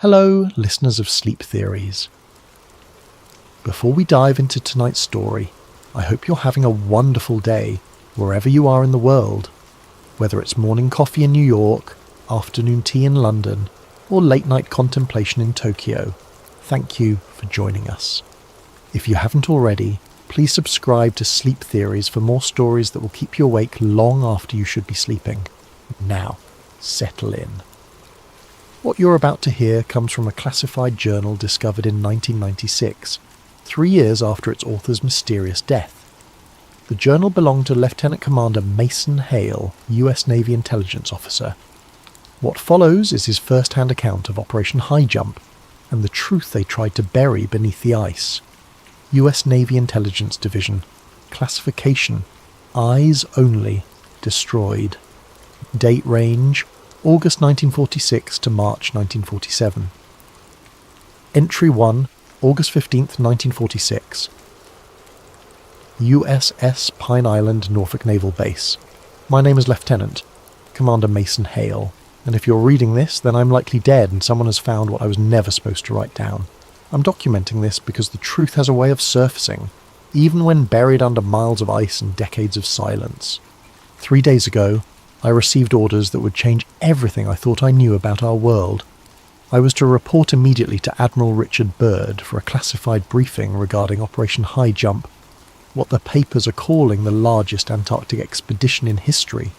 Hello, listeners of Sleep Theories. Before we dive into tonight's story, I hope you're having a wonderful day wherever you are in the world, whether it's morning coffee in New York, afternoon tea in London, or late night contemplation in Tokyo. Thank you for joining us. If you haven't already, please subscribe to Sleep Theories for more stories that will keep you awake long after you should be sleeping. Now, settle in. What you're about to hear comes from a classified journal discovered in 1996, 3 years after its author's mysterious death. The journal belonged to Lieutenant Commander Mason Hale, US Navy intelligence officer. What follows is his first-hand account of Operation Highjump and the truth they tried to bury beneath the ice. US Navy Intelligence Division. Classification: Eyes Only. Destroyed. Date range: August 1946 to March 1947. Entry 1, August 15th, 1946. USS Pine Island, Norfolk Naval Base. My name is Lieutenant Commander Mason Hale, and if you're reading this, then I'm likely dead and someone has found what I was never supposed to write down. I'm documenting this because the truth has a way of surfacing, even when buried under miles of ice and decades of silence. 3 days ago, I received orders that would change everything I thought I knew about our world. I was to report immediately to Admiral Richard Byrd for a classified briefing regarding Operation Highjump, what the papers are calling the largest Antarctic expedition in history.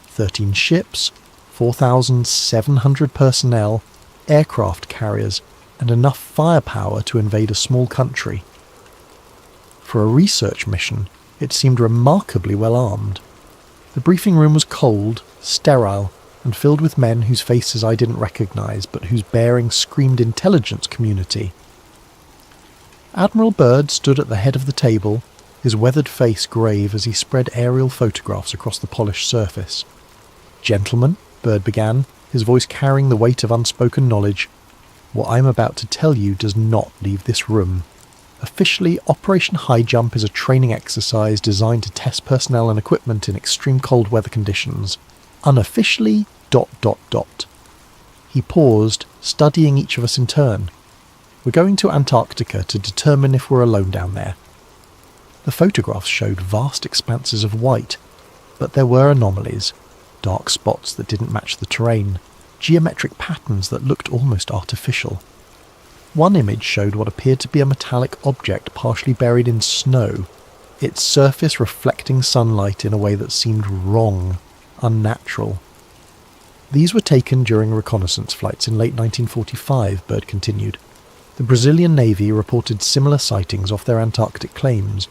13 ships, 4,700 personnel, aircraft carriers, and enough firepower to invade a small country. For a research mission, it seemed remarkably well armed. The briefing room was cold, sterile, and filled with men whose faces I didn't recognise, but whose bearing screamed intelligence community. Admiral Byrd stood at the head of the table, his weathered face grave as he spread aerial photographs across the polished surface. "Gentlemen," Byrd began, his voice carrying the weight of unspoken knowledge, "what I'm about to tell you does not leave this room. Officially, Operation Highjump is a training exercise designed to test personnel and equipment in extreme cold weather conditions. Unofficially, ... He paused, studying each of us in turn. "We're going to Antarctica to determine if we're alone down there." The photographs showed vast expanses of white, but there were anomalies, dark spots that didn't match the terrain, geometric patterns that looked almost artificial. One image showed what appeared to be a metallic object partially buried in snow, its surface reflecting sunlight in a way that seemed wrong, unnatural. These were taken during reconnaissance flights in late 1945, Byrd continued. The Brazilian Navy reported similar sightings off their Antarctic claims,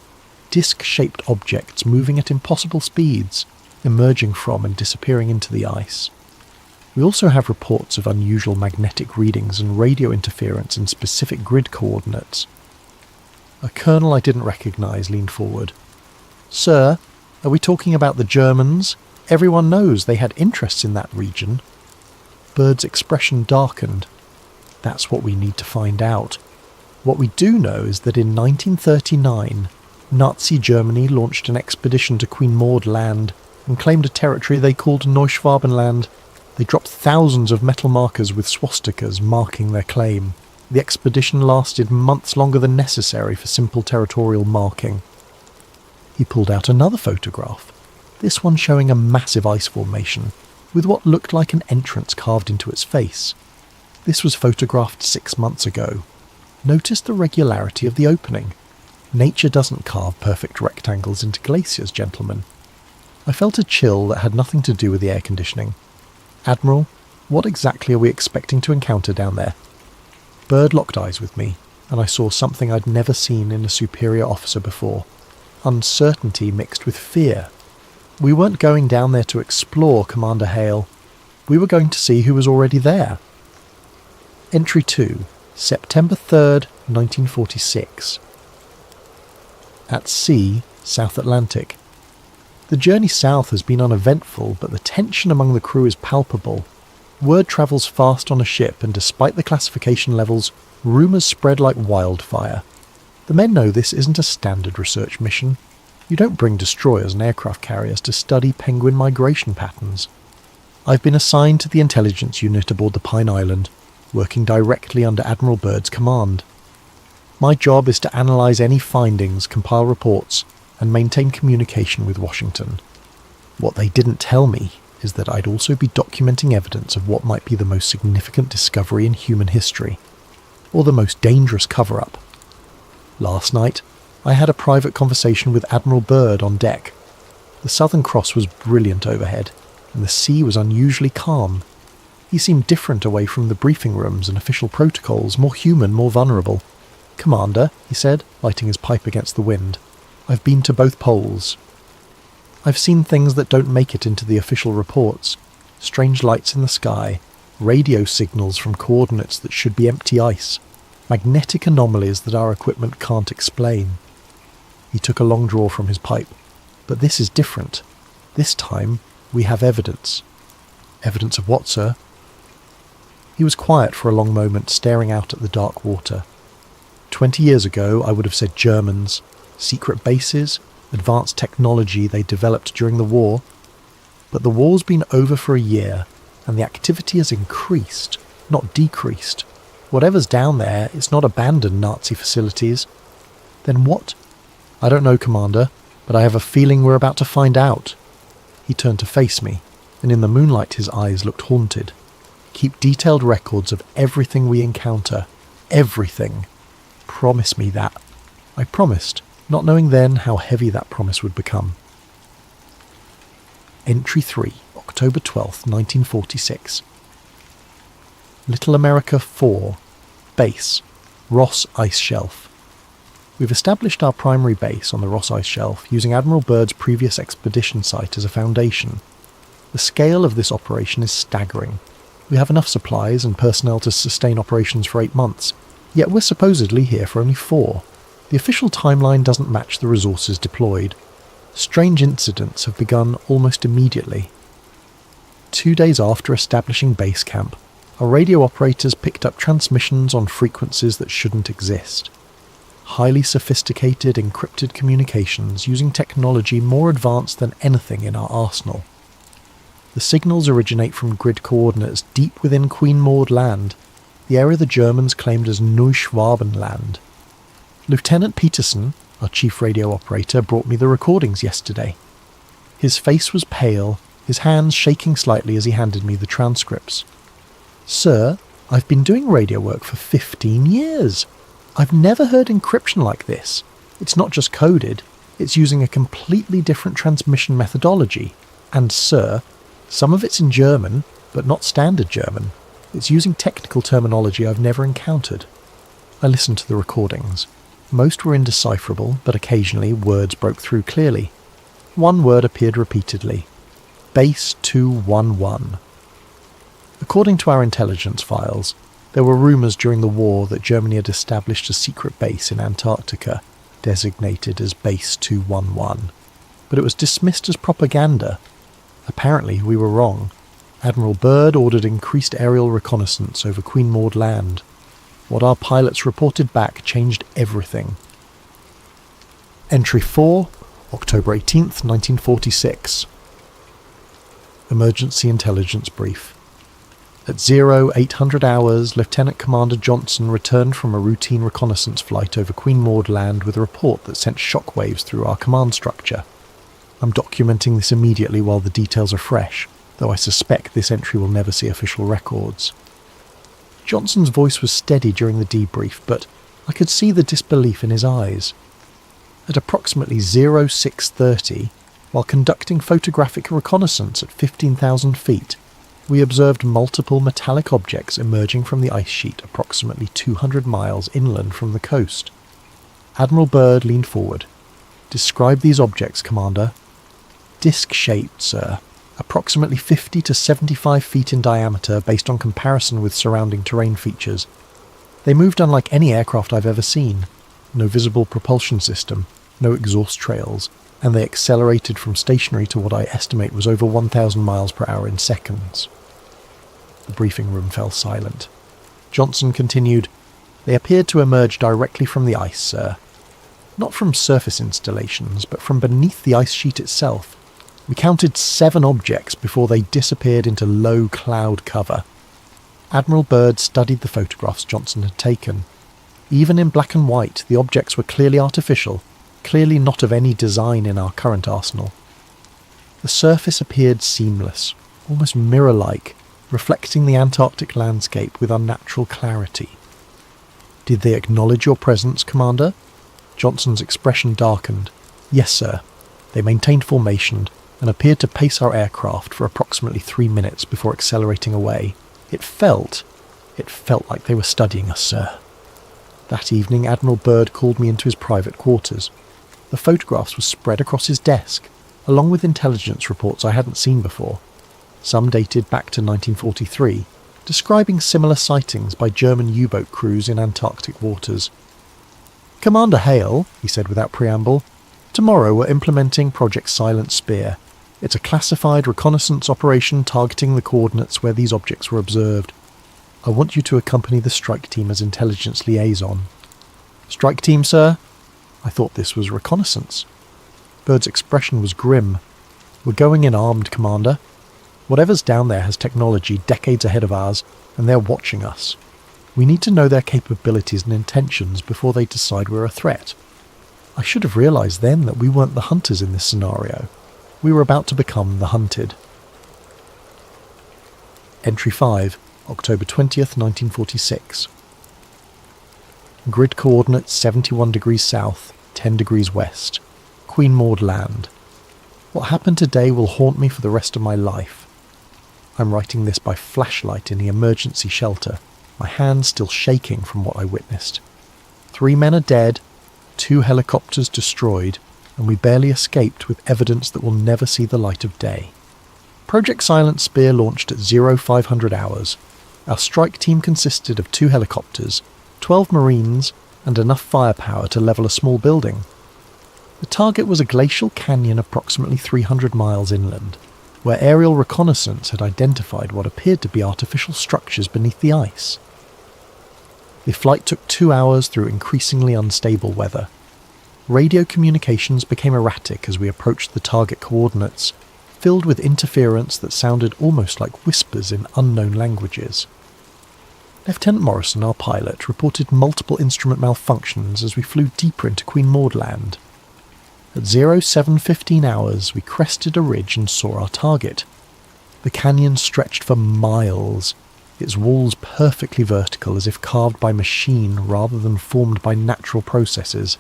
disc-shaped objects moving at impossible speeds, emerging from and disappearing into the ice. We also have reports of unusual magnetic readings and radio interference in specific grid coordinates. A colonel I didn't recognise leaned forward. "Sir, are we talking about the Germans? Everyone knows they had interests in that region." Byrd's expression darkened. "That's what we need to find out. What we do know is that in 1939, Nazi Germany launched an expedition to Queen Maud Land and claimed a territory they called Neuschwabenland. They dropped thousands of metal markers with swastikas marking their claim. The expedition lasted months longer than necessary for simple territorial marking." He pulled out another photograph, this one showing a massive ice formation, with what looked like an entrance carved into its face. This was photographed 6 months ago. Notice the regularity of the opening. Nature doesn't carve perfect rectangles into glaciers, gentlemen. I felt a chill that had nothing to do with the air conditioning. "Admiral, what exactly are we expecting to encounter down there?" Byrd locked eyes with me, and I saw something I'd never seen in a superior officer before. Uncertainty mixed with fear. We weren't going down there to explore, Commander Hale. We were going to see who was already there. Entry 2, September 3rd, 1946. At sea, South Atlantic. The journey south has been uneventful, but the tension among the crew is palpable. Word travels fast on a ship, and despite the classification levels, rumours spread like wildfire. The men know this isn't a standard research mission. You don't bring destroyers and aircraft carriers to study penguin migration patterns. I've been assigned to the intelligence unit aboard the Pine Island, working directly under Admiral Byrd's command. My job is to analyse any findings, compile reports, and maintain communication with Washington. What they didn't tell me is that I'd also be documenting evidence of what might be the most significant discovery in human history, or the most dangerous cover-up. Last night, I had a private conversation with Admiral Byrd on deck. The Southern Cross was brilliant overhead, and the sea was unusually calm. He seemed different away from the briefing rooms and official protocols, more human, more vulnerable. "Commander," he said, lighting his pipe against the wind, "I've been to both poles. I've seen things that don't make it into the official reports. Strange lights in the sky, radio signals from coordinates that should be empty ice, magnetic anomalies that our equipment can't explain." He took a long draw from his pipe. "But this is different. This time, we have evidence." "Evidence of what, sir?" He was quiet for a long moment, staring out at the dark water. 20 years ago, I would have said Germans, secret bases, advanced technology they developed during the war. But the war's been over for a year, and the activity has increased, not decreased. Whatever's down there, it's not abandoned Nazi facilities. Then what? "I don't know, Commander, but I have a feeling we're about to find out." He turned to face me, and in the moonlight his eyes looked haunted. "Keep detailed records of everything we encounter. Everything. Promise me that." I promised, not knowing then how heavy that promise would become. Entry 3, October 12th, 1946. Little America 4, Base, Ross Ice Shelf. We've established our primary base on the Ross Ice Shelf using Admiral Byrd's previous expedition site as a foundation. The scale of this operation is staggering. We have enough supplies and personnel to sustain operations for 8 months, yet we're supposedly here for only 4. The official timeline doesn't match the resources deployed. Strange incidents have begun almost immediately. 2 days after establishing base camp, our radio operators picked up transmissions on frequencies that shouldn't exist. Highly sophisticated encrypted communications using technology more advanced than anything in our arsenal. The signals originate from grid coordinates deep within Queen Maud Land, the area the Germans claimed as Neuschwabenland. Lieutenant Peterson, our chief radio operator, brought me the recordings yesterday. His face was pale, his hands shaking slightly as he handed me the transcripts. "Sir, I've been doing radio work for 15 years. I've never heard encryption like this. It's not just coded, it's using a completely different transmission methodology. And sir, some of it's in German, but not standard German. It's using technical terminology I've never encountered." I listened to the recordings. Most were indecipherable, but occasionally words broke through clearly. One word appeared repeatedly. Base 211. According to our intelligence files, there were rumours during the war that Germany had established a secret base in Antarctica, designated as Base 211. But it was dismissed as propaganda. Apparently we were wrong. Admiral Byrd ordered increased aerial reconnaissance over Queen Maud Land. What our pilots reported back changed everything. Entry 4, October 18th, 1946. Emergency Intelligence Brief. At 0800 hours, Lieutenant Commander Johnson returned from a routine reconnaissance flight over Queen Maud Land with a report that sent shockwaves through our command structure. I'm documenting this immediately while the details are fresh, though I suspect this entry will never see official records. Johnson's voice was steady during the debrief, but I could see the disbelief in his eyes. At approximately 0630, while conducting photographic reconnaissance at 15,000 feet, we observed multiple metallic objects emerging from the ice sheet approximately 200 miles inland from the coast. Admiral Byrd leaned forward. "Describe these objects, Commander." "Disc-shaped, sir. Approximately 50 to 75 feet in diameter based on comparison with surrounding terrain features. They moved unlike any aircraft I've ever seen. No visible propulsion system, no exhaust trails, and they accelerated from stationary to what I estimate was over 1,000 miles per hour in seconds." The briefing room fell silent. Johnson continued, "They appeared to emerge directly from the ice, sir. Not from surface installations, but from beneath the ice sheet itself. We counted 7 objects before they disappeared into low cloud cover." Admiral Byrd studied the photographs Johnson had taken. Even in black and white, the objects were clearly artificial, clearly not of any design in our current arsenal. The surface appeared seamless, almost mirror-like, reflecting the Antarctic landscape with unnatural clarity. "Did they acknowledge your presence, Commander?" Johnson's expression darkened. "Yes, sir. They maintained formation and appeared to pace our aircraft for approximately 3 minutes before accelerating away. It felt like they were studying us, sir." That evening, Admiral Byrd called me into his private quarters. The photographs were spread across his desk, along with intelligence reports I hadn't seen before. Some dated back to 1943, describing similar sightings by German U-boat crews in Antarctic waters. "Commander Hale," he said without preamble, "tomorrow we're implementing Project Silent Spear. It's a classified reconnaissance operation targeting the coordinates where these objects were observed. I want you to accompany the strike team as intelligence liaison." "Strike team, sir?" I thought this was reconnaissance. Byrd's expression was grim. "We're going in armed, Commander. Whatever's down there has technology decades ahead of ours, and they're watching us. We need to know their capabilities and intentions before they decide we're a threat." I should have realised then that we weren't the hunters in this scenario. We were about to become the hunted. Entry 5, October 20th, 1946. Grid coordinates 71 degrees south, 10 degrees west. Queen Maud Land. What happened today will haunt me for the rest of my life. I'm writing this by flashlight in the emergency shelter, my hands still shaking from what I witnessed. 3 men are dead, 2 helicopters destroyed, and we barely escaped with evidence that will never see the light of day. Project Silent Spear launched at 0500 hours. Our strike team consisted of 2 helicopters, 12 Marines, and enough firepower to level a small building. The target was a glacial canyon approximately 300 miles inland, where aerial reconnaissance had identified what appeared to be artificial structures beneath the ice. The flight took 2 hours through increasingly unstable weather. Radio communications became erratic as we approached the target coordinates, filled with interference that sounded almost like whispers in unknown languages. Lieutenant Morrison, our pilot, reported multiple instrument malfunctions as we flew deeper into Queen Maud Land. At 0715 hours, we crested a ridge and saw our target. The canyon stretched for miles, its walls perfectly vertical as if carved by machine rather than formed by natural processes.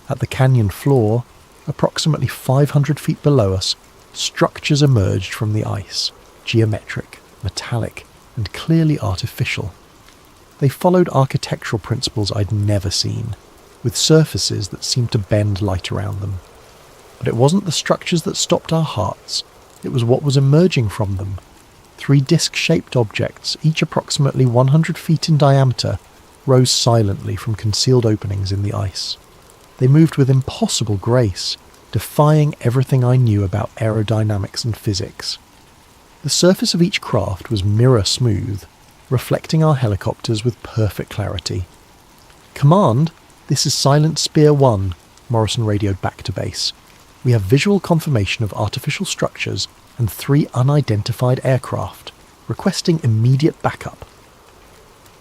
At the canyon floor, approximately 500 feet below us, structures emerged from the ice, geometric, metallic, and clearly artificial. They followed architectural principles I'd never seen, with surfaces that seemed to bend light around them. But it wasn't the structures that stopped our hearts, it was what was emerging from them. 3 disc-shaped objects, each approximately 100 feet in diameter, rose silently from concealed openings in the ice. They moved with impossible grace, defying everything I knew about aerodynamics and physics. The surface of each craft was mirror smooth, reflecting our helicopters with perfect clarity. "Command, this is Silent Spear 1, Morrison radioed back to base. "We have visual confirmation of artificial structures and 3 unidentified aircraft, requesting immediate backup."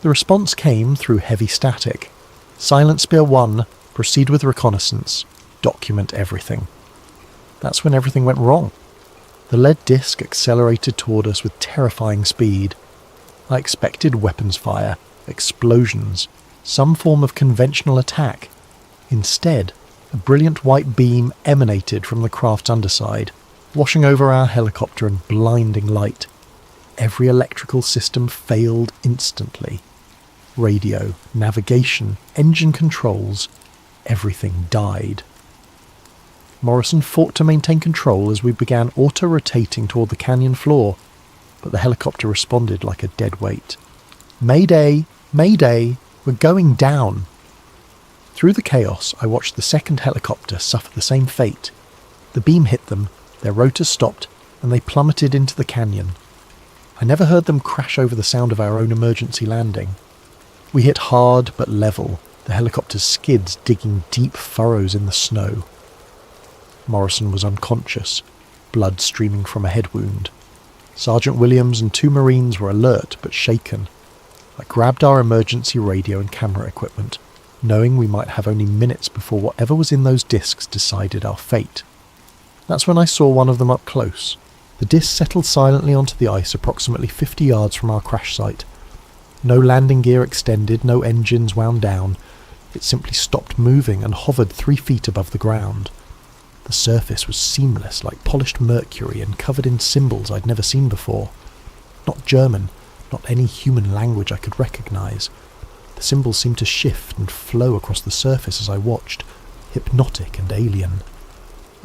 The response came through heavy static. "Silent Spear 1, proceed with reconnaissance. Document everything." That's when everything went wrong. The lead disc accelerated toward us with terrifying speed. I expected weapons fire, explosions, some form of conventional attack. Instead, a brilliant white beam emanated from the craft's underside, washing over our helicopter in blinding light. Every electrical system failed instantly. Radio, navigation, engine controls, everything died. Morrison fought to maintain control as we began auto-rotating toward the canyon floor, but the helicopter responded like a dead weight. "Mayday! Mayday! We're going down!" Through the chaos, I watched the second helicopter suffer the same fate. The beam hit them, their rotors stopped, and they plummeted into the canyon. I never heard them crash over the sound of our own emergency landing. We hit hard but level, the helicopter's skids digging deep furrows in the snow. Morrison was unconscious, blood streaming from a head wound. Sergeant Williams and 2 Marines were alert but shaken. I grabbed our emergency radio and camera equipment, knowing we might have only minutes before whatever was in those discs decided our fate. That's when I saw one of them up close. The disc settled silently onto the ice approximately 50 yards from our crash site. No landing gear extended, no engines wound down. It simply stopped moving and hovered 3 feet above the ground. The surface was seamless, like polished mercury, and covered in symbols I'd never seen before. Not German, not any human language I could recognise. The symbols seemed to shift and flow across the surface as I watched, hypnotic and alien.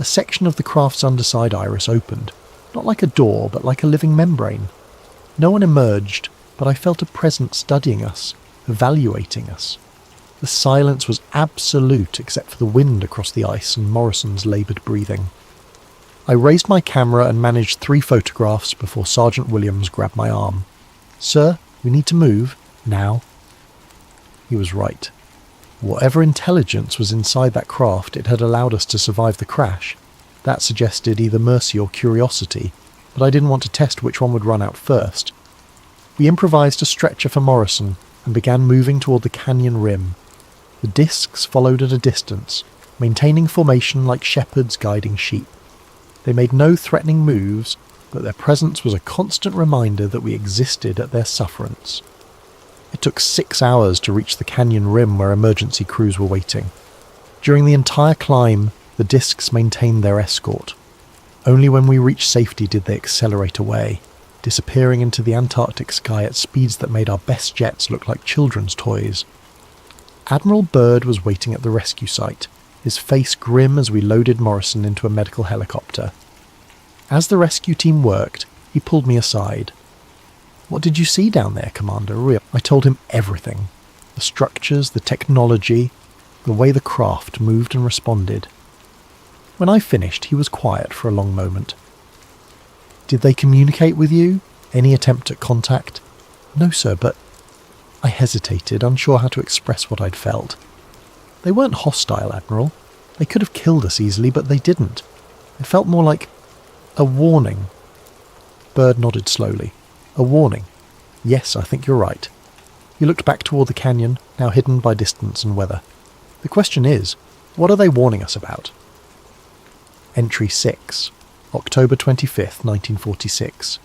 A section of the craft's underside iris opened, not like a door, but like a living membrane. No one emerged, but I felt a presence studying us, evaluating us. The silence was absolute except for the wind across the ice and Morrison's laboured breathing. I raised my camera and managed 3 photographs before Sergeant Williams grabbed my arm. "Sir, we need to move, now." He was right. Whatever intelligence was inside that craft, it had allowed us to survive the crash. That suggested either mercy or curiosity, but I didn't want to test which one would run out first. We improvised a stretcher for Morrison and began moving toward the canyon rim. The discs followed at a distance, maintaining formation like shepherds guiding sheep. They made no threatening moves, but their presence was a constant reminder that we existed at their sufferance. It took 6 hours to reach the canyon rim where emergency crews were waiting. During the entire climb, the discs maintained their escort. Only when we reached safety did they accelerate away, disappearing into the Antarctic sky at speeds that made our best jets look like children's toys. Admiral Byrd was waiting at the rescue site, his face grim as we loaded Morrison into a medical helicopter. As the rescue team worked, he pulled me aside. "What did you see down there, Commander?" I told him everything. The structures, the technology, the way the craft moved and responded. When I finished, he was quiet for a long moment. "Did they communicate with you? Any attempt at contact?" "No, sir, but..." I hesitated, unsure how to express what I'd felt. "They weren't hostile, Admiral. They could have killed us easily, but they didn't. It felt more like a warning." Byrd nodded slowly. "A warning? Yes, I think you're right." He looked back toward the canyon, now hidden by distance and weather. "The question is, what are they warning us about?" Entry 6, October 25th, 1946.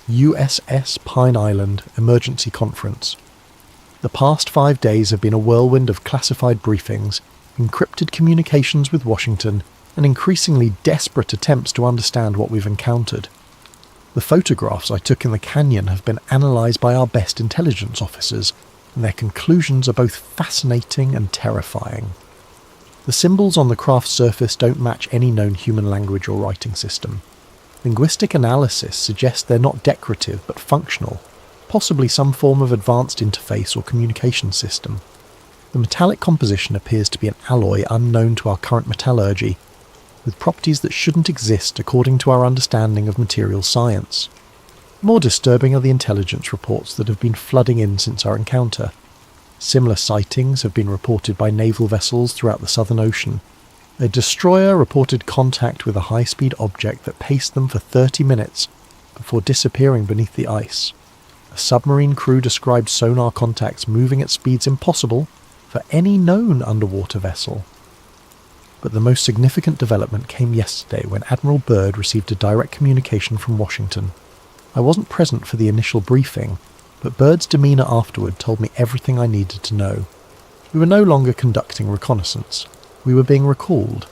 USS Pine Island Emergency Conference. The past 5 days have been a whirlwind of classified briefings, encrypted communications with Washington, and increasingly desperate attempts to understand what we've encountered. The photographs I took in the canyon have been analysed by our best intelligence officers, and their conclusions are both fascinating and terrifying. The symbols on the craft's surface don't match any known human language or writing system. Linguistic analysis suggests they're not decorative but functional, possibly some form of advanced interface or communication system. The metallic composition appears to be an alloy unknown to our current metallurgy, with properties that shouldn't exist according to our understanding of material science. More disturbing are the intelligence reports that have been flooding in since our encounter. Similar sightings have been reported by naval vessels throughout the Southern Ocean. A destroyer reported contact with a high-speed object that paced them for 30 minutes before disappearing beneath the ice. A submarine crew described sonar contacts moving at speeds impossible for any known underwater vessel. But the most significant development came yesterday when Admiral Byrd received a direct communication from Washington. I wasn't present for the initial briefing, but Byrd's demeanour afterward told me everything I needed to know. We were no longer conducting reconnaissance. We were being recalled.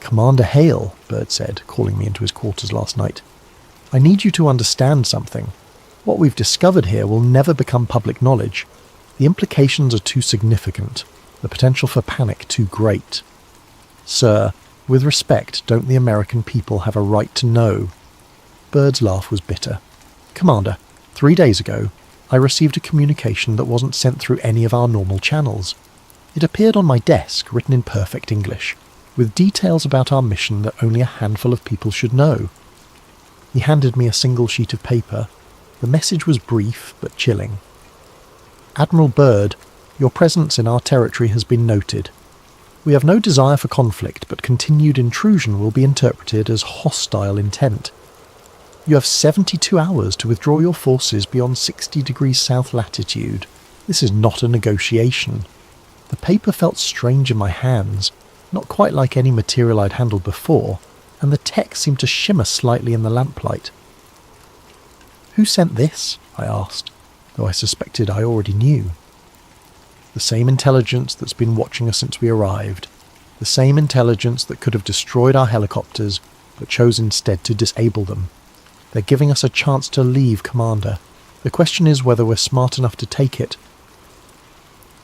"Commander Hale," Byrd said, calling me into his quarters last night, "I need you to understand something. What we've discovered here will never become public knowledge. The implications are too significant, the potential for panic too great. Sir, with respect, don't the American people have a right to know?" Byrd's laugh was bitter. "Commander, 3 days ago, I received a communication that wasn't sent through any of our normal channels. It appeared on my desk, written in perfect English, with details about our mission that only a handful of people should know." He handed me a single sheet of paper. The message was brief but chilling. "Admiral Byrd, your presence in our territory has been noted. We have no desire for conflict, but continued intrusion will be interpreted as hostile intent. You have 72 hours to withdraw your forces beyond 60 degrees south latitude. This is not a negotiation. The paper felt strange in my hands, not quite like any material I'd handled before, and the text seemed to shimmer slightly in the lamplight. "Who sent this?" I asked, though I suspected I already knew. "The same intelligence that's been watching us since we arrived. The same intelligence that could have destroyed our helicopters, but chose instead to disable them. They're giving us a chance to leave, Commander. The question is whether we're smart enough to take it."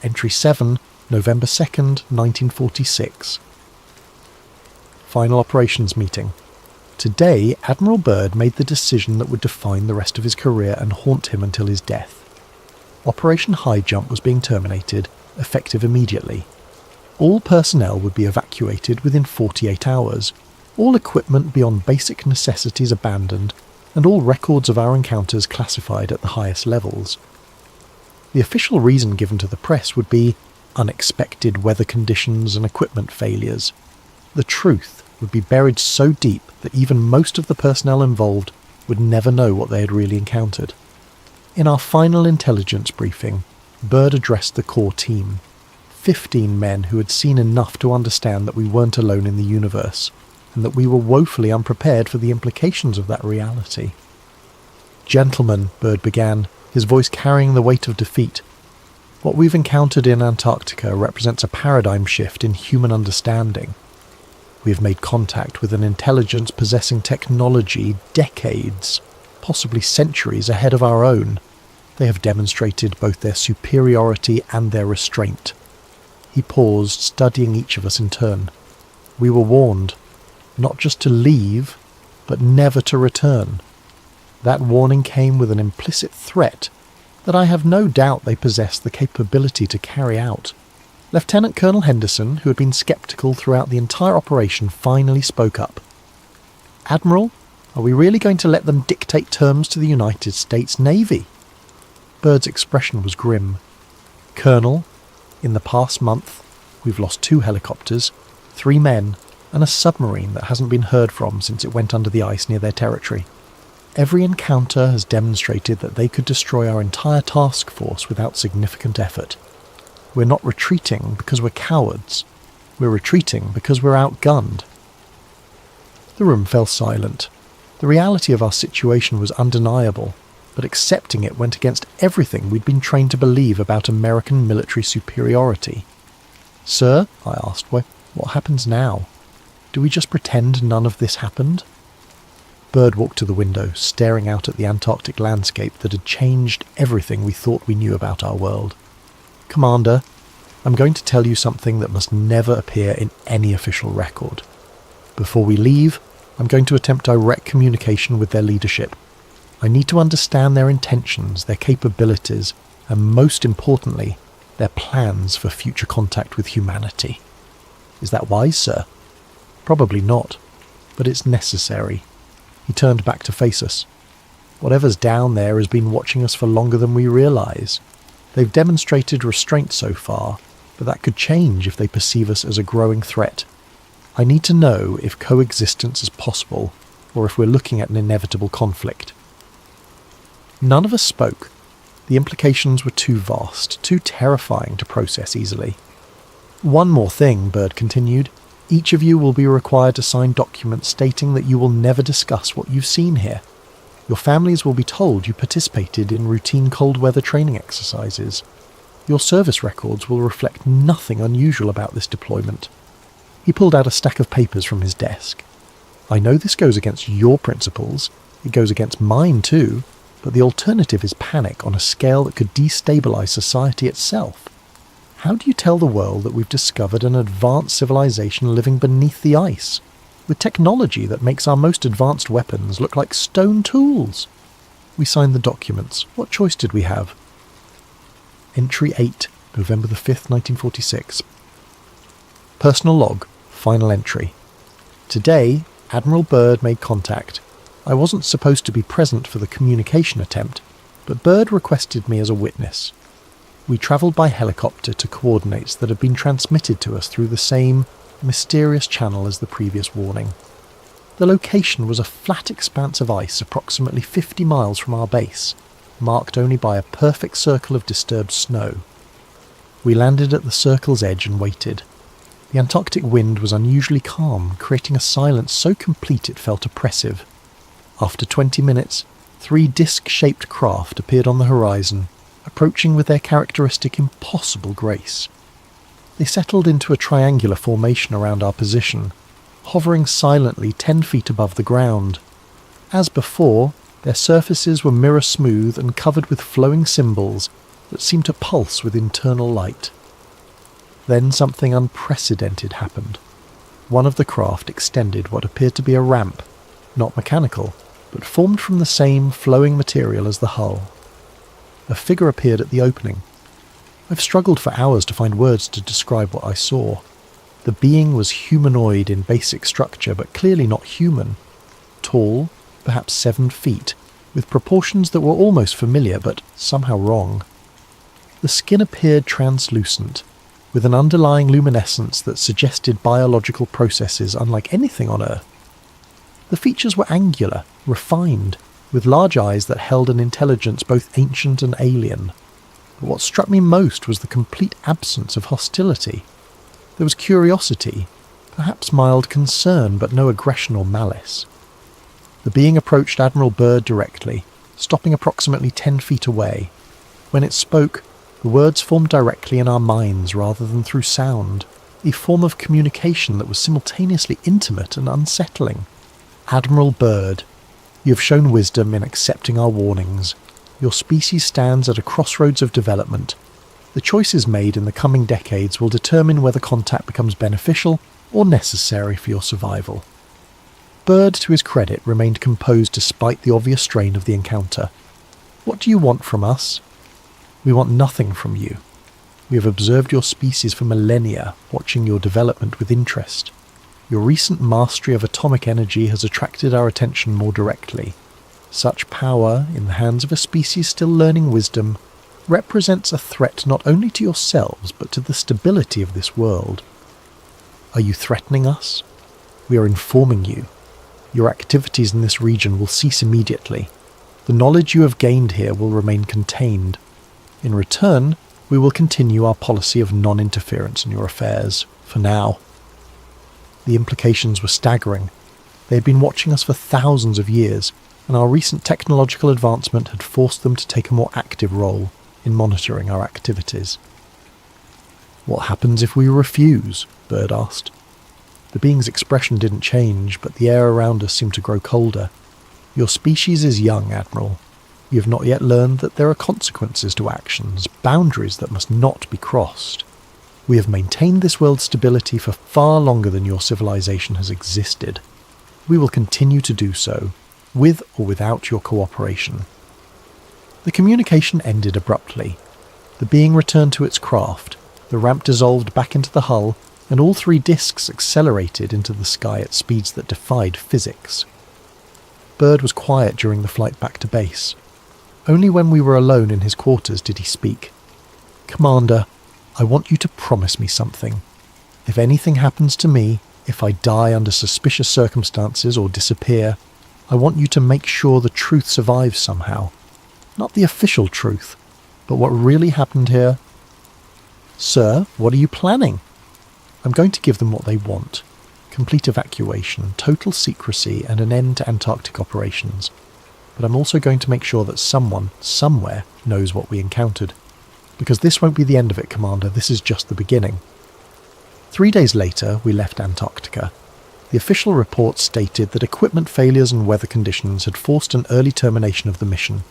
Entry 7, November 2nd, 1946. Final operations meeting. Today, Admiral Byrd made the decision that would define the rest of his career and haunt him until his death. Operation Highjump was being terminated, effective immediately. All personnel would be evacuated within 48 hours, all equipment beyond basic necessities abandoned, and all records of our encounters classified at the highest levels. The official reason given to the press would be unexpected weather conditions and equipment failures. The truth would be buried so deep that even most of the personnel involved would never know what they had really encountered. In our final intelligence briefing, Byrd addressed the core team, 15 men who had seen enough to understand that we weren't alone in the universe, and that we were woefully unprepared for the implications of that reality. "Gentlemen," Byrd began, his voice carrying the weight of defeat, "what we've encountered in Antarctica represents a paradigm shift in human understanding. We have made contact with an intelligence possessing technology decades, possibly centuries ahead of our own. They have demonstrated both their superiority and their restraint." He paused, studying each of us in turn. "We were warned, not just to leave, but never to return. That warning came with an implicit threat that I have no doubt they possess the capability to carry out." Lieutenant Colonel Henderson, who had been sceptical throughout the entire operation, finally spoke up. "Admiral, are we really going to let them dictate terms to the United States Navy?" Byrd's expression was grim. "Colonel, in the past month, we've lost 2 helicopters, 3 men, and a submarine that hasn't been heard from since it went under the ice near their territory. Every encounter has demonstrated that they could destroy our entire task force without significant effort. We're not retreating because we're cowards. We're retreating because we're outgunned." The room fell silent. The reality of our situation was undeniable, but accepting it went against everything we'd been trained to believe about American military superiority. "Sir," I asked, what happens now? Do we just pretend none of this happened?" Byrd walked to the window, staring out at the Antarctic landscape that had changed everything we thought we knew about our world. "Commander, I'm going to tell you something that must never appear in any official record. Before we leave, I'm going to attempt direct communication with their leadership. I need to understand their intentions, their capabilities, and most importantly, their plans for future contact with humanity. Is that wise, sir? Probably not, but it's necessary." He turned back to face us. "Whatever's down there has been watching us for longer than we realise. They've demonstrated restraint so far, but that could change if they perceive us as a growing threat. I need to know if coexistence is possible, or if we're looking at an inevitable conflict." None of us spoke. The implications were too vast, too terrifying to process easily. "One more thing," Byrd continued. "Each of you will be required to sign documents stating that you will never discuss what you've seen here. Your families will be told you participated in routine cold weather training exercises. Your service records will reflect nothing unusual about this deployment." He pulled out a stack of papers from his desk. "I know this goes against your principles. It goes against mine too. But the alternative is panic on a scale that could destabilize society itself. How do you tell the world that we've discovered an advanced civilization living beneath the ice, with technology that makes our most advanced weapons look like stone tools?" We signed the documents. What choice did we have? Entry 8, November the 5th, 1946. Personal log, final entry. Today, Admiral Byrd made contact. I wasn't supposed to be present for the communication attempt, but Byrd requested me as a witness. We travelled by helicopter to coordinates that had been transmitted to us through the same mysterious channel as the previous warning. The location was a flat expanse of ice approximately 50 miles from our base, marked only by a perfect circle of disturbed snow. We landed at the circle's edge and waited. The Antarctic wind was unusually calm, creating a silence so complete it felt oppressive. After 20 minutes, 3 disc-shaped craft appeared on the horizon, approaching with their characteristic impossible grace. They settled into a triangular formation around our position, hovering silently 10 feet above the ground. As before, their surfaces were mirror-smooth and covered with flowing symbols that seemed to pulse with internal light. Then something unprecedented happened. One of the craft extended what appeared to be a ramp, not mechanical, but formed from the same flowing material as the hull. A figure appeared at the opening. I've struggled for hours to find words to describe what I saw. The being was humanoid in basic structure, but clearly not human. Tall, perhaps 7 feet, with proportions that were almost familiar but somehow wrong. The skin appeared translucent, with an underlying luminescence that suggested biological processes unlike anything on Earth. The features were angular, refined, with large eyes that held an intelligence both ancient and alien. But what struck me most was the complete absence of hostility. There was curiosity, perhaps mild concern, but no aggression or malice. The being approached Admiral Byrd directly, stopping approximately 10 feet away. When it spoke, the words formed directly in our minds rather than through sound, a form of communication that was simultaneously intimate and unsettling. Admiral Byrd, you have shown wisdom in accepting our warnings. Your species stands at a crossroads of development. The choices made in the coming decades will determine whether contact becomes beneficial or necessary for your survival. Byrd, to his credit, remained composed despite the obvious strain of the encounter. What do you want from us? We want nothing from you. We have observed your species for millennia, watching your development with interest. Your recent mastery of atomic energy has attracted our attention more directly. Such power, in the hands of a species still learning wisdom, represents a threat not only to yourselves but to the stability of this world. Are you threatening us? We are informing you. Your activities in this region will cease immediately. The knowledge you have gained here will remain contained. In return, we will continue our policy of non-interference in your affairs, for now. The implications were staggering. They had been watching us for thousands of years, and our recent technological advancement had forced them to take a more active role in monitoring our activities. What happens if we refuse? Byrd asked. The being's expression didn't change, but the air around us seemed to grow colder. Your species is young, Admiral. You have not yet learned that there are consequences to actions, boundaries that must not be crossed. We have maintained this world's stability for far longer than your civilization has existed. We will continue to do so, with or without your cooperation. The communication ended abruptly. The being returned to its craft, the ramp dissolved back into the hull, and all 3 discs accelerated into the sky at speeds that defied physics. Byrd was quiet during the flight back to base. Only when we were alone in his quarters did he speak. Commander, I want you to promise me something. If anything happens to me, if I die under suspicious circumstances or disappear, I want you to make sure the truth survives somehow. Not the official truth, but what really happened here. Sir, what are you planning? I'm going to give them what they want. Complete evacuation, total secrecy, and an end to Antarctic operations. But I'm also going to make sure that someone, somewhere, knows what we encountered. Because this won't be the end of it, Commander, this is just the beginning. 3 days later, we left Antarctica. The official report stated that equipment failures and weather conditions had forced an early termination of the mission.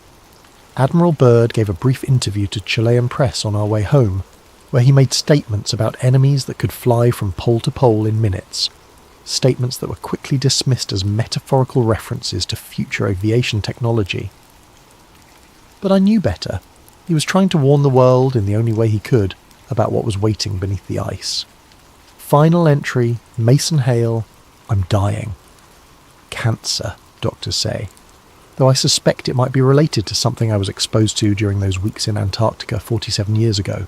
Admiral Byrd gave a brief interview to Chilean press on our way home, where he made statements about enemies that could fly from pole to pole in minutes. Statements that were quickly dismissed as metaphorical references to future aviation technology. But I knew better. He was trying to warn the world, in the only way he could, about what was waiting beneath the ice. Final entry, Mason Hale, I'm dying. Cancer, doctors say. Though I suspect it might be related to something I was exposed to during those weeks in Antarctica 47 years ago.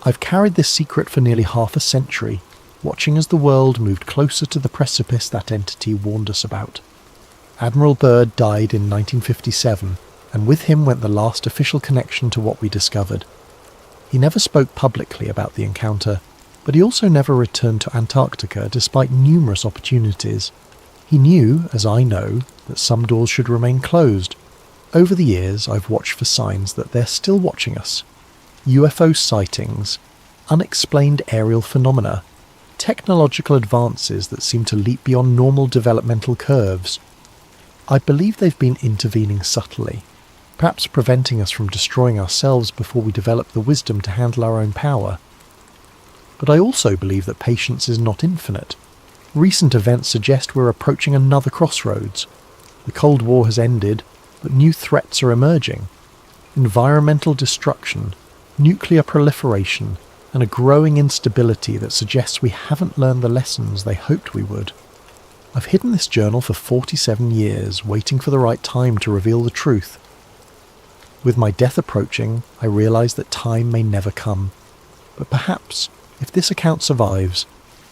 I've carried this secret for nearly half a century, watching as the world moved closer to the precipice that entity warned us about. Admiral Byrd died in 1957, and with him went the last official connection to what we discovered. He never spoke publicly about the encounter, but he also never returned to Antarctica despite numerous opportunities. He knew, as I know, that some doors should remain closed. Over the years, I've watched for signs that they're still watching us. UFO sightings, unexplained aerial phenomena, technological advances that seem to leap beyond normal developmental curves. I believe they've been intervening subtly, perhaps preventing us from destroying ourselves before we develop the wisdom to handle our own power. But I also believe that patience is not infinite. Recent events suggest we're approaching another crossroads. The Cold War has ended, but new threats are emerging. Environmental destruction, nuclear proliferation, and a growing instability that suggests we haven't learned the lessons they hoped we would. I've hidden this journal for 47 years, waiting for the right time to reveal the truth. With my death approaching, I realise that time may never come. But perhaps, if this account survives,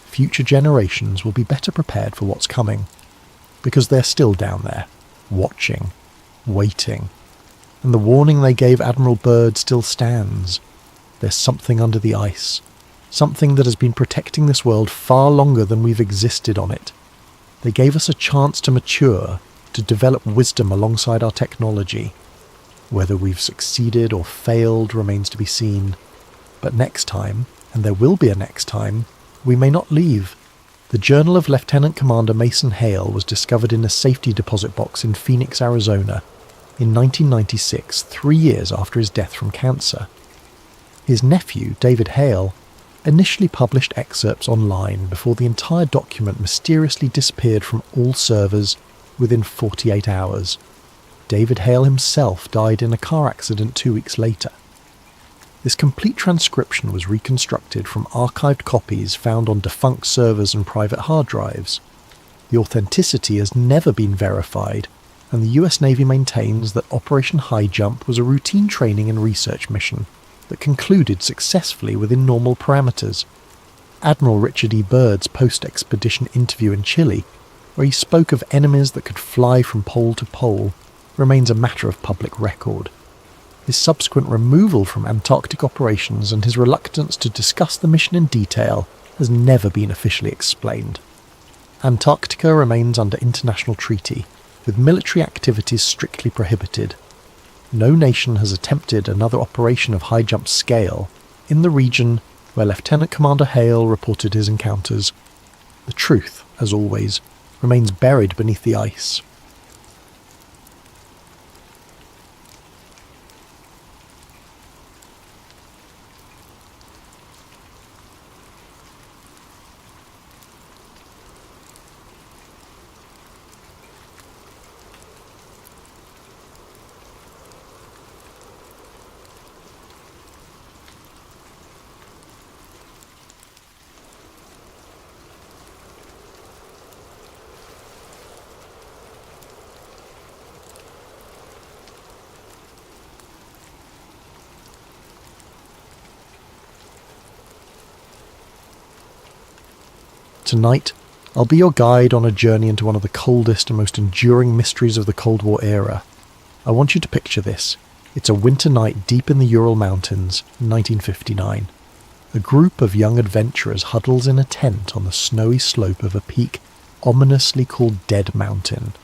future generations will be better prepared for what's coming. Because they're still down there, watching, waiting. And the warning they gave Admiral Byrd still stands. There's something under the ice. Something that has been protecting this world far longer than we've existed on it. They gave us a chance to mature, to develop wisdom alongside our technology. Whether we've succeeded or failed remains to be seen. But next time, and there will be a next time, we may not leave. The journal of Lieutenant Commander Mason Hale was discovered in a safety deposit box in Phoenix, Arizona, in 1996, 3 years after his death from cancer. His nephew, David Hale, initially published excerpts online before the entire document mysteriously disappeared from all servers within 48 hours. David Hale himself died in a car accident 2 weeks later. This complete transcription was reconstructed from archived copies found on defunct servers and private hard drives. The authenticity has never been verified, and the US Navy maintains that Operation Highjump was a routine training and research mission that concluded successfully within normal parameters. Admiral Richard E. Byrd's post-expedition interview in Chile, where he spoke of enemies that could fly from pole to pole, remains a matter of public record. His subsequent removal from Antarctic operations and his reluctance to discuss the mission in detail has never been officially explained. Antarctica remains under international treaty, with military activities strictly prohibited. No nation has attempted another operation of high-jump scale in the region where Lieutenant Commander Hale reported his encounters. The truth, as always, remains buried beneath the ice. Tonight, I'll be your guide on a journey into one of the coldest and most enduring mysteries of the Cold War era. I want you to picture this. It's a winter night deep in the Ural Mountains, 1959. A group of young adventurers huddles in a tent on the snowy slope of a peak ominously called Dead Mountain.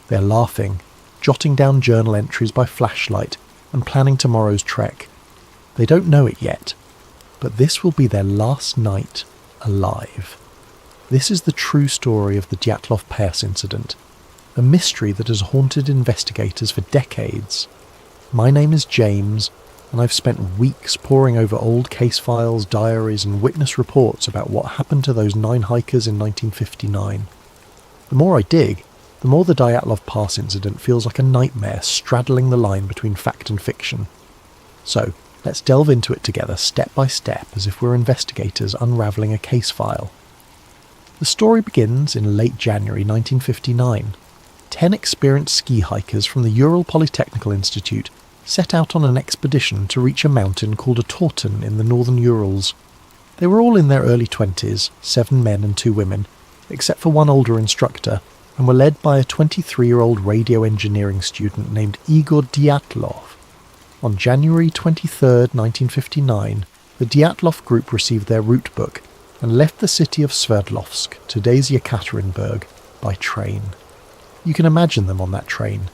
They're laughing, jotting down journal entries by flashlight, and planning tomorrow's trek. They don't know it yet, but this will be their last night alive. This is the true story of the Dyatlov Pass incident, a mystery that has haunted investigators for decades. My name is James, and I've spent weeks poring over old case files, diaries, and witness reports about what happened to those 9 hikers in 1959. The more I dig, the more the Dyatlov Pass incident feels like a nightmare straddling the line between fact and fiction. So, let's delve into it together step by step as if we're investigators unravelling a case file. The story begins in late January 1959. 10 experienced ski hikers from the Ural Polytechnical Institute set out on an expedition to reach a mountain called a Torten in the northern Urals. They were all in their early 20s, 7 men and 2 women, except for one older instructor, and were led by a 23-year-old radio engineering student named Igor Dyatlov. On January 23, 1959, the Dyatlov group received their route book and left the city of Sverdlovsk, today's Yekaterinburg, by train. You can imagine them on that train,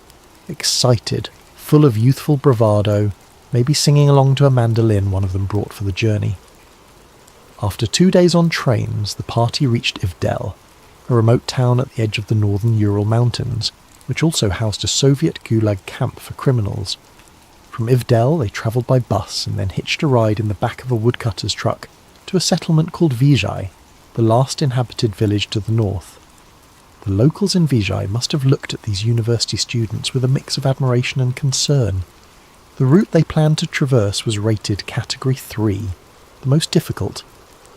excited, full of youthful bravado, maybe singing along to a mandolin one of them brought for the journey. After 2 days on trains, the party reached Ivdel, a remote town at the edge of the northern Ural Mountains, which also housed a Soviet Gulag camp for criminals. From Ivdel, they travelled by bus and then hitched a ride in the back of a woodcutter's truck to a settlement called Vizhai, the last inhabited village to the north. The locals in Vizhai must have looked at these university students with a mix of admiration and concern. The route they planned to traverse was rated Category 3, the most difficult,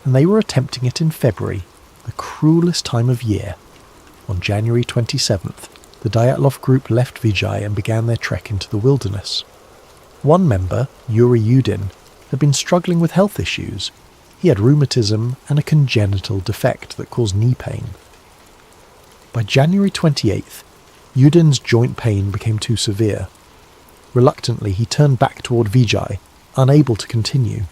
and they were attempting it in February, the cruelest time of year. On January 27th, the Dyatlov group left Vizhai and began their trek into the wilderness. One member, Yuri Yudin, had been struggling with health issues. He had rheumatism and a congenital defect that caused knee pain. By January 28th, Yudin's joint pain became too severe. Reluctantly, he turned back toward Vizhai, unable to continue.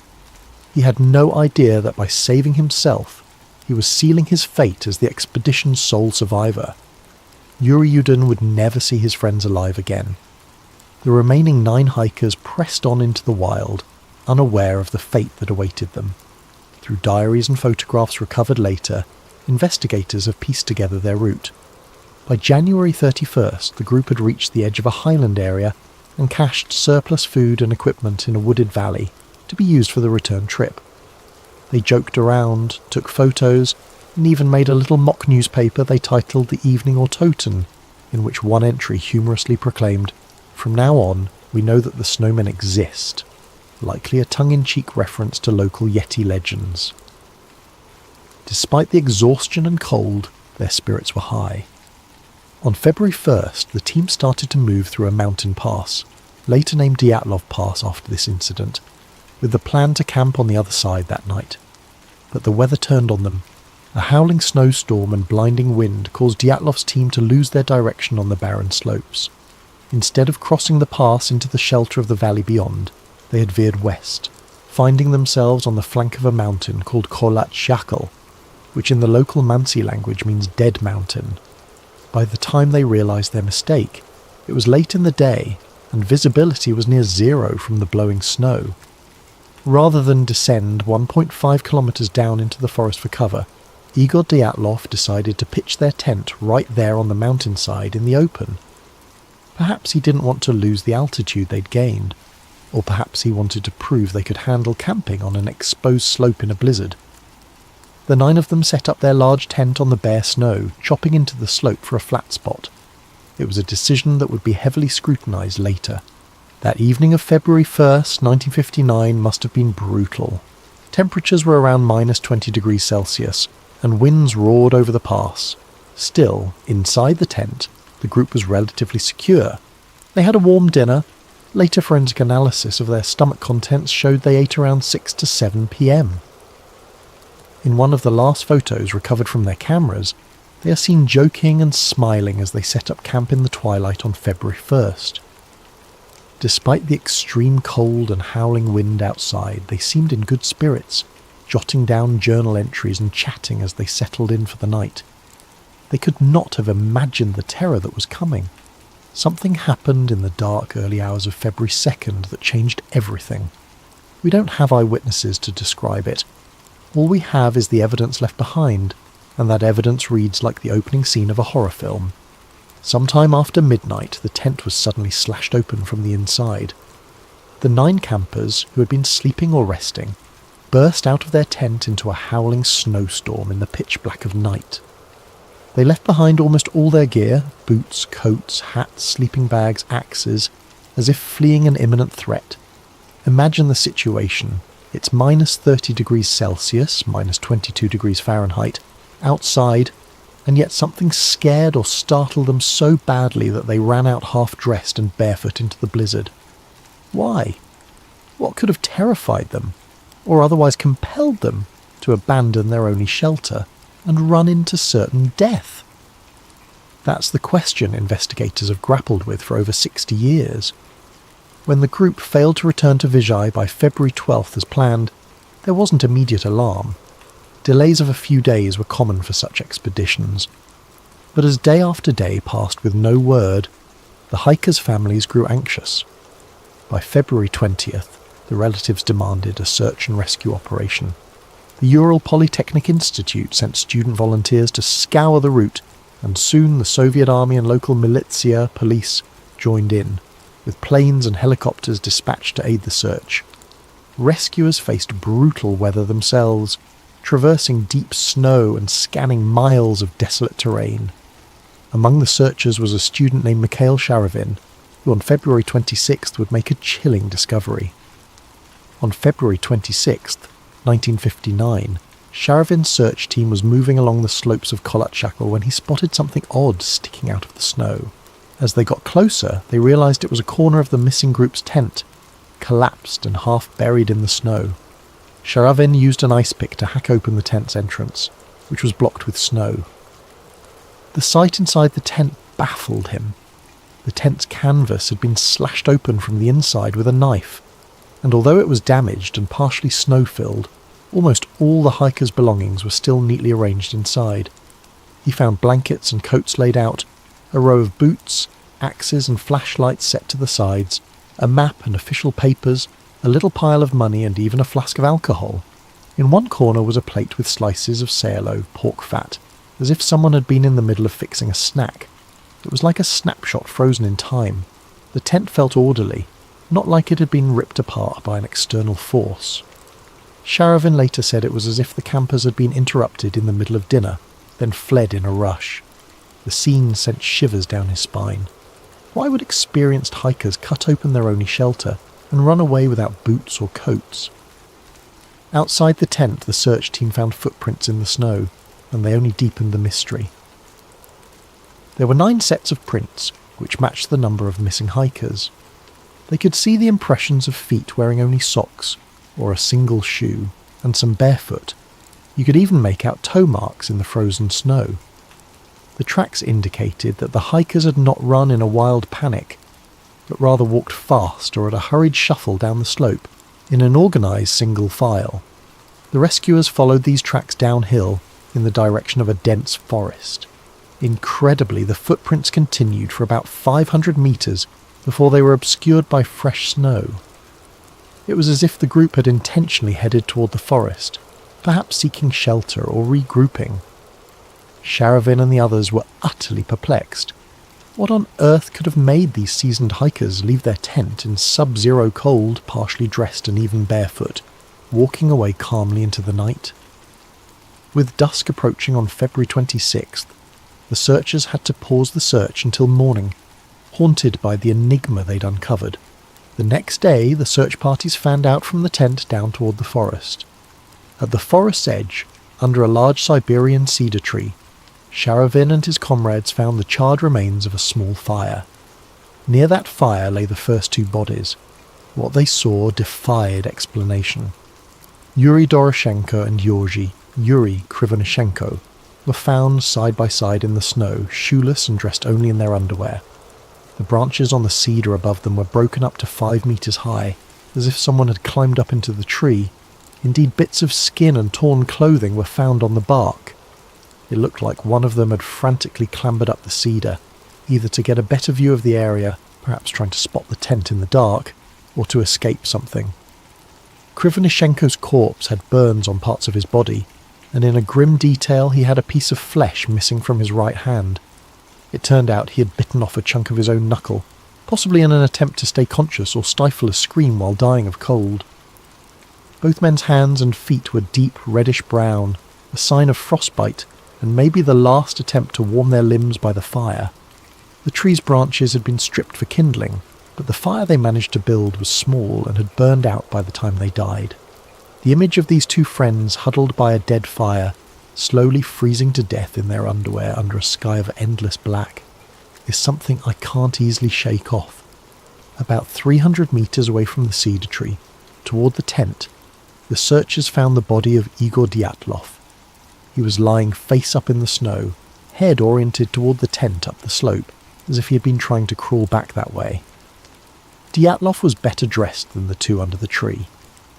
He had no idea that by saving himself, he was sealing his fate as the expedition's sole survivor. Yuri Yudin would never see his friends alive again. The remaining 9 hikers pressed on into the wild, unaware of the fate that awaited them. Through diaries and photographs recovered later, investigators have pieced together their route. By January 31st, the group had reached the edge of a highland area and cached surplus food and equipment in a wooded valley to be used for the return trip. They joked around, took photos, and even made a little mock newspaper they titled the Evening Autoton, in which one entry humorously proclaimed, "From now on, we know that the snowmen exist," likely a tongue-in-cheek reference to local Yeti legends. Despite the exhaustion and cold, their spirits were high. On February 1st, the team started to move through a mountain pass, later named Dyatlov Pass after this incident, with the plan to camp on the other side that night. But the weather turned on them. A howling snowstorm and blinding wind caused Dyatlov's team to lose their direction on the barren slopes. Instead of crossing the pass into the shelter of the valley beyond, they had veered west, finding themselves on the flank of a mountain called Kholat Shakal, which in the local Mansi language means dead mountain. By the time they realised their mistake, it was late in the day, and visibility was near zero from the blowing snow. Rather than descend 1.5 kilometres down into the forest for cover, Igor Dyatlov decided to pitch their tent right there on the mountainside in the open. Perhaps he didn't want to lose the altitude they'd gained, or perhaps he wanted to prove they could handle camping on an exposed slope in a blizzard. The 9 of them set up their large tent on the bare snow, chopping into the slope for a flat spot. It was a decision that would be heavily scrutinised later. That evening of February 1st, 1959 must have been brutal. Temperatures were around -20 degrees Celsius, and winds roared over the pass. Still, inside the tent, the group was relatively secure. They had a warm dinner. Later forensic analysis of their stomach contents showed they ate around 6 to 7 p.m. In one of the last photos recovered from their cameras, they are seen joking and smiling as they set up camp in the twilight on February 1st. Despite the extreme cold and howling wind outside, they seemed in good spirits, jotting down journal entries and chatting as they settled in for the night. They could not have imagined the terror that was coming. Something happened in the dark early hours of February 2nd that changed everything. We don't have eyewitnesses to describe it. All we have is the evidence left behind, and that evidence reads like the opening scene of a horror film. Sometime after midnight, the tent was suddenly slashed open from the inside. The 9 campers, who had been sleeping or resting, burst out of their tent into a howling snowstorm in the pitch black of night. They left behind almost all their gear, boots, coats, hats, sleeping bags, axes, as if fleeing an imminent threat. Imagine the situation. It's -30 degrees Celsius, -22 degrees Fahrenheit, outside, and yet something scared or startled them so badly that they ran out half-dressed and barefoot into the blizzard. Why? What could have terrified them, or otherwise compelled them, to abandon their only shelter and run into certain death? That's the question investigators have grappled with for over 60 years. When the group failed to return to Vijay by February 12th as planned, there wasn't immediate alarm. Delays of a few days were common for such expeditions. But as day after day passed with no word, the hikers' families grew anxious. By February 20th, the relatives demanded a search and rescue operation. The Ural Polytechnic Institute sent student volunteers to scour the route, and soon the Soviet army and local militia police joined in, with planes and helicopters dispatched to aid the search. Rescuers faced brutal weather themselves, traversing deep snow and scanning miles of desolate terrain. Among the searchers was a student named Mikhail Sharavin, who on February 26th would make a chilling discovery. On February 26th, 1959, Sharavin's search team was moving along the slopes of Kolatchakal when he spotted something odd sticking out of the snow. As they got closer, they realised it was a corner of the missing group's tent, collapsed and half buried in the snow. Sharavin used an ice pick to hack open the tent's entrance, which was blocked with snow. The sight inside the tent baffled him. The tent's canvas had been slashed open from the inside with a knife, and although it was damaged and partially snow-filled, almost all the hikers' belongings were still neatly arranged inside. He found blankets and coats laid out, a row of boots, axes and flashlights set to the sides, a map and official papers, a little pile of money and even a flask of alcohol. In one corner was a plate with slices of sayalo, pork fat, as if someone had been in the middle of fixing a snack. It was like a snapshot frozen in time. The tent felt orderly, not like it had been ripped apart by an external force. Sharavin later said it was as if the campers had been interrupted in the middle of dinner, then fled in a rush. The scene sent shivers down his spine. Why would experienced hikers cut open their only shelter and run away without boots or coats? Outside the tent, the search team found footprints in the snow, and they only deepened the mystery. There were 9 sets of prints, which matched the number of missing hikers. They could see the impressions of feet wearing only socks, or a single shoe, and some barefoot. You could even make out toe marks in the frozen snow. The tracks indicated that the hikers had not run in a wild panic, but rather walked fast or at a hurried shuffle down the slope, in an organised single file. The rescuers followed these tracks downhill in the direction of a dense forest. Incredibly, the footprints continued for about 500 metres before they were obscured by fresh snow. It was as if the group had intentionally headed toward the forest, perhaps seeking shelter or regrouping. Sharavin and the others were utterly perplexed. What on earth could have made these seasoned hikers leave their tent in sub-zero cold, partially dressed and even barefoot, walking away calmly into the night? With dusk approaching on February 26th, the searchers had to pause the search until morning, haunted by the enigma they'd uncovered. The next day, the search parties fanned out from the tent down toward the forest. At the forest's edge, under a large Siberian cedar tree, Sharavin and his comrades found the charred remains of a small fire. Near that fire lay the first 2 bodies. What they saw defied explanation. Yuri Doroshenko and Yuri Krivonishenko, were found side by side in the snow, shoeless and dressed only in their underwear. The branches on the cedar above them were broken up to 5 meters high, as if someone had climbed up into the tree. Indeed, bits of skin and torn clothing were found on the bark. It looked like one of them had frantically clambered up the cedar, either to get a better view of the area, perhaps trying to spot the tent in the dark, or to escape something. Krivonishenko's corpse had burns on parts of his body, and in a grim detail he had a piece of flesh missing from his right hand. It turned out he had bitten off a chunk of his own knuckle, possibly in an attempt to stay conscious or stifle a scream while dying of cold. Both men's hands and feet were deep reddish-brown, a sign of frostbite, and maybe the last attempt to warm their limbs by the fire. The tree's branches had been stripped for kindling, but the fire they managed to build was small and had burned out by the time they died. The image of these 2 friends huddled by a dead fire, slowly freezing to death in their underwear under a sky of endless black, is something I can't easily shake off. About 300 meters away from the cedar tree, toward the tent, the searchers found the body of Igor Dyatlov. He was lying face up in the snow, head oriented toward the tent up the slope, as if he had been trying to crawl back that way. Dyatlov was better dressed than the two under the tree.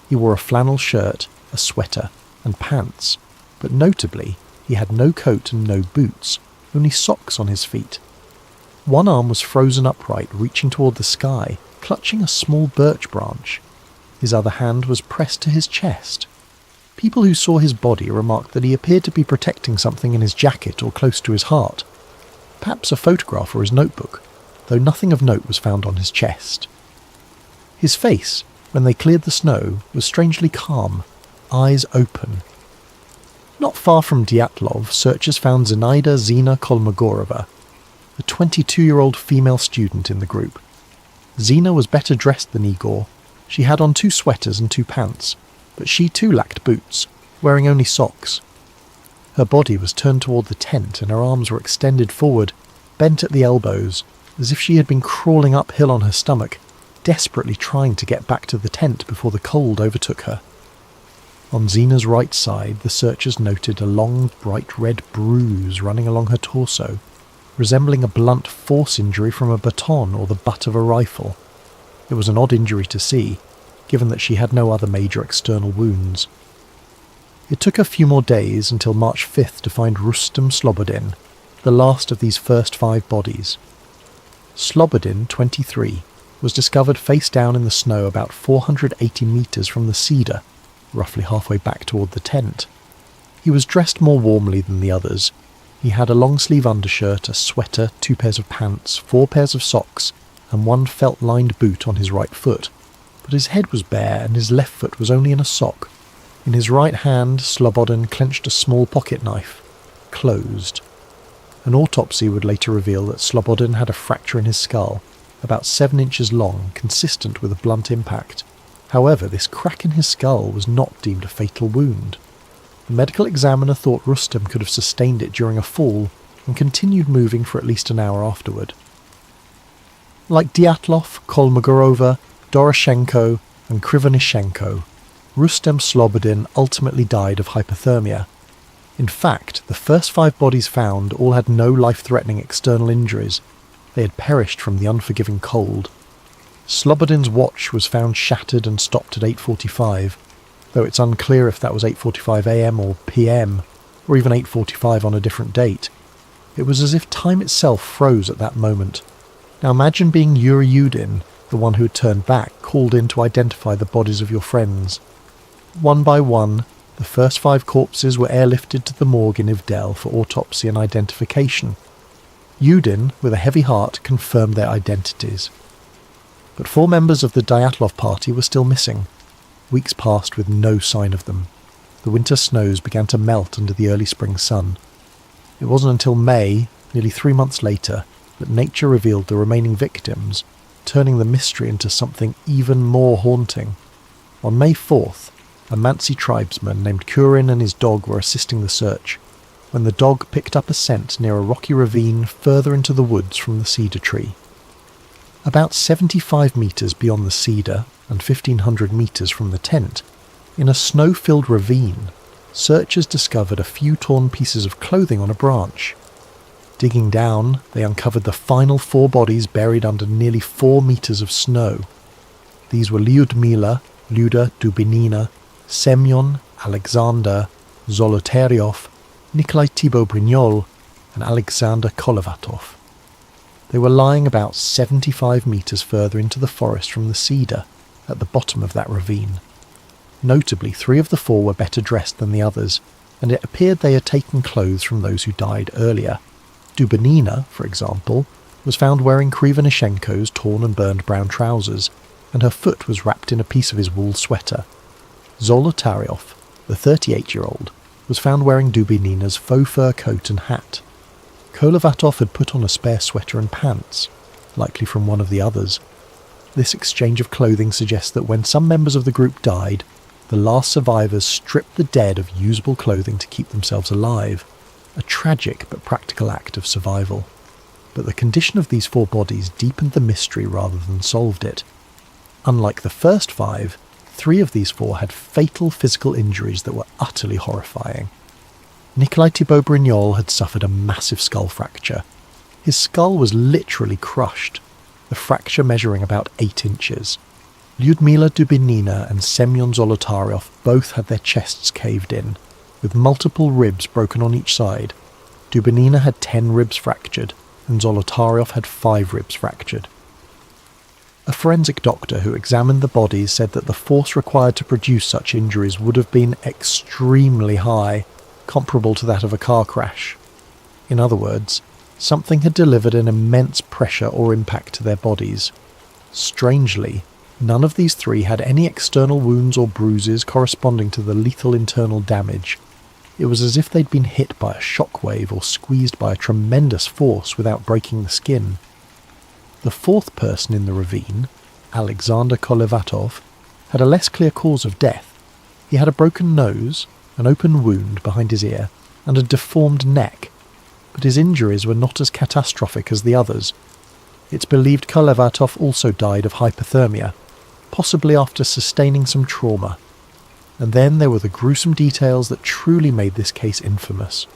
He wore a flannel shirt, a sweater, and pants, but notably, he had no coat and no boots, only socks on his feet. One arm was frozen upright, reaching toward the sky, clutching a small birch branch. His other hand was pressed to his chest. People who saw his body remarked that he appeared to be protecting something in his jacket or close to his heart. Perhaps a photograph or his notebook, though nothing of note was found on his chest. His face, when they cleared the snow, was strangely calm, eyes open. Not far from Dyatlov, searchers found Zinaida Zina Kolmogorova, a 22-year-old female student in the group. Zina was better dressed than Igor. She had on 2 sweaters and 2 pants, but she too lacked boots, wearing only socks. Her body was turned toward the tent and her arms were extended forward, bent at the elbows, as if she had been crawling uphill on her stomach, desperately trying to get back to the tent before the cold overtook her. On Zina's right side, the searchers noted a long, bright red bruise running along her torso, resembling a blunt force injury from a baton or the butt of a rifle. It was an odd injury to see, given that she had no other major external wounds. It took a few more days until March 5th to find Rustem Slobodin, the last of these first 5 bodies. Slobodin, 23, was discovered face down in the snow about 480 metres from the cedar, roughly halfway back toward the tent. He was dressed more warmly than the others. He had a long-sleeve undershirt, a sweater, 2 pairs of pants, 4 pairs of socks, and 1 felt-lined boot on his right foot, but his head was bare and his left foot was only in a sock. In his right hand, Slobodin clenched a small pocket knife, closed. An autopsy would later reveal that Slobodin had a fracture in his skull, about 7 inches long, consistent with a blunt impact. However, this crack in his skull was not deemed a fatal wound. The medical examiner thought Rustem could have sustained it during a fall and continued moving for at least an hour afterward. Like Dyatlov, Kolmogorova, Doroshenko and Krivonishenko, Rustem Slobodin ultimately died of hypothermia. In fact, the first 5 bodies found all had no life-threatening external injuries. They had perished from the unforgiving cold. Slobodin's watch was found shattered and stopped at 8:45, though it's unclear if that was 8:45 a.m. or p.m, or even 8:45 on a different date. It was as if time itself froze at that moment. Now imagine being Yuri Yudin, the one who had turned back, called in to identify the bodies of your friends. One by one, the first 5 corpses were airlifted to the morgue in Ivdel for autopsy and identification. Yudin, with a heavy heart, confirmed their identities. But 4 members of the Dyatlov party were still missing. Weeks passed with no sign of them. The winter snows began to melt under the early spring sun. It wasn't until May, nearly 3 months later, that nature revealed the remaining victims, turning the mystery into something even more haunting. On May 4th, a Mansi tribesman named Kurin and his dog were assisting the search, when the dog picked up a scent near a rocky ravine further into the woods from the cedar tree. About 75 metres beyond the cedar and 1,500 metres from the tent, in a snow-filled ravine, searchers discovered a few torn pieces of clothing on a branch. Digging down, they uncovered the final 4 bodies buried under nearly 4 metres of snow. These were Lyudmila, Luda Dubinina, Semyon, Alexander, Zolotaryov, Nikolai Thibault-Brignol, and Alexander Kolovatov. They were lying about 75 metres further into the forest from the cedar, at the bottom of that ravine. Notably, 3 of the 4 were better dressed than the others, and it appeared they had taken clothes from those who died earlier. Dubinina, for example, was found wearing Krivonishenko's torn and burned brown trousers, and her foot was wrapped in a piece of his wool sweater. Zolotaryov, the 38-year-old, was found wearing Dubinina's faux fur coat and hat. Kolovatov had put on a spare sweater and pants, likely from one of the others. This exchange of clothing suggests that when some members of the group died, the last survivors stripped the dead of usable clothing to keep themselves alive, a tragic but practical act of survival. But the condition of these 4 bodies deepened the mystery rather than solved it. Unlike the first 5, 3 of these 4 had fatal physical injuries that were utterly horrifying. Nikolai Thibault-Brignol had suffered a massive skull fracture. His skull was literally crushed, the fracture measuring about 8 inches. Lyudmila Dubinina and Semyon Zolotaryov both had their chests caved in, with multiple ribs broken on each side. Dubinina had 10 ribs fractured, and Zolotaryov had 5 ribs fractured. A forensic doctor who examined the bodies said that the force required to produce such injuries would have been extremely high, comparable to that of a car crash. In other words, something had delivered an immense pressure or impact to their bodies. Strangely, none of these 3 had any external wounds or bruises corresponding to the lethal internal damage. It was as if they'd been hit by a shockwave or squeezed by a tremendous force without breaking the skin. The 4th person in the ravine, Alexander Kolevatov, had a less clear cause of death. He had a broken nose, an open wound behind his ear, and a deformed neck, but his injuries were not as catastrophic as the others. It's believed Kolevatov also died of hypothermia, possibly after sustaining some trauma. And then there were the gruesome details that truly made this case infamous.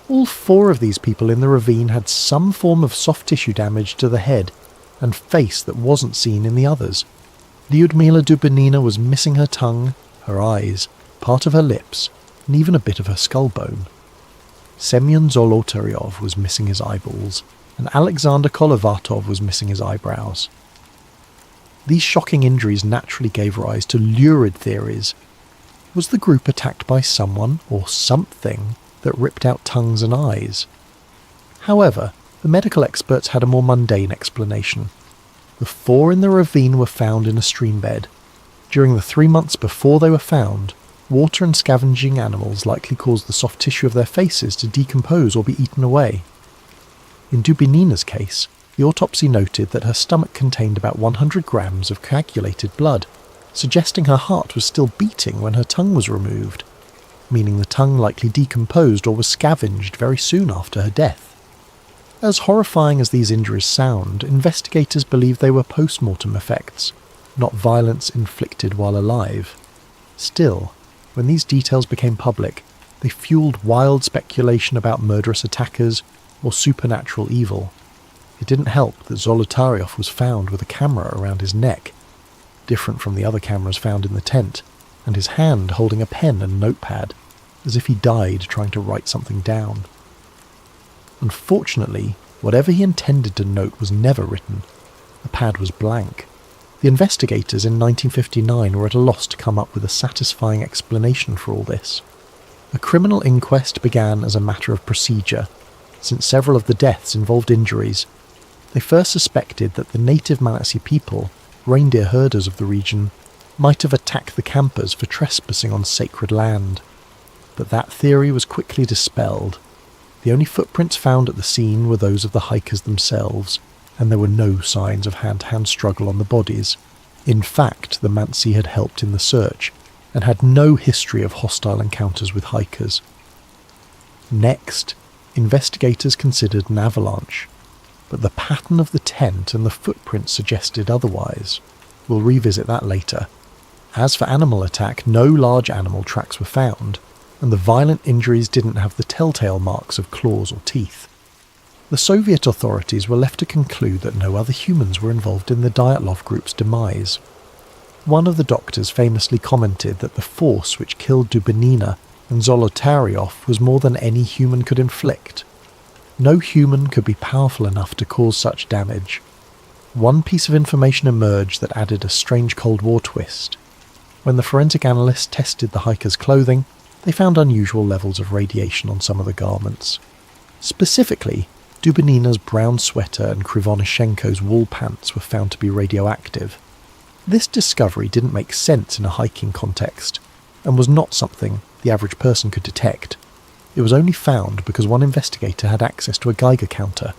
All 4 of these people in the ravine had some form of soft tissue damage to the head and face that wasn't seen in the others. Lyudmila Dubinina was missing her tongue, her eyes, part of her lips, and even a bit of her skull bone. Semyon Zolotaryov was missing his eyeballs, and Alexander Kolevatov was missing his eyebrows. These shocking injuries naturally gave rise to lurid theories. Was the group attacked by someone or something that ripped out tongues and eyes? However, the medical experts had a more mundane explanation. The 4 in the ravine were found in a stream bed. During the 3 months before they were found, water and scavenging animals likely caused the soft tissue of their faces to decompose or be eaten away. In Dubinina's case, the autopsy noted that her stomach contained about 100 grams of coagulated blood, suggesting her heart was still beating when her tongue was removed, meaning the tongue likely decomposed or was scavenged very soon after her death. As horrifying as these injuries sound, investigators believe they were post-mortem effects, not violence inflicted while alive. Still, when these details became public, they fueled wild speculation about murderous attackers or supernatural evil. It didn't help that Zolotaryov was found with a camera around his neck, different from the other cameras found in the tent, and his hand holding a pen and notepad, as if he died trying to write something down. Unfortunately, whatever he intended to note was never written. The pad was blank. The investigators in 1959 were at a loss to come up with a satisfying explanation for all this. A criminal inquest began as a matter of procedure, since several of the deaths involved injuries. They first suspected that the native Malatsi people, reindeer herders of the region, might have attacked the campers for trespassing on sacred land. But that theory was quickly dispelled. The only footprints found at the scene were those of the hikers themselves, and there were no signs of hand-to-hand struggle on the bodies. In fact, the Mansi had helped in the search, and had no history of hostile encounters with hikers. Next, investigators considered an avalanche, but the pattern of the tent and the footprints suggested otherwise. We'll revisit that later. As for animal attack, no large animal tracks were found, and the violent injuries didn't have the telltale marks of claws or teeth. The Soviet authorities were left to conclude that no other humans were involved in the Dyatlov group's demise. One of the doctors famously commented that the force which killed Dubinina and Zolotaryov was more than any human could inflict. No human could be powerful enough to cause such damage. One piece of information emerged that added a strange Cold War twist. When the forensic analysts tested the hikers' clothing, they found unusual levels of radiation on some of the garments. Specifically, Dubinina's brown sweater and Krivonishenko's wool pants were found to be radioactive. This discovery didn't make sense in a hiking context, and was not something the average person could detect. It was only found because one investigator had access to a Geiger counter.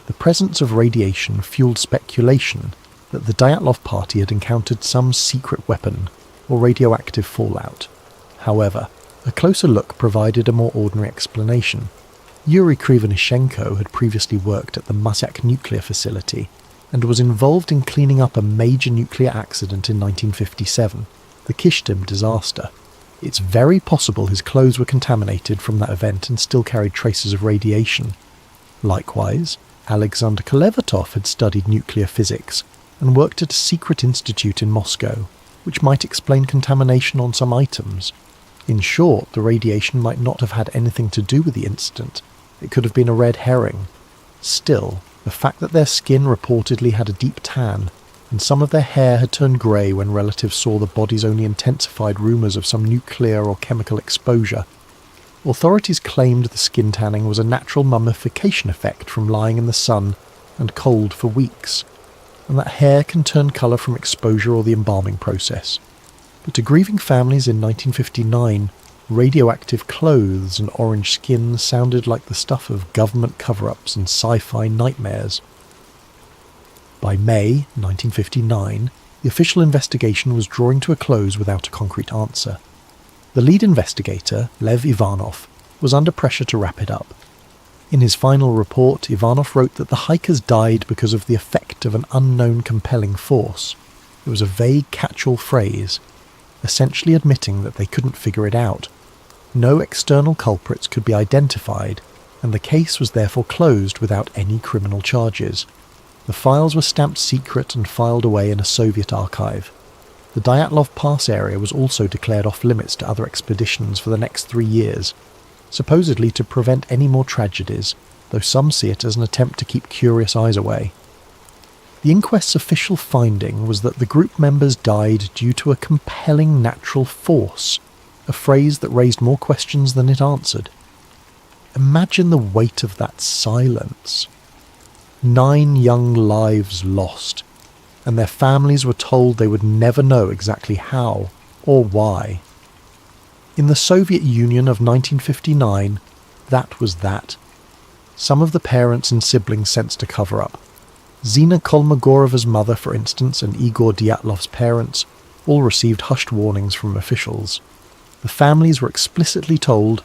The presence of radiation fueled speculation that the Dyatlov party had encountered some secret weapon or radioactive fallout. However, a closer look provided a more ordinary explanation. Yuri Krivonishenko had previously worked at the Mazyak nuclear facility. and was involved in cleaning up a major nuclear accident in 1957, the Kishtim disaster. It's very possible his clothes were contaminated from that event and still carried traces of radiation. Likewise, Alexander Kolevatov had studied nuclear physics and worked at a secret institute in Moscow, which might explain contamination on some items. In short, the radiation might not have had anything to do with the incident. It could have been a red herring. Still, the fact that their skin reportedly had a deep tan, and some of their hair had turned grey when relatives saw the bodies, only intensified rumours of some nuclear or chemical exposure. Authorities claimed the skin tanning was a natural mummification effect from lying in the sun and cold for weeks, and that hair can turn colour from exposure or the embalming process. But to grieving families in 1959, radioactive clothes and orange skin sounded like the stuff of government cover-ups and sci-fi nightmares. By May 1959, the official investigation was drawing to a close without a concrete answer. The lead investigator, Lev Ivanov, was under pressure to wrap it up. In his final report, Ivanov wrote that the hikers died because of the effect of an unknown compelling force. It was a vague catch-all phrase, essentially admitting that they couldn't figure it out. No external culprits could be identified, and the case was therefore closed without any criminal charges. The files were stamped secret and filed away in a Soviet archive. The Dyatlov Pass area was also declared off-limits to other expeditions for the next 3 years, supposedly to prevent any more tragedies, though some see it as an attempt to keep curious eyes away. The inquest's official finding was that the group members died due to a compelling natural force, a phrase that raised more questions than it answered. Imagine the weight of that silence. 9 young lives lost, and their families were told they would never know exactly how or why. In the Soviet Union of 1959, that was that. Some of the parents and siblings sensed a cover-up. Zina Kolmogoreva's mother, for instance, and Igor Dyatlov's parents all received hushed warnings from officials. The families were explicitly told,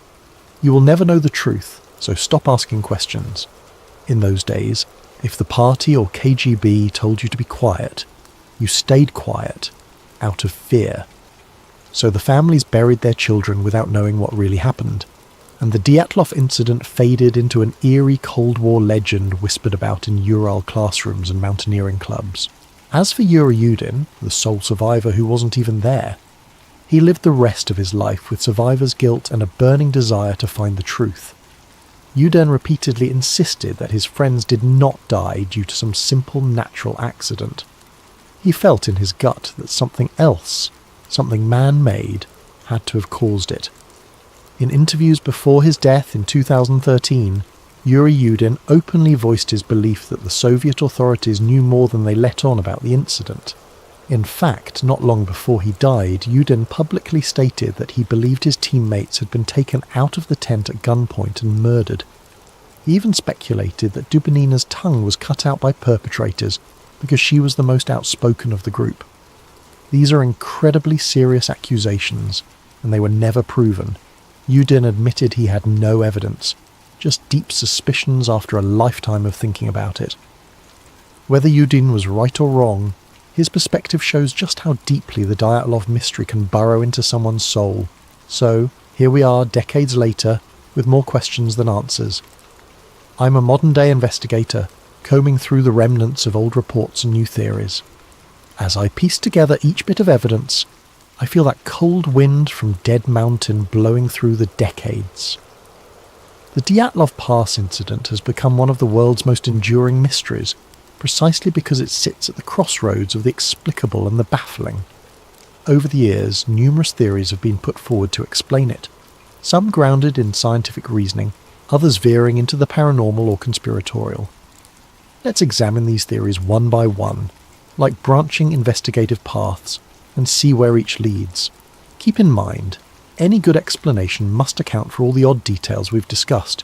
"You will never know the truth, so stop asking questions." In those days, if the party or KGB told you to be quiet, you stayed quiet, out of fear. So the families buried their children without knowing what really happened, and the Dyatlov incident faded into an eerie Cold War legend whispered about in Ural classrooms and mountaineering clubs. As for Yuri Yudin, the sole survivor who wasn't even there, he lived the rest of his life with survivor's guilt and a burning desire to find the truth. Yudin repeatedly insisted that his friends did not die due to some simple natural accident. He felt in his gut that something else, something man-made, had to have caused it. In interviews before his death in 2013, Yuri Yudin openly voiced his belief that the Soviet authorities knew more than they let on about the incident. In fact, not long before he died, Yudin publicly stated that he believed his teammates had been taken out of the tent at gunpoint and murdered. He even speculated that Dubinina's tongue was cut out by perpetrators because she was the most outspoken of the group. These are incredibly serious accusations, and they were never proven. Yudin admitted he had no evidence, just deep suspicions after a lifetime of thinking about it. Whether Yudin was right or wrong, his perspective shows just how deeply the Dyatlov mystery can burrow into someone's soul. So, here we are decades later, with more questions than answers. I'm a modern-day investigator, combing through the remnants of old reports and new theories. As I piece together each bit of evidence, I feel that cold wind from Dead Mountain blowing through the decades. The Dyatlov Pass incident has become one of the world's most enduring mysteries, precisely because it sits at the crossroads of the explicable and the baffling. Over the years, numerous theories have been put forward to explain it, some grounded in scientific reasoning, others veering into the paranormal or conspiratorial. Let's examine these theories one by one, like branching investigative paths, and see where each leads. Keep in mind, any good explanation must account for all the odd details we've discussed: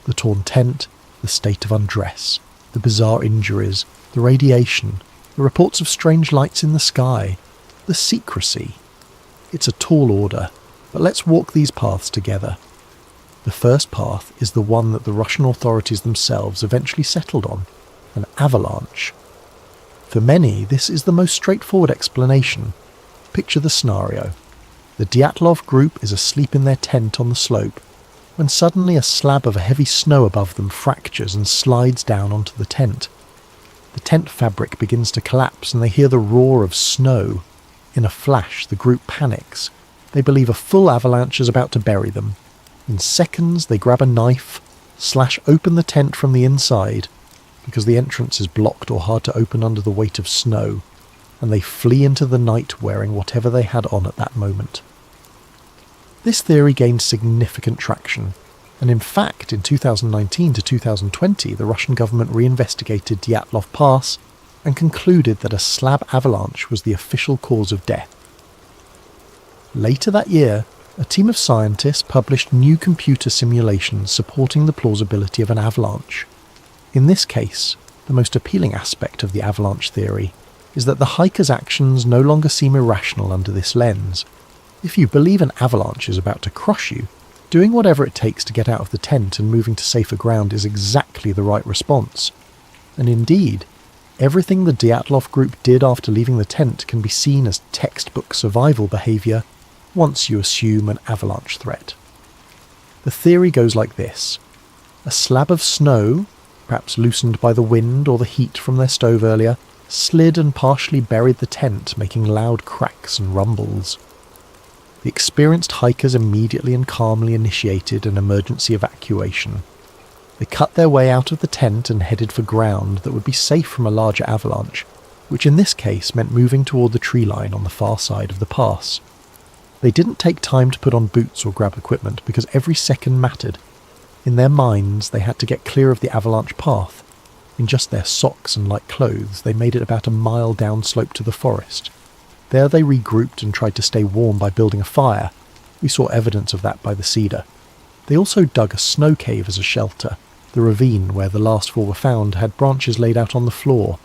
the torn tent, the state of undress, the bizarre injuries, the radiation, the reports of strange lights in the sky, the secrecy. It's a tall order, but let's walk these paths together. The first path is the one that the Russian authorities themselves eventually settled on: an avalanche. For many, this is the most straightforward explanation. Picture the scenario. The Dyatlov group is asleep in their tent on the slope, when suddenly a slab of heavy snow above them fractures and slides down onto the tent. The tent fabric begins to collapse and they hear the roar of snow. In a flash, the group panics. They believe a full avalanche is about to bury them. In seconds, they grab a knife, slash open the tent from the inside, because the entrance is blocked or hard to open under the weight of snow, and they flee into the night wearing whatever they had on at that moment. This theory gained significant traction, and in fact in 2019 to 2020 the Russian government reinvestigated Dyatlov Pass and concluded that a slab avalanche was the official cause of death. Later that year, a team of scientists published new computer simulations supporting the plausibility of an avalanche. In this case, the most appealing aspect of the avalanche theory is that the hiker's actions no longer seem irrational under this lens. If you believe an avalanche is about to crush you, doing whatever it takes to get out of the tent and moving to safer ground is exactly the right response. And indeed, everything the Dyatlov group did after leaving the tent can be seen as textbook survival behaviour once you assume an avalanche threat. The theory goes like this. A slab of snow, perhaps loosened by the wind or the heat from their stove earlier, slid and partially buried the tent, making loud cracks and rumbles. The experienced hikers immediately and calmly initiated an emergency evacuation. They cut their way out of the tent and headed for ground that would be safe from a larger avalanche, which in this case meant moving toward the tree line on the far side of the pass. They didn't take time to put on boots or grab equipment because every second mattered. In their minds, they had to get clear of the avalanche path. In just their socks and light clothes, they made it about a mile downslope to the forest. There they regrouped and tried to stay warm by building a fire. We saw evidence of that by the cedar. They also dug a snow cave as a shelter. The ravine where the last four were found had branches laid out on the floor,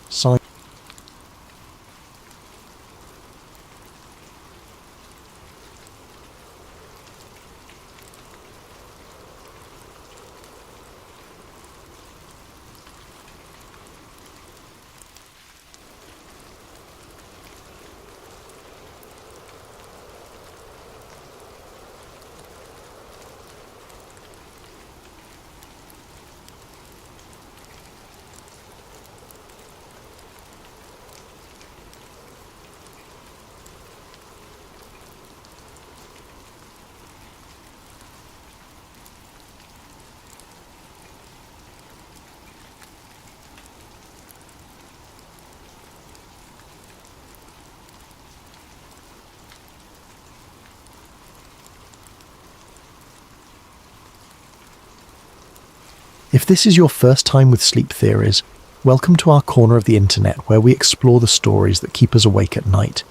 If this is your first time with sleep theories, welcome to our corner of the internet where we explore the stories that keep us awake at night,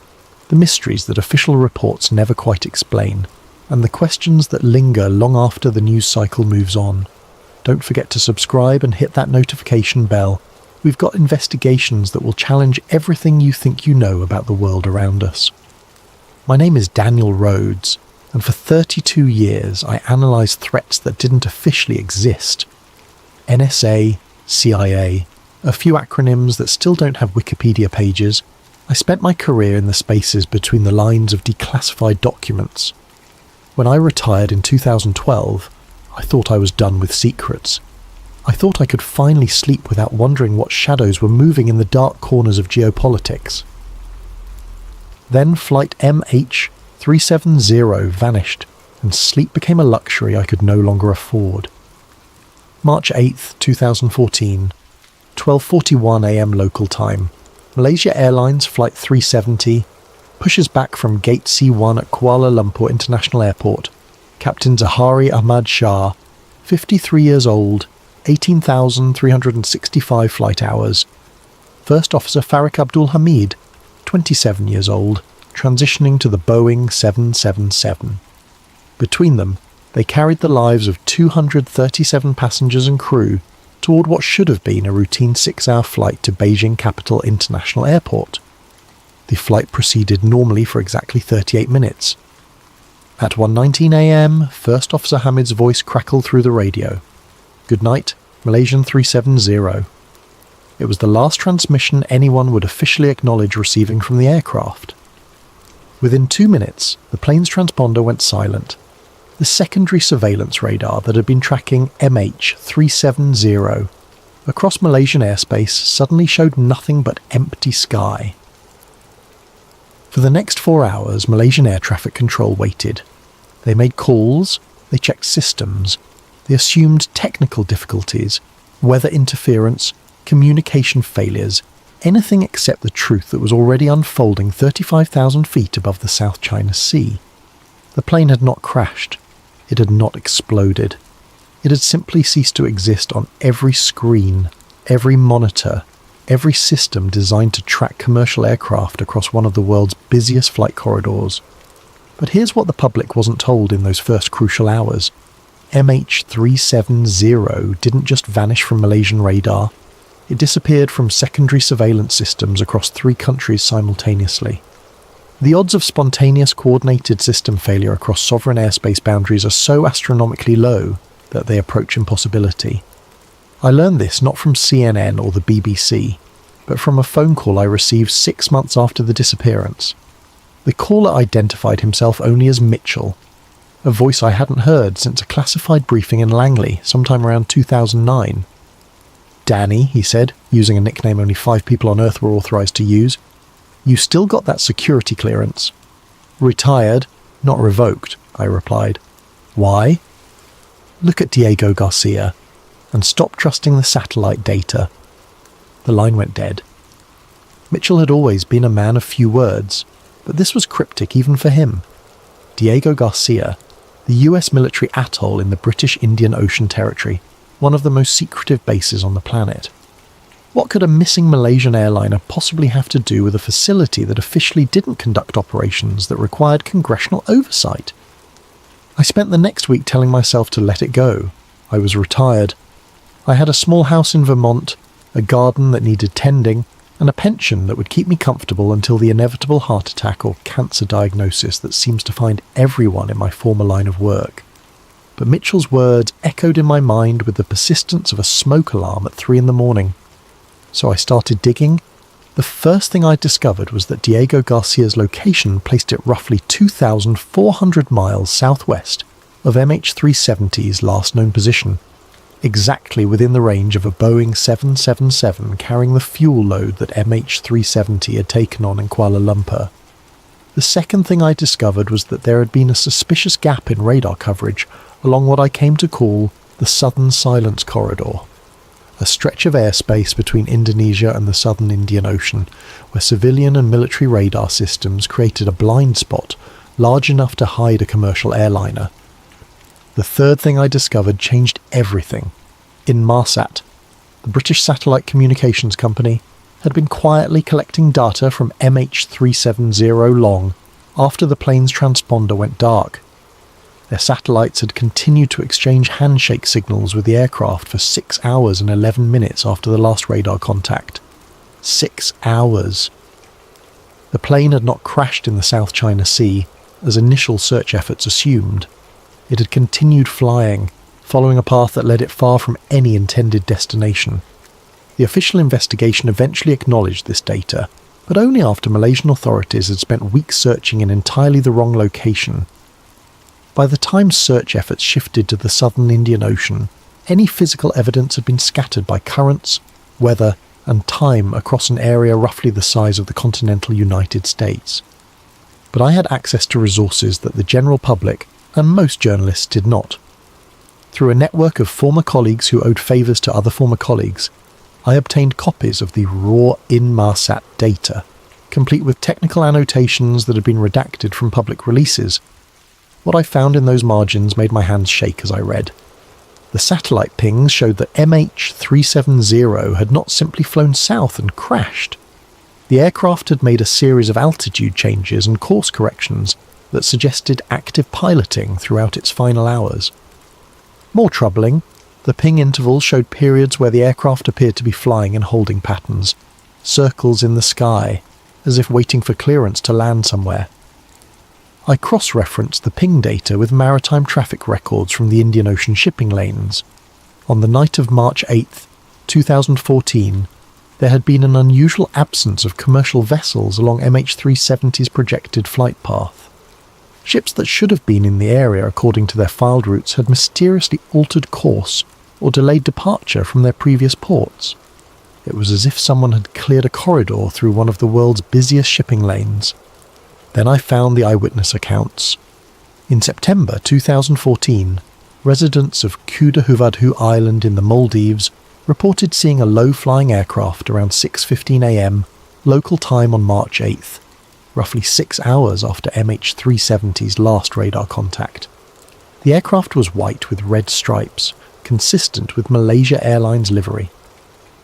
the mysteries that official reports never quite explain, and the questions that linger long after the news cycle moves on. Don't forget to subscribe and hit that notification bell. We've got investigations that will challenge everything you think you know about the world around us. My name is Daniel Rhodes, and for 32 years I analysed threats that didn't officially exist. NSA, CIA, a few acronyms that still don't have Wikipedia pages. I spent my career in the spaces between the lines of declassified documents. When I retired in 2012, I thought I was done with secrets. I thought I could finally sleep without wondering what shadows were moving in the dark corners of geopolitics. Then flight MH370 vanished, and sleep became a luxury I could no longer afford. March 8th, 2014, 12:41 a.m. local time. Malaysia Airlines Flight 370 pushes back from Gate C1 at Kuala Lumpur International Airport. Captain Zahari Ahmad Shah, 53 years old, 18,365 flight hours. First Officer Farik Abdul Hamid, 27 years old, transitioning to the Boeing 777. Between them, they carried the lives of 237 passengers and crew toward what should have been a routine 6-hour flight to Beijing Capital International Airport. The flight proceeded normally for exactly 38 minutes. At 1:19 a.m, First Officer Hamid's voice crackled through the radio. "Good night, Malaysian 370. It was the last transmission anyone would officially acknowledge receiving from the aircraft. Within 2 minutes, the plane's transponder went silent. The secondary surveillance radar that had been tracking MH370 across Malaysian airspace suddenly showed nothing but empty sky. For the next 4 hours, Malaysian air traffic control waited. They made calls, they checked systems, they assumed technical difficulties, weather interference, communication failures, anything except the truth that was already unfolding 35,000 feet above the South China Sea. The plane had not crashed. It had not exploded. It had simply ceased to exist on every screen, every monitor, every system designed to track commercial aircraft across one of the world's busiest flight corridors. But here's what the public wasn't told in those first crucial hours. MH370 didn't just vanish from Malaysian radar. It disappeared from secondary surveillance systems across 3 countries simultaneously. The odds of spontaneous coordinated system failure across sovereign airspace boundaries are so astronomically low that they approach impossibility. I learned this not from CNN or the BBC, but from a phone call I received 6 months after the disappearance. The caller identified himself only as Mitchell, a voice I hadn't heard since a classified briefing in Langley sometime around 2009. "Danny," he said, using a nickname only 5 people on Earth were authorised to use, "you still got that security clearance." "Retired, not revoked," I replied. "Why?" "Look at Diego Garcia, and stop trusting the satellite data." The line went dead. Mitchell had always been a man of few words, but this was cryptic even for him. Diego Garcia, the US military atoll in the British Indian Ocean Territory, one of the most secretive bases on the planet. What could a missing Malaysian airliner possibly have to do with a facility that officially didn't conduct operations that required congressional oversight? I spent the next week telling myself to let it go. I was retired. I had a small house in Vermont, a garden that needed tending, and a pension that would keep me comfortable until the inevitable heart attack or cancer diagnosis that seems to find everyone in my former line of work. But Mitchell's words echoed in my mind with the persistence of a smoke alarm at 3 a.m. So I started digging. The first thing I discovered was that Diego Garcia's location placed it roughly 2,400 miles southwest of MH370's last known position, exactly within the range of a Boeing 777 carrying the fuel load that MH370 had taken on in Kuala Lumpur. The second thing I discovered was that there had been a suspicious gap in radar coverage along what I came to call the Southern Silence Corridor, a stretch of airspace between Indonesia and the southern Indian Ocean, where civilian and military radar systems created a blind spot large enough to hide a commercial airliner. The third thing I discovered changed everything. Inmarsat, the British satellite communications company, had been quietly collecting data from MH370 long after the plane's transponder went dark. Their satellites had continued to exchange handshake signals with the aircraft for 6 hours and 11 minutes after the last radar contact. 6 hours. The plane had not crashed in the South China Sea, as initial search efforts assumed. It had continued flying, following a path that led it far from any intended destination. The official investigation eventually acknowledged this data, but only after Malaysian authorities had spent weeks searching in entirely the wrong location. By the time search efforts shifted to the southern Indian Ocean, any physical evidence had been scattered by currents, weather, and time across an area roughly the size of the continental United States. But I had access to resources that the general public and most journalists did not. Through a network of former colleagues who owed favours to other former colleagues, I obtained copies of the raw Inmarsat data, complete with technical annotations that had been redacted from public releases. What I found in those margins made my hands shake as I read. The satellite pings showed that MH370 had not simply flown south and crashed. The aircraft had made a series of altitude changes and course corrections that suggested active piloting throughout its final hours. More troubling, the ping intervals showed periods where the aircraft appeared to be flying in holding patterns, circles in the sky, as if waiting for clearance to land somewhere. I cross-referenced the ping data with maritime traffic records from the Indian Ocean shipping lanes. On the night of March 8th, 2014, There had been an unusual absence of commercial vessels along MH370's projected flight path. Ships that should have been in the area according to their filed routes had mysteriously altered course or delayed departure from their previous ports. It was as if someone had cleared a corridor through one of the world's busiest shipping lanes. Then I found the eyewitness accounts. In September 2014, residents of Kudahuvadhu Island in the Maldives reported seeing a low-flying aircraft around 6:15 a.m. local time on March 8th, roughly 6 hours after MH370's last radar contact. The aircraft was white with red stripes, consistent with Malaysia Airlines livery.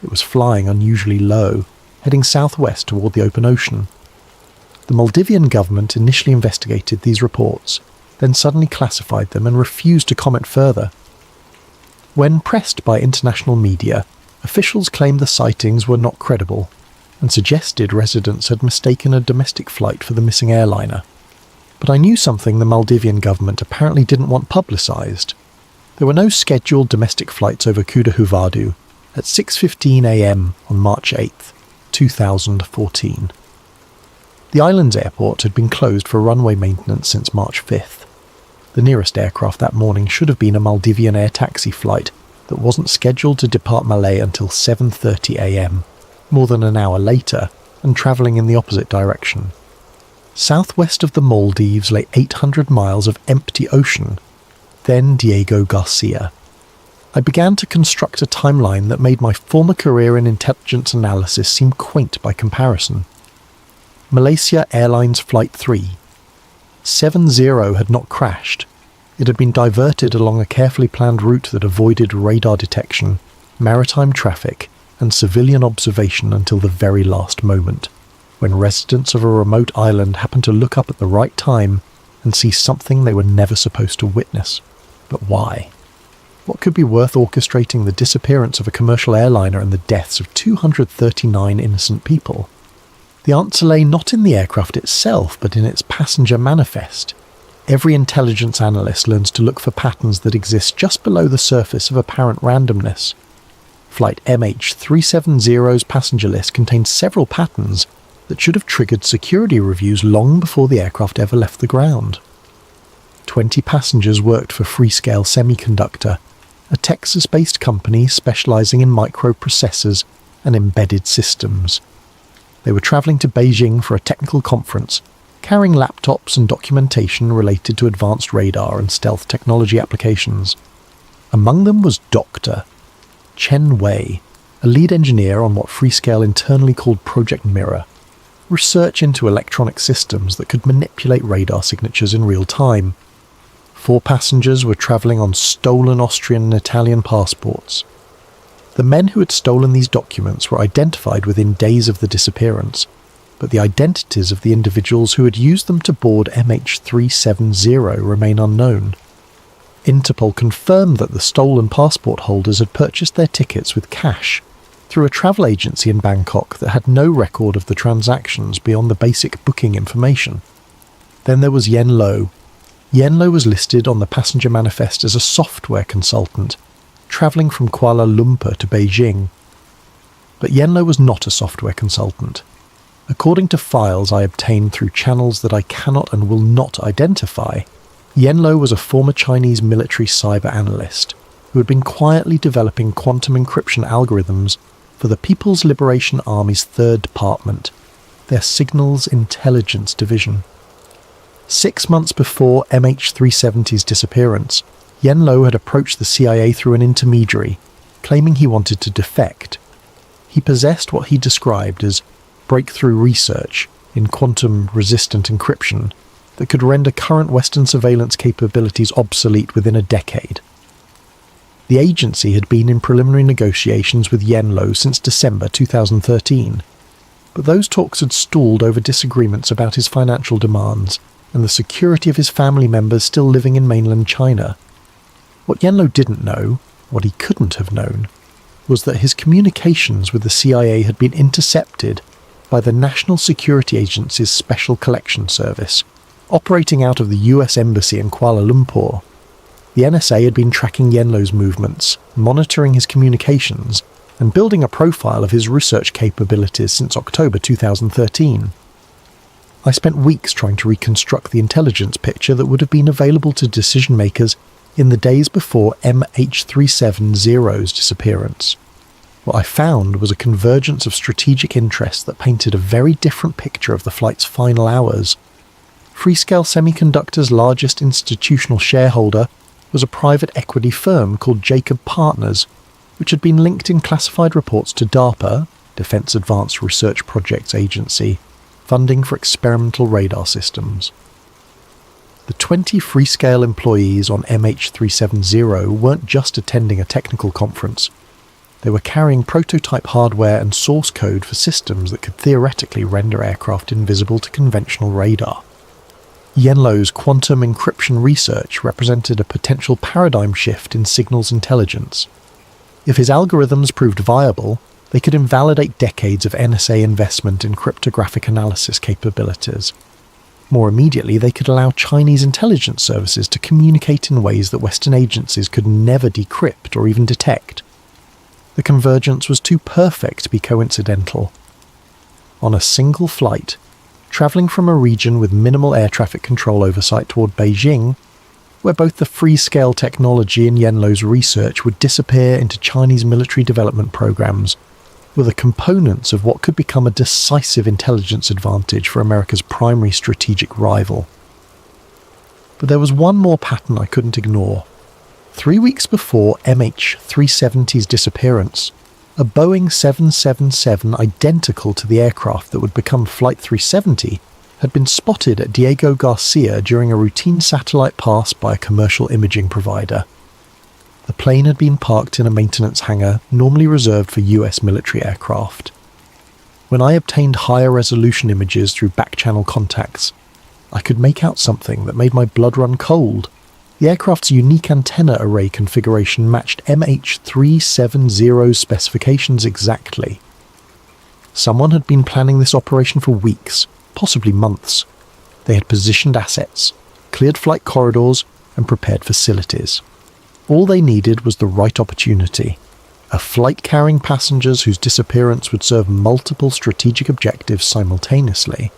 It was flying unusually low, heading southwest toward the open ocean. The Maldivian government initially investigated these reports, then suddenly classified them and refused to comment further. When pressed by international media, officials claimed the sightings were not credible and suggested residents had mistaken a domestic flight for the missing airliner. But I knew something the Maldivian government apparently didn't want publicised. There were no scheduled domestic flights over Kudahuvadhu at 6:15 a.m. on March 8th, 2014. The island's airport had been closed for runway maintenance since March 5th. The nearest aircraft that morning should have been a Maldivian air taxi flight that wasn't scheduled to depart Malé until 7:30 a.m, more than an hour later, and travelling in the opposite direction. Southwest of the Maldives lay 800 miles of empty ocean, then Diego Garcia. I began to construct a timeline that made my former career in intelligence analysis seem quaint by comparison. Malaysia Airlines Flight 3. 70 had not crashed. It had been diverted along a carefully planned route that avoided radar detection, maritime traffic, and civilian observation until the very last moment, when residents of a remote island happened to look up at the right time and see something they were never supposed to witness. But why? What could be worth orchestrating the disappearance of a commercial airliner and the deaths of 239 innocent people? The answer lay not in the aircraft itself, but in its passenger manifest. Every intelligence analyst learns to look for patterns that exist just below the surface of apparent randomness. Flight MH370's passenger list contained several patterns that should have triggered security reviews long before the aircraft ever left the ground. 20 passengers worked for Freescale Semiconductor, a Texas-based company specializing in microprocessors and embedded systems. They were travelling to Beijing for a technical conference, carrying laptops and documentation related to advanced radar and stealth technology applications. Among them was Dr. Chen Wei, a lead engineer on what Freescale internally called Project Mirror, research into electronic systems that could manipulate radar signatures in real time. 4 passengers were travelling on stolen Austrian and Italian passports. The men who had stolen these documents were identified within days of the disappearance, but the identities of the individuals who had used them to board MH370 remain unknown. Interpol confirmed that the stolen passport holders had purchased their tickets with cash through a travel agency in Bangkok that had no record of the transactions beyond the basic booking information. Then there was Yen Lo. Yen Lo was listed on the passenger manifest as a software consultant, travelling from Kuala Lumpur to Beijing. But Yen Lo was not a software consultant. According to files I obtained through channels that I cannot and will not identify, Yen Lo was a former Chinese military cyber analyst who had been quietly developing quantum encryption algorithms for the People's Liberation Army's 3rd Department, their Signals Intelligence Division. 6 months before MH370's disappearance, Yen Lo had approached the CIA through an intermediary, claiming he wanted to defect. He possessed what he described as breakthrough research in quantum-resistant encryption that could render current Western surveillance capabilities obsolete within a decade. The agency had been in preliminary negotiations with Yen Lo since December 2013, but those talks had stalled over disagreements about his financial demands and the security of his family members still living in mainland China. What Yen Lo didn't know, what he couldn't have known, was that his communications with the CIA had been intercepted by the National Security Agency's Special Collection Service, operating out of the US Embassy in Kuala Lumpur. The NSA had been tracking Yen Lo's movements, monitoring his communications, and building a profile of his research capabilities since October 2013. I spent weeks trying to reconstruct the intelligence picture that would have been available to decision-makers in the days before MH370's disappearance. What I found was a convergence of strategic interests that painted a very different picture of the flight's final hours. Freescale Semiconductor's largest institutional shareholder was a private equity firm called Jacob Partners, which had been linked in classified reports to DARPA, Defense Advanced Research Projects Agency, funding for experimental radar systems. The 20 Freescale employees on MH370 weren't just attending a technical conference. They were carrying prototype hardware and source code for systems that could theoretically render aircraft invisible to conventional radar. Yenlo's quantum encryption research represented a potential paradigm shift in signals intelligence. If his algorithms proved viable, they could invalidate decades of NSA investment in cryptographic analysis capabilities. More immediately, they could allow Chinese intelligence services to communicate in ways that Western agencies could never decrypt or even detect. The convergence was too perfect to be coincidental. On a single flight, travelling from a region with minimal air traffic control oversight toward Beijing, where both the Freescale technology and Yenlo's research would disappear into Chinese military development programs, were the components of what could become a decisive intelligence advantage for America's primary strategic rival. But there was one more pattern I couldn't ignore. 3 weeks before MH370's disappearance, a Boeing 777 identical to the aircraft that would become Flight 370 had been spotted at Diego Garcia during a routine satellite pass by a commercial imaging provider. The plane had been parked in a maintenance hangar normally reserved for US military aircraft. When I obtained higher resolution images through back-channel contacts, I could make out something that made my blood run cold. The aircraft's unique antenna array configuration matched MH370's specifications exactly. Someone had been planning this operation for weeks, possibly months. They had positioned assets, cleared flight corridors, and prepared facilities. All they needed was the right opportunity. A flight carrying passengers whose disappearance would serve multiple strategic objectives simultaneously.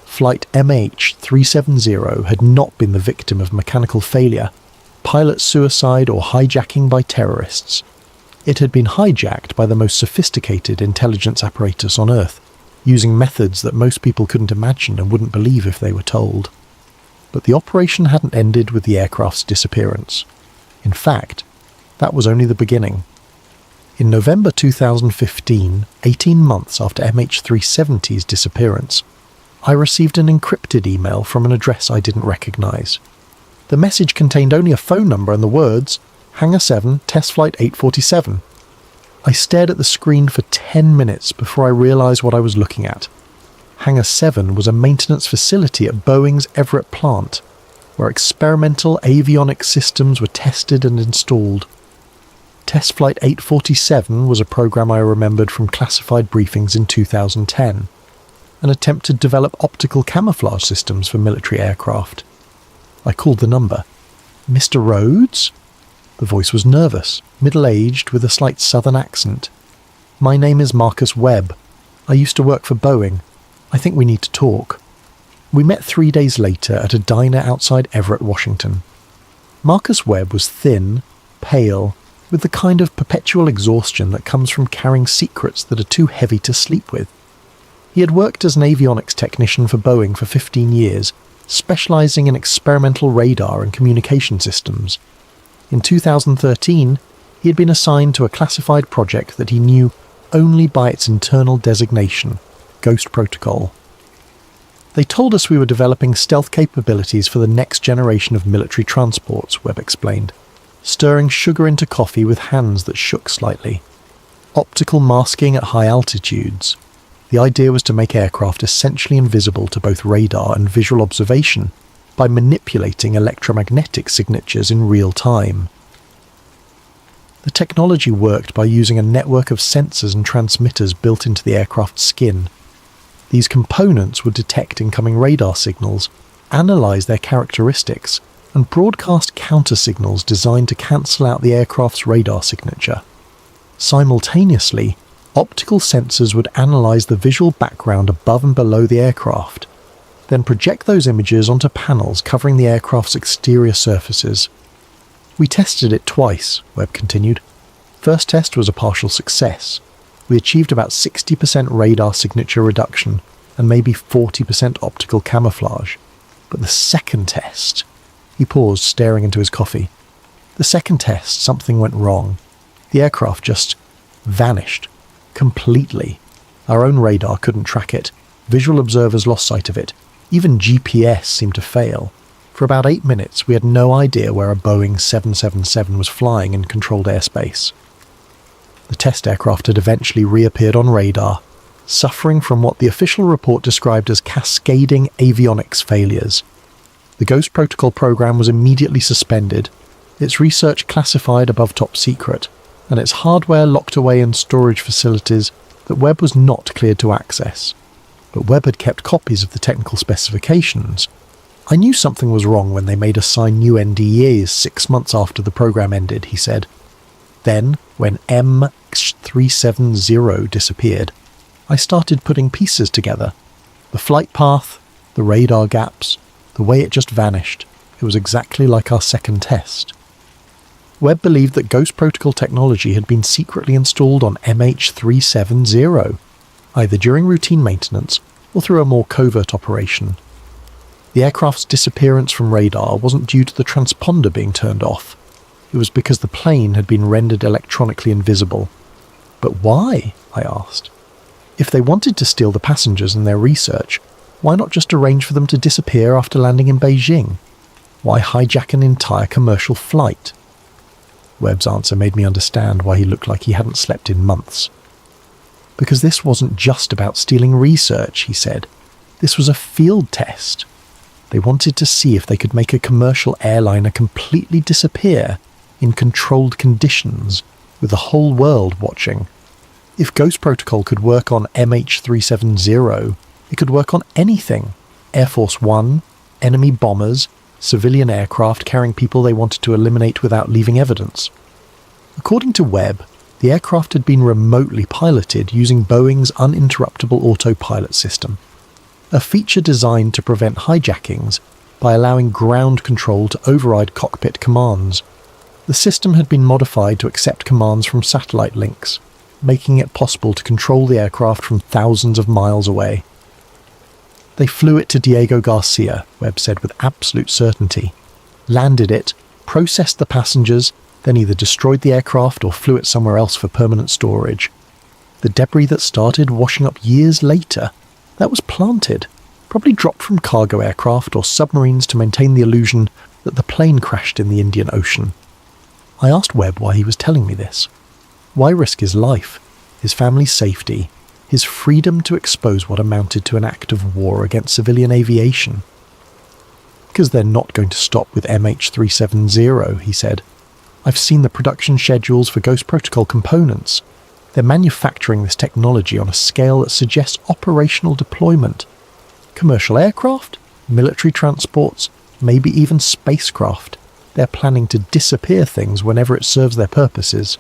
Flight MH370 had not been the victim of mechanical failure, pilot suicide, or hijacking by terrorists. It had been hijacked by the most sophisticated intelligence apparatus on Earth, using methods that most people couldn't imagine and wouldn't believe if they were told. But the operation hadn't ended with the aircraft's disappearance. In fact, that was only the beginning. In November 2015, 18 months after MH370's disappearance, I received an encrypted email from an address I didn't recognize. The message contained only a phone number and the words, Hangar 7, Test Flight 847. I stared at the screen for 10 minutes before I realized what I was looking at. Hangar 7 was a maintenance facility at Boeing's Everett plant, where experimental avionics systems were tested and installed. Test Flight 847 was a program I remembered from classified briefings in 2010, an attempt to develop optical camouflage systems for military aircraft. I called the number. Mr. Rhodes? The voice was nervous, middle-aged, with a slight southern accent. My name is Marcus Webb. I used to work for Boeing. I think we need to talk. We met 3 days later at a diner outside Everett, Washington. Marcus Webb was thin, pale, with the kind of perpetual exhaustion that comes from carrying secrets that are too heavy to sleep with. He had worked as an avionics technician for Boeing for 15 years, specializing in experimental radar and communication systems. In 2013, he had been assigned to a classified project that he knew only by its internal designation, Ghost Protocol. They told us we were developing stealth capabilities for the next generation of military transports, Webb explained, stirring sugar into coffee with hands that shook slightly. Optical masking at high altitudes. The idea was to make aircraft essentially invisible to both radar and visual observation by manipulating electromagnetic signatures in real time. The technology worked by using a network of sensors and transmitters built into the aircraft's skin. These components would detect incoming radar signals, analyze their characteristics, and broadcast counter-signals designed to cancel out the aircraft's radar signature. Simultaneously, optical sensors would analyse the visual background above and below the aircraft, then project those images onto panels covering the aircraft's exterior surfaces. We tested it twice, Webb continued. First test was a partial success. We achieved about 60% radar signature reduction and maybe 40% optical camouflage. But the second test... He paused, staring into his coffee. The second test, something went wrong. The aircraft just vanished. Completely. Our own radar couldn't track it. Visual observers lost sight of it. Even GPS seemed to fail. For about 8 minutes, we had no idea where a Boeing 777 was flying in controlled airspace. The test aircraft had eventually reappeared on radar, suffering from what the official report described as cascading avionics failures. The Ghost Protocol program was immediately suspended, its research classified above top secret, and its hardware locked away in storage facilities that Webb was not cleared to access. But Webb had kept copies of the technical specifications. I knew something was wrong when they made us sign new NDAs 6 months after the program ended, he said. Then, when M370 disappeared, I started putting pieces together. The flight path, the radar gaps, the way it just vanished. It was exactly like our second test. Webb believed that Ghost Protocol technology had been secretly installed on MH370, either during routine maintenance or through a more covert operation. The aircraft's disappearance from radar wasn't due to the transponder being turned off. It was because the plane had been rendered electronically invisible. But why? I asked. If they wanted to steal the passengers and their research, why not just arrange for them to disappear after landing in Beijing? Why hijack an entire commercial flight? Webb's answer made me understand why he looked like he hadn't slept in months. Because this wasn't just about stealing research, he said. This was a field test. They wanted to see if they could make a commercial airliner completely disappear in controlled conditions, with the whole world watching. If Ghost Protocol could work on MH370, it could work on anything. Air Force One, enemy bombers, civilian aircraft carrying people they wanted to eliminate without leaving evidence. According to Webb, the aircraft had been remotely piloted using Boeing's uninterruptible autopilot system, a feature designed to prevent hijackings by allowing ground control to override cockpit commands. The system had been modified to accept commands from satellite links, making it possible to control the aircraft from thousands of miles away. They flew it to Diego Garcia, Webb said with absolute certainty, landed it, processed the passengers, then either destroyed the aircraft or flew it somewhere else for permanent storage. The debris that started washing up years later, that was planted, probably dropped from cargo aircraft or submarines to maintain the illusion that the plane crashed in the Indian Ocean. I asked Webb why he was telling me this. Why risk his life, his family's safety, his freedom to expose what amounted to an act of war against civilian aviation? Because they're not going to stop with MH370, he said. I've seen the production schedules for Ghost Protocol components. They're manufacturing this technology on a scale that suggests operational deployment. Commercial aircraft, military transports, maybe even spacecraft. They're planning to disappear things whenever it serves their purposes.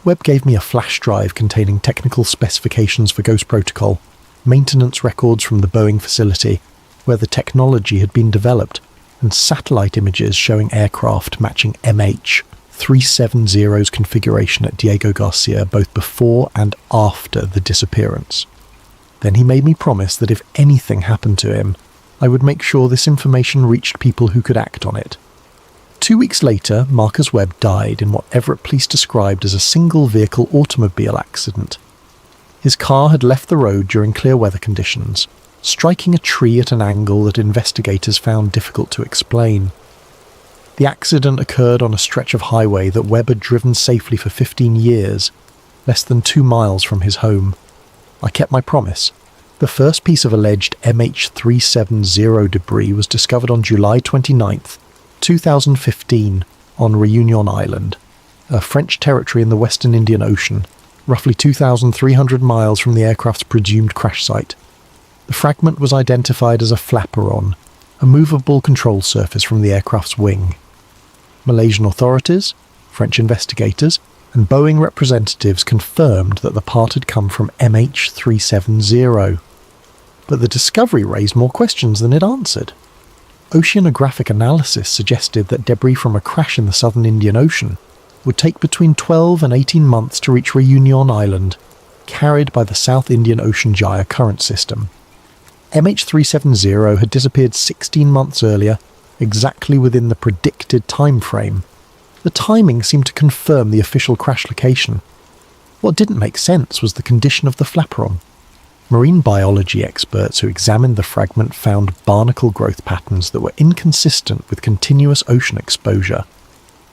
Webb gave me a flash drive containing technical specifications for Ghost Protocol, maintenance records from the Boeing facility, where the technology had been developed, and satellite images showing aircraft matching MH370's configuration at Diego Garcia both before and after the disappearance. Then he made me promise that if anything happened to him, I would make sure this information reached people who could act on it. 2 weeks later, Marcus Webb died in what Everett police described as a single-vehicle automobile accident. His car had left the road during clear weather conditions, striking a tree at an angle that investigators found difficult to explain. The accident occurred on a stretch of highway that Webb had driven safely for 15 years, less than 2 miles from his home. I kept my promise. The first piece of alleged MH370 debris was discovered on July 29th, 2015, on Reunion Island, a French territory in the Western Indian Ocean, roughly 2,300 miles from the aircraft's presumed crash site. The fragment was identified as a flaperon, a movable control surface from the aircraft's wing. Malaysian authorities, French investigators, and Boeing representatives confirmed that the part had come from MH370. But the discovery raised more questions than it answered. Oceanographic analysis suggested that debris from a crash in the southern Indian Ocean would take between 12 and 18 months to reach Réunion Island, carried by the South Indian Ocean Gyre current system. MH370 had disappeared 16 months earlier, exactly within the predicted time frame. The timing seemed to confirm the official crash location. What didn't make sense was the condition of the flaperon. Marine biology experts who examined the fragment found barnacle growth patterns that were inconsistent with continuous ocean exposure.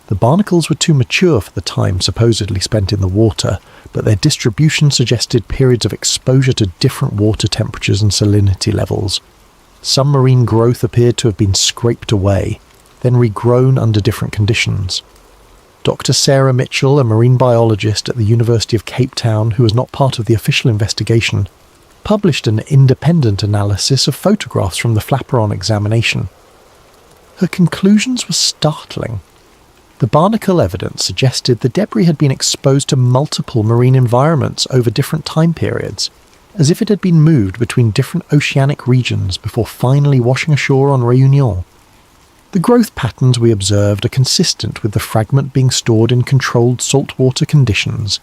The barnacles were too mature for the time supposedly spent in the water, but their distribution suggested periods of exposure to different water temperatures and salinity levels. Some marine growth appeared to have been scraped away, then regrown under different conditions. Dr. Sarah Mitchell, a marine biologist at the University of Cape Town who was not part of the official investigation, published an independent analysis of photographs from the flaperon examination. Her conclusions were startling. The barnacle evidence suggested the debris had been exposed to multiple marine environments over different time periods, as if it had been moved between different oceanic regions before finally washing ashore on Réunion. The growth patterns we observed are consistent with the fragment being stored in controlled saltwater conditions,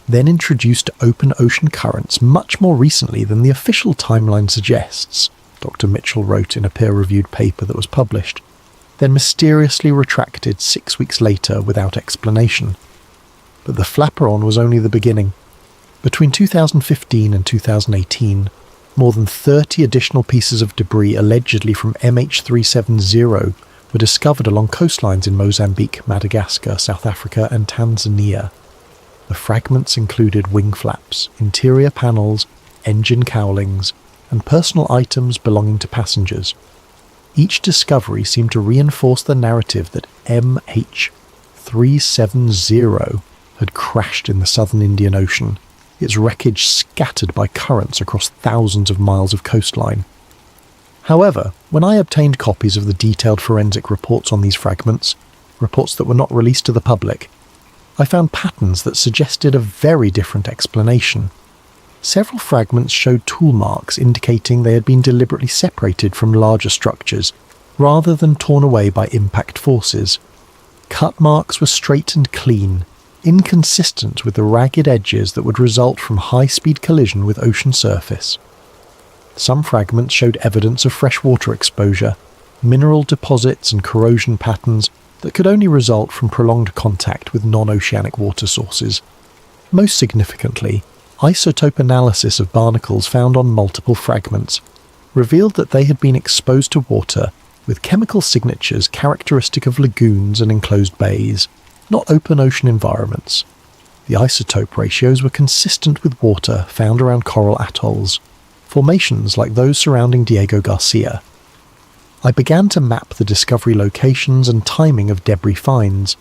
then introduced to open ocean currents much more recently than the official timeline suggests, Dr. Mitchell wrote in a peer-reviewed paper that was published, then mysteriously retracted 6 weeks later without explanation. But the flaperon was only the beginning. Between 2015 and 2018, more than 30 additional pieces of debris allegedly from MH370 were discovered along coastlines in Mozambique, Madagascar, South Africa and Tanzania. The fragments included wing flaps, interior panels, engine cowlings, and personal items belonging to passengers. Each discovery seemed to reinforce the narrative that MH370 had crashed in the southern Indian Ocean, its wreckage scattered by currents across thousands of miles of coastline. However, when I obtained copies of the detailed forensic reports on these fragments, reports that were not released to the public, I found patterns that suggested a very different explanation. Several fragments showed tool marks indicating they had been deliberately separated from larger structures, rather than torn away by impact forces. Cut marks were straight and clean, inconsistent with the ragged edges that would result from high-speed collision with ocean surface. Some fragments showed evidence of freshwater exposure, mineral deposits and corrosion patterns that could only result from prolonged contact with non-oceanic water sources. Most significantly, isotope analysis of barnacles found on multiple fragments revealed that they had been exposed to water with chemical signatures characteristic of lagoons and enclosed bays, not open ocean environments. The isotope ratios were consistent with water found around coral atolls, formations like those surrounding Diego Garcia. I began to map the discovery locations and timing of debris finds.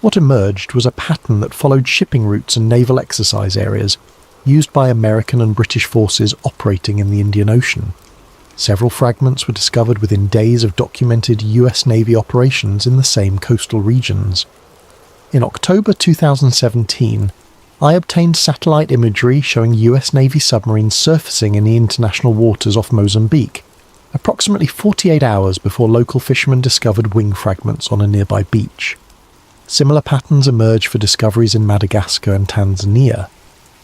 What emerged was a pattern that followed shipping routes and naval exercise areas used by American and British forces operating in the Indian Ocean. Several fragments were discovered within days of documented US Navy operations in the same coastal regions. In October 2017, I obtained satellite imagery showing US Navy submarines surfacing in the international waters off Mozambique, approximately 48 hours before local fishermen discovered wing fragments on a nearby beach. Similar patterns emerged for discoveries in Madagascar and Tanzania.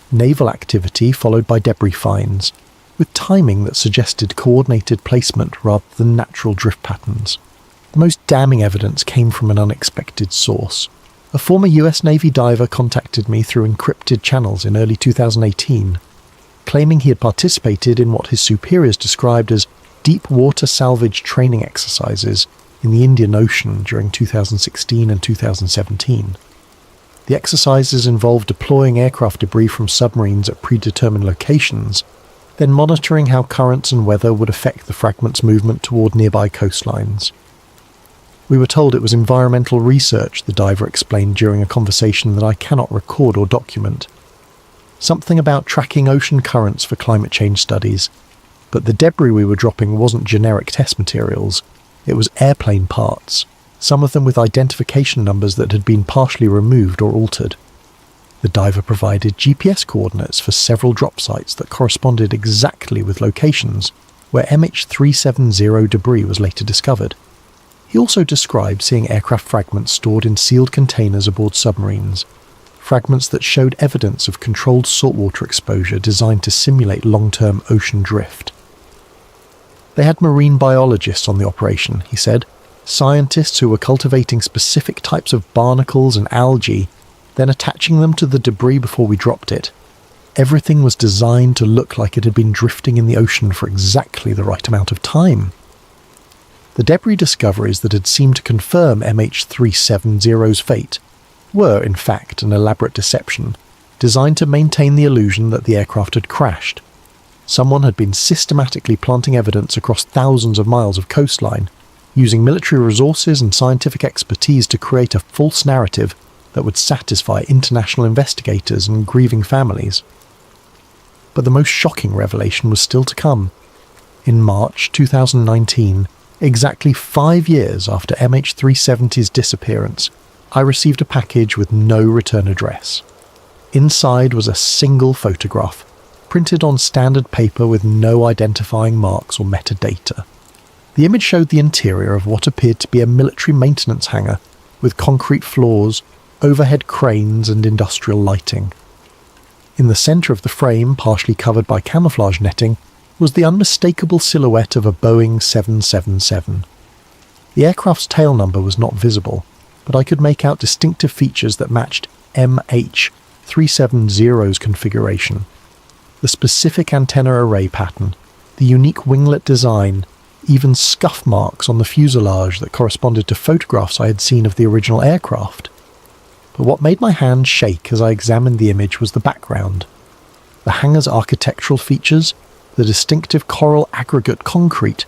Naval activity followed by debris finds, with timing that suggested coordinated placement rather than natural drift patterns. The most damning evidence came from an unexpected source. A former US Navy diver contacted me through encrypted channels in early 2018, claiming he had participated in what his superiors described as deep water salvage training exercises in the Indian Ocean during 2016 and 2017. The exercises involved deploying aircraft debris from submarines at predetermined locations, then monitoring how currents and weather would affect the fragment's movement toward nearby coastlines. We were told it was environmental research, the diver explained during a conversation that I cannot record or document. Something about tracking ocean currents for climate change studies, but the debris we were dropping wasn't generic test materials, it was airplane parts, some of them with identification numbers that had been partially removed or altered. The diver provided GPS coordinates for several drop sites that corresponded exactly with locations where MH370 debris was later discovered. He also described seeing aircraft fragments stored in sealed containers aboard submarines, fragments that showed evidence of controlled saltwater exposure designed to simulate long-term ocean drift. They had marine biologists on the operation, he said, scientists who were cultivating specific types of barnacles and algae, then attaching them to the debris before we dropped it. Everything was designed to look like it had been drifting in the ocean for exactly the right amount of time. The debris discoveries that had seemed to confirm MH370's fate were, in fact, an elaborate deception, designed to maintain the illusion that the aircraft had crashed. Someone had been systematically planting evidence across thousands of miles of coastline, using military resources and scientific expertise to create a false narrative that would satisfy international investigators and grieving families. But the most shocking revelation was still to come. In March 2019, exactly 5 years after MH370's disappearance, I received a package with no return address. Inside was a single photograph, printed on standard paper with no identifying marks or metadata. The image showed the interior of what appeared to be a military maintenance hangar with concrete floors, overhead cranes and industrial lighting. In the centre of the frame, partially covered by camouflage netting, was the unmistakable silhouette of a Boeing 777. The aircraft's tail number was not visible, but I could make out distinctive features that matched MH370's configuration. The specific antenna array pattern, the unique winglet design, even scuff marks on the fuselage that corresponded to photographs I had seen of the original aircraft. But what made my hand shake as I examined the image was the background. The hangar's architectural features, the distinctive coral aggregate concrete,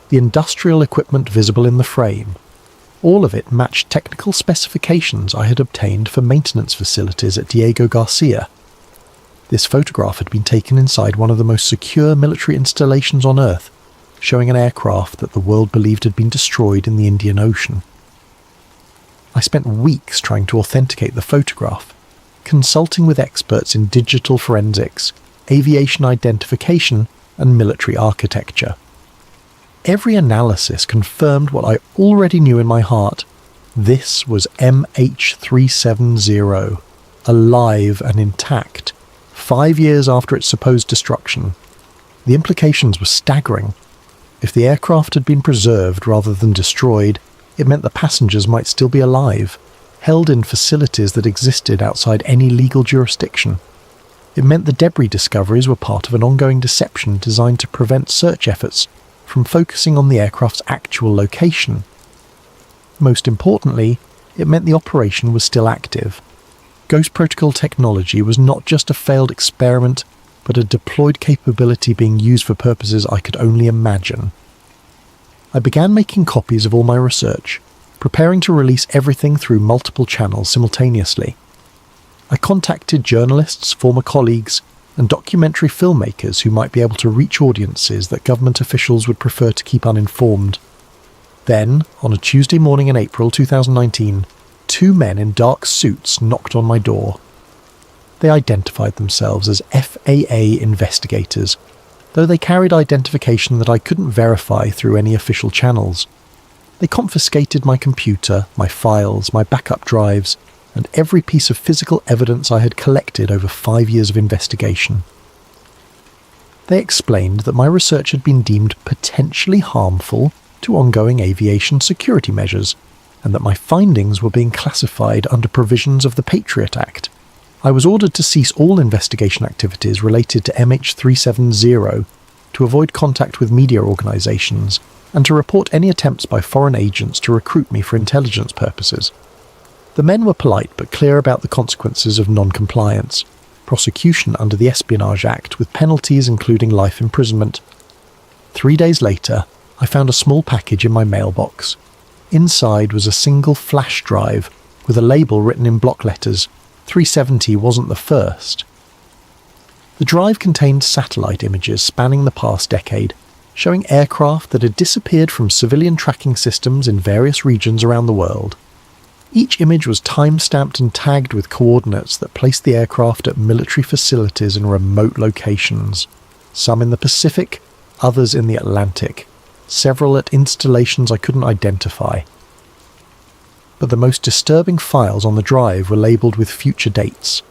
the industrial equipment visible in the frame. All of it matched technical specifications I had obtained for maintenance facilities at Diego Garcia. This photograph had been taken inside one of the most secure military installations on Earth, showing an aircraft that the world believed had been destroyed in the Indian Ocean. I spent weeks trying to authenticate the photograph, consulting with experts in digital forensics, aviation identification, and military architecture. Every analysis confirmed what I already knew in my heart. This was MH370, alive and intact, 5 years after its supposed destruction. The implications were staggering. If the aircraft had been preserved rather than destroyed, it meant the passengers might still be alive, held in facilities that existed outside any legal jurisdiction. It meant the debris discoveries were part of an ongoing deception designed to prevent search efforts from focusing on the aircraft's actual location. Most importantly, it meant the operation was still active. Ghost Protocol technology was not just a failed experiment, but a deployed capability being used for purposes I could only imagine. I began making copies of all my research, preparing to release everything through multiple channels simultaneously. I contacted journalists, former colleagues, and documentary filmmakers who might be able to reach audiences that government officials would prefer to keep uninformed. Then, on a Tuesday morning in April 2019, 2 men in dark suits knocked on my door. They identified themselves as FAA investigators, though they carried identification that I couldn't verify through any official channels. They confiscated my computer, my files, my backup drives, and every piece of physical evidence I had collected over 5 years of investigation. They explained that my research had been deemed potentially harmful to ongoing aviation security measures, and that my findings were being classified under provisions of the Patriot Act. I was ordered to cease all investigation activities related to MH370, to avoid contact with media organisations, and to report any attempts by foreign agents to recruit me for intelligence purposes. The men were polite but clear about the consequences of non-compliance, prosecution under the Espionage Act with penalties including life imprisonment. 3 days later, I found a small package in my mailbox. Inside was a single flash drive with a label written in block letters. 370 wasn't the first. The drive contained satellite images spanning the past decade, showing aircraft that had disappeared from civilian tracking systems in various regions around the world. Each image was time-stamped and tagged with coordinates that placed the aircraft at military facilities in remote locations, some in the Pacific, others in the Atlantic, several at installations I couldn't identify. But the most disturbing files on the drive were labelled with future dates,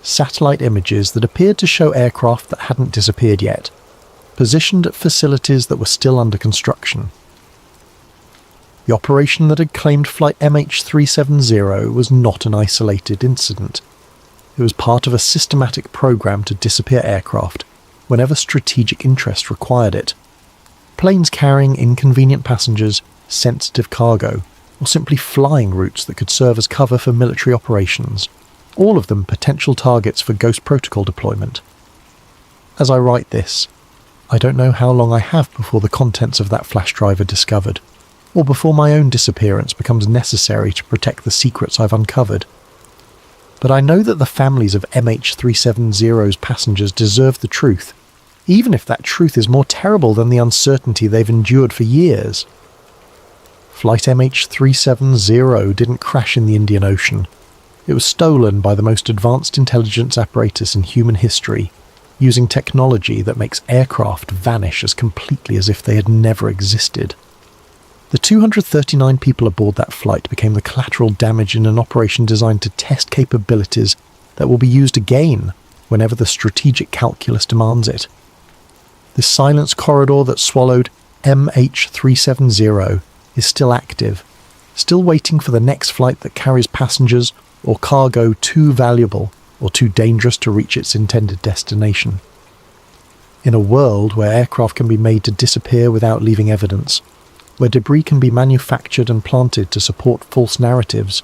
satellite images that appeared to show aircraft that hadn't disappeared yet, positioned at facilities that were still under construction. The operation that had claimed flight MH370 was not an isolated incident. It was part of a systematic program to disappear aircraft whenever strategic interest required it. Planes carrying inconvenient passengers, sensitive cargo, or simply flying routes that could serve as cover for military operations, all of them potential targets for Ghost Protocol deployment. As I write this, I don't know how long I have before the contents of that flash drive are discovered, or before my own disappearance becomes necessary to protect the secrets I've uncovered. But I know that the families of MH370's passengers deserve the truth, even if that truth is more terrible than the uncertainty they've endured for years. Flight MH370 didn't crash in the Indian Ocean. It was stolen by the most advanced intelligence apparatus in human history, using technology that makes aircraft vanish as completely as if they had never existed. The 239 people aboard that flight became the collateral damage in an operation designed to test capabilities that will be used again whenever the strategic calculus demands it. This silence corridor that swallowed MH370 is still active, still waiting for the next flight that carries passengers or cargo too valuable or too dangerous to reach its intended destination. In a world where aircraft can be made to disappear without leaving evidence, where debris can be manufactured and planted to support false narratives,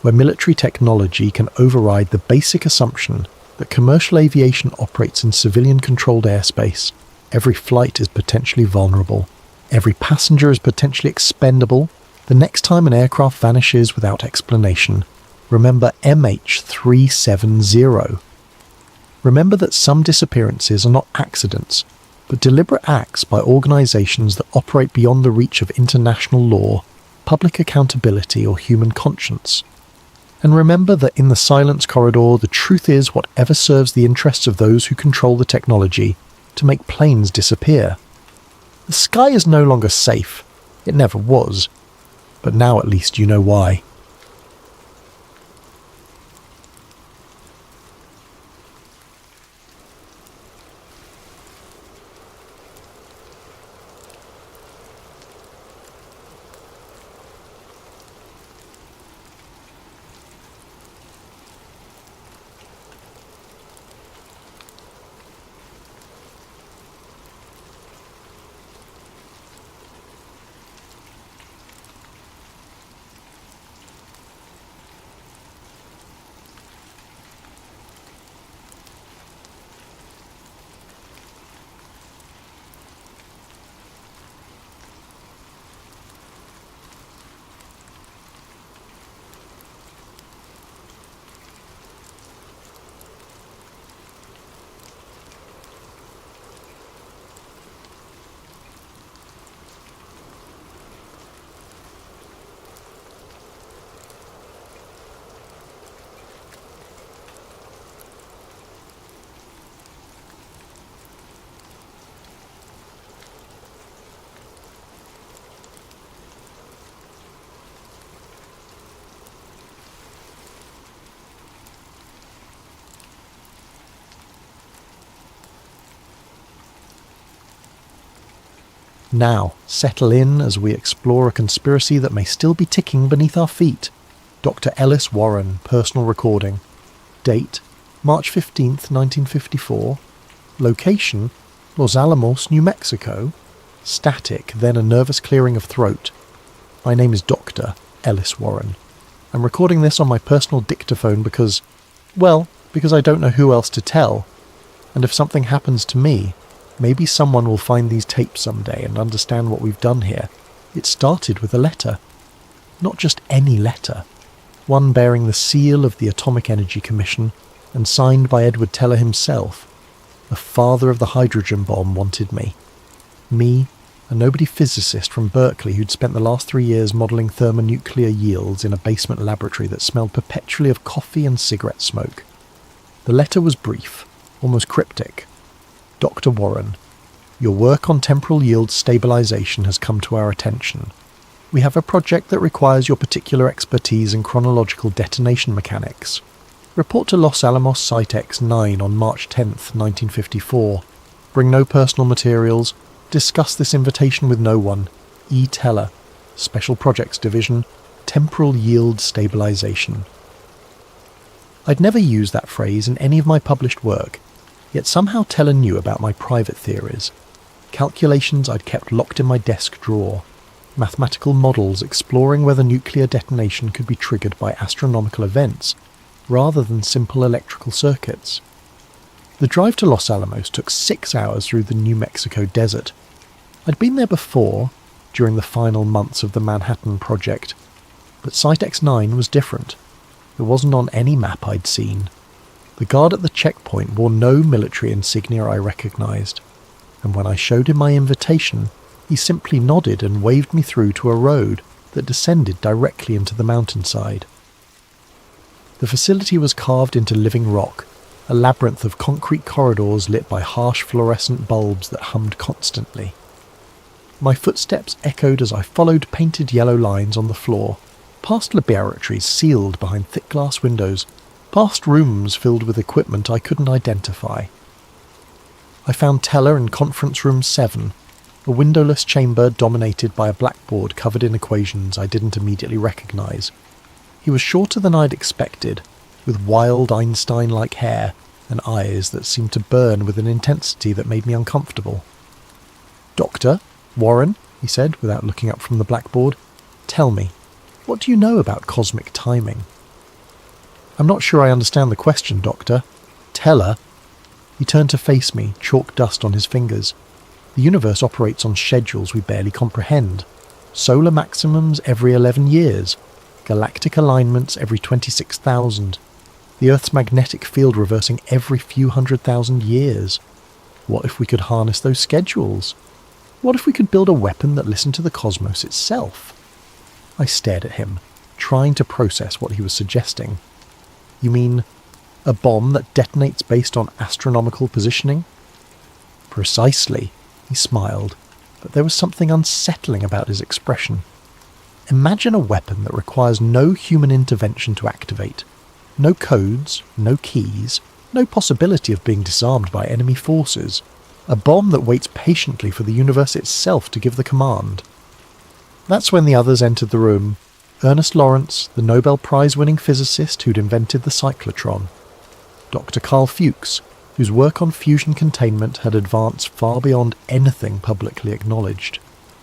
where military technology can override the basic assumption that commercial aviation operates in civilian-controlled airspace, every flight is potentially vulnerable, every passenger is potentially expendable, the next time an aircraft vanishes without explanation, remember MH370. Remember that some disappearances are not accidents, but deliberate acts by organisations that operate beyond the reach of international law, public accountability or human conscience. And remember that in the silence corridor, the truth is whatever serves the interests of those who control the technology to make planes disappear. The sky is no longer safe. It never was. But now at least you know why. Now, settle in as we explore a conspiracy that may still be ticking beneath our feet. Dr. Ellis Warren, personal recording. Date, March 15th, 1954. Location, Los Alamos, New Mexico. Static, then a nervous clearing of throat. My name is Dr. Ellis Warren. I'm recording this on my personal dictaphone because I don't know who else to tell. And if something happens to me, maybe someone will find these tapes someday and understand what we've done here. It started with a letter. Not just any letter. One bearing the seal of the Atomic Energy Commission and signed by Edward Teller himself. The father of the hydrogen bomb wanted me. Me a nobody physicist from Berkeley who'd spent the last 3 years modelling thermonuclear yields in a basement laboratory that smelled perpetually of coffee and cigarette smoke. The letter was brief, almost cryptic. Dr. Warren, your work on temporal yield stabilisation has come to our attention. We have a project that requires your particular expertise in chronological detonation mechanics. Report to Los Alamos Site X9 on March 10th, 1954. Bring no personal materials. Discuss this invitation with no one. E. Teller, Special Projects Division, Temporal Yield Stabilisation. I'd never used that phrase in any of my published work, yet somehow Teller knew about my private theories. Calculations I'd kept locked in my desk drawer. Mathematical models exploring whether nuclear detonation could be triggered by astronomical events, rather than simple electrical circuits. The drive to Los Alamos took 6 hours through the New Mexico desert. I'd been there before, during the final months of the Manhattan Project, but Site X9 was different. It wasn't on any map I'd seen. The guard at the checkpoint wore no military insignia I recognised, and when I showed him my invitation, he simply nodded and waved me through to a road that descended directly into the mountainside. The facility was carved into living rock, a labyrinth of concrete corridors lit by harsh fluorescent bulbs that hummed constantly. My footsteps echoed as I followed painted yellow lines on the floor, past laboratories sealed behind thick glass windows, past rooms filled with equipment I couldn't identify. I found Teller in Conference Room 7, a windowless chamber dominated by a blackboard covered in equations I didn't immediately recognise. He was shorter than I'd expected, with wild Einstein-like hair and eyes that seemed to burn with an intensity that made me uncomfortable. "Doctor Warren," he said without looking up from the blackboard, "tell me, what do you know about cosmic timing?" "I'm not sure I understand the question, Doctor." "Teller." He turned to face me, chalk dust on his fingers. "The universe operates on schedules we barely comprehend. Solar maximums every 11 years. Galactic alignments every 26,000. The Earth's magnetic field reversing every few 100,000 years. What if we could harness those schedules? What if we could build a weapon that listened to the cosmos itself?" I stared at him, trying to process what he was suggesting. "You mean a bomb that detonates based on astronomical positioning?" "Precisely," he smiled, but there was something unsettling about his expression. "Imagine a weapon that requires no human intervention to activate. No codes, no keys, no possibility of being disarmed by enemy forces. A bomb that waits patiently for the universe itself to give the command." That's when the others entered the room. Ernest Lawrence, the Nobel Prize-winning physicist who'd invented the cyclotron. Dr. Carl Fuchs, whose work on fusion containment had advanced far beyond anything publicly acknowledged.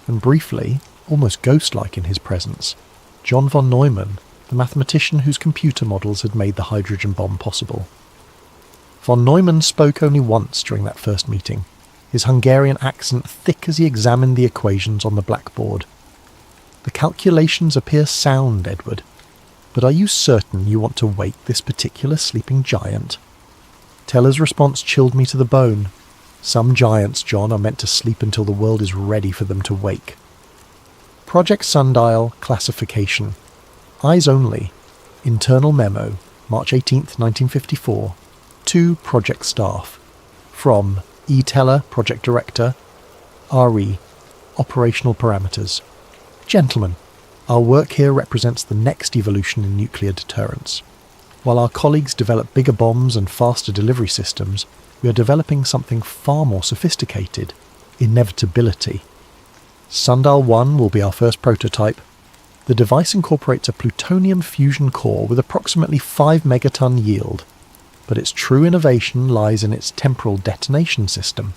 And briefly, almost ghost-like in his presence, John von Neumann, the mathematician whose computer models had made the hydrogen bomb possible. Von Neumann spoke only once during that first meeting, his Hungarian accent thick as he examined the equations on the blackboard. "The calculations appear sound, Edward, but are you certain you want to wake this particular sleeping giant?" Teller's response chilled me to the bone. Some giants, John, are meant to sleep until the world is ready for them to wake. Project Sundial, classification. Eyes only. Internal memo, March 18th, 1954. To project staff. From E. Teller, project director. RE, operational parameters. Gentlemen, our work here represents the next evolution in nuclear deterrence. While our colleagues develop bigger bombs and faster delivery systems, we are developing something far more sophisticated: inevitability. Sundial 1 will be our first prototype. The device incorporates a plutonium fusion core with approximately 5 megaton yield, but its true innovation lies in its temporal detonation system.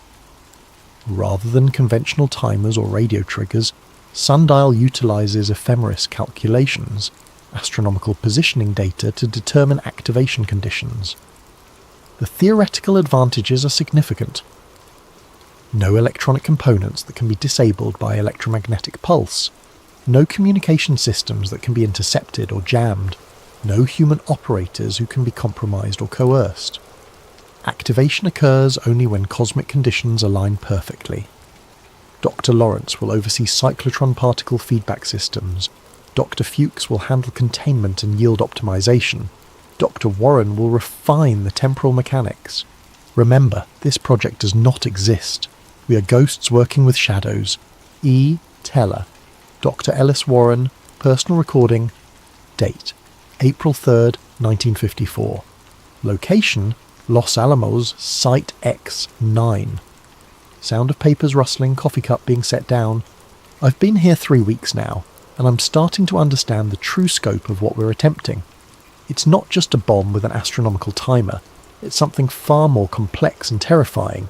Rather than conventional timers or radio triggers, Sundial utilizes ephemeris calculations, astronomical positioning data to determine activation conditions. The theoretical advantages are significant. No electronic components that can be disabled by electromagnetic pulse. No communication systems that can be intercepted or jammed. No human operators who can be compromised or coerced. Activation occurs only when cosmic conditions align perfectly. Dr. Lawrence will oversee cyclotron particle feedback systems. Dr. Fuchs will handle containment and yield optimization. Dr. Warren will refine the temporal mechanics. Remember, this project does not exist. We are ghosts working with shadows. E. Teller. Dr. Ellis Warren. Personal recording. Date: April 3rd, 1954. Location: Los Alamos, Site X9. Sound of papers rustling, coffee cup being set down. I've been here 3 weeks now, and I'm starting to understand the true scope of what we're attempting. It's not just a bomb with an astronomical timer. It's something far more complex and terrifying.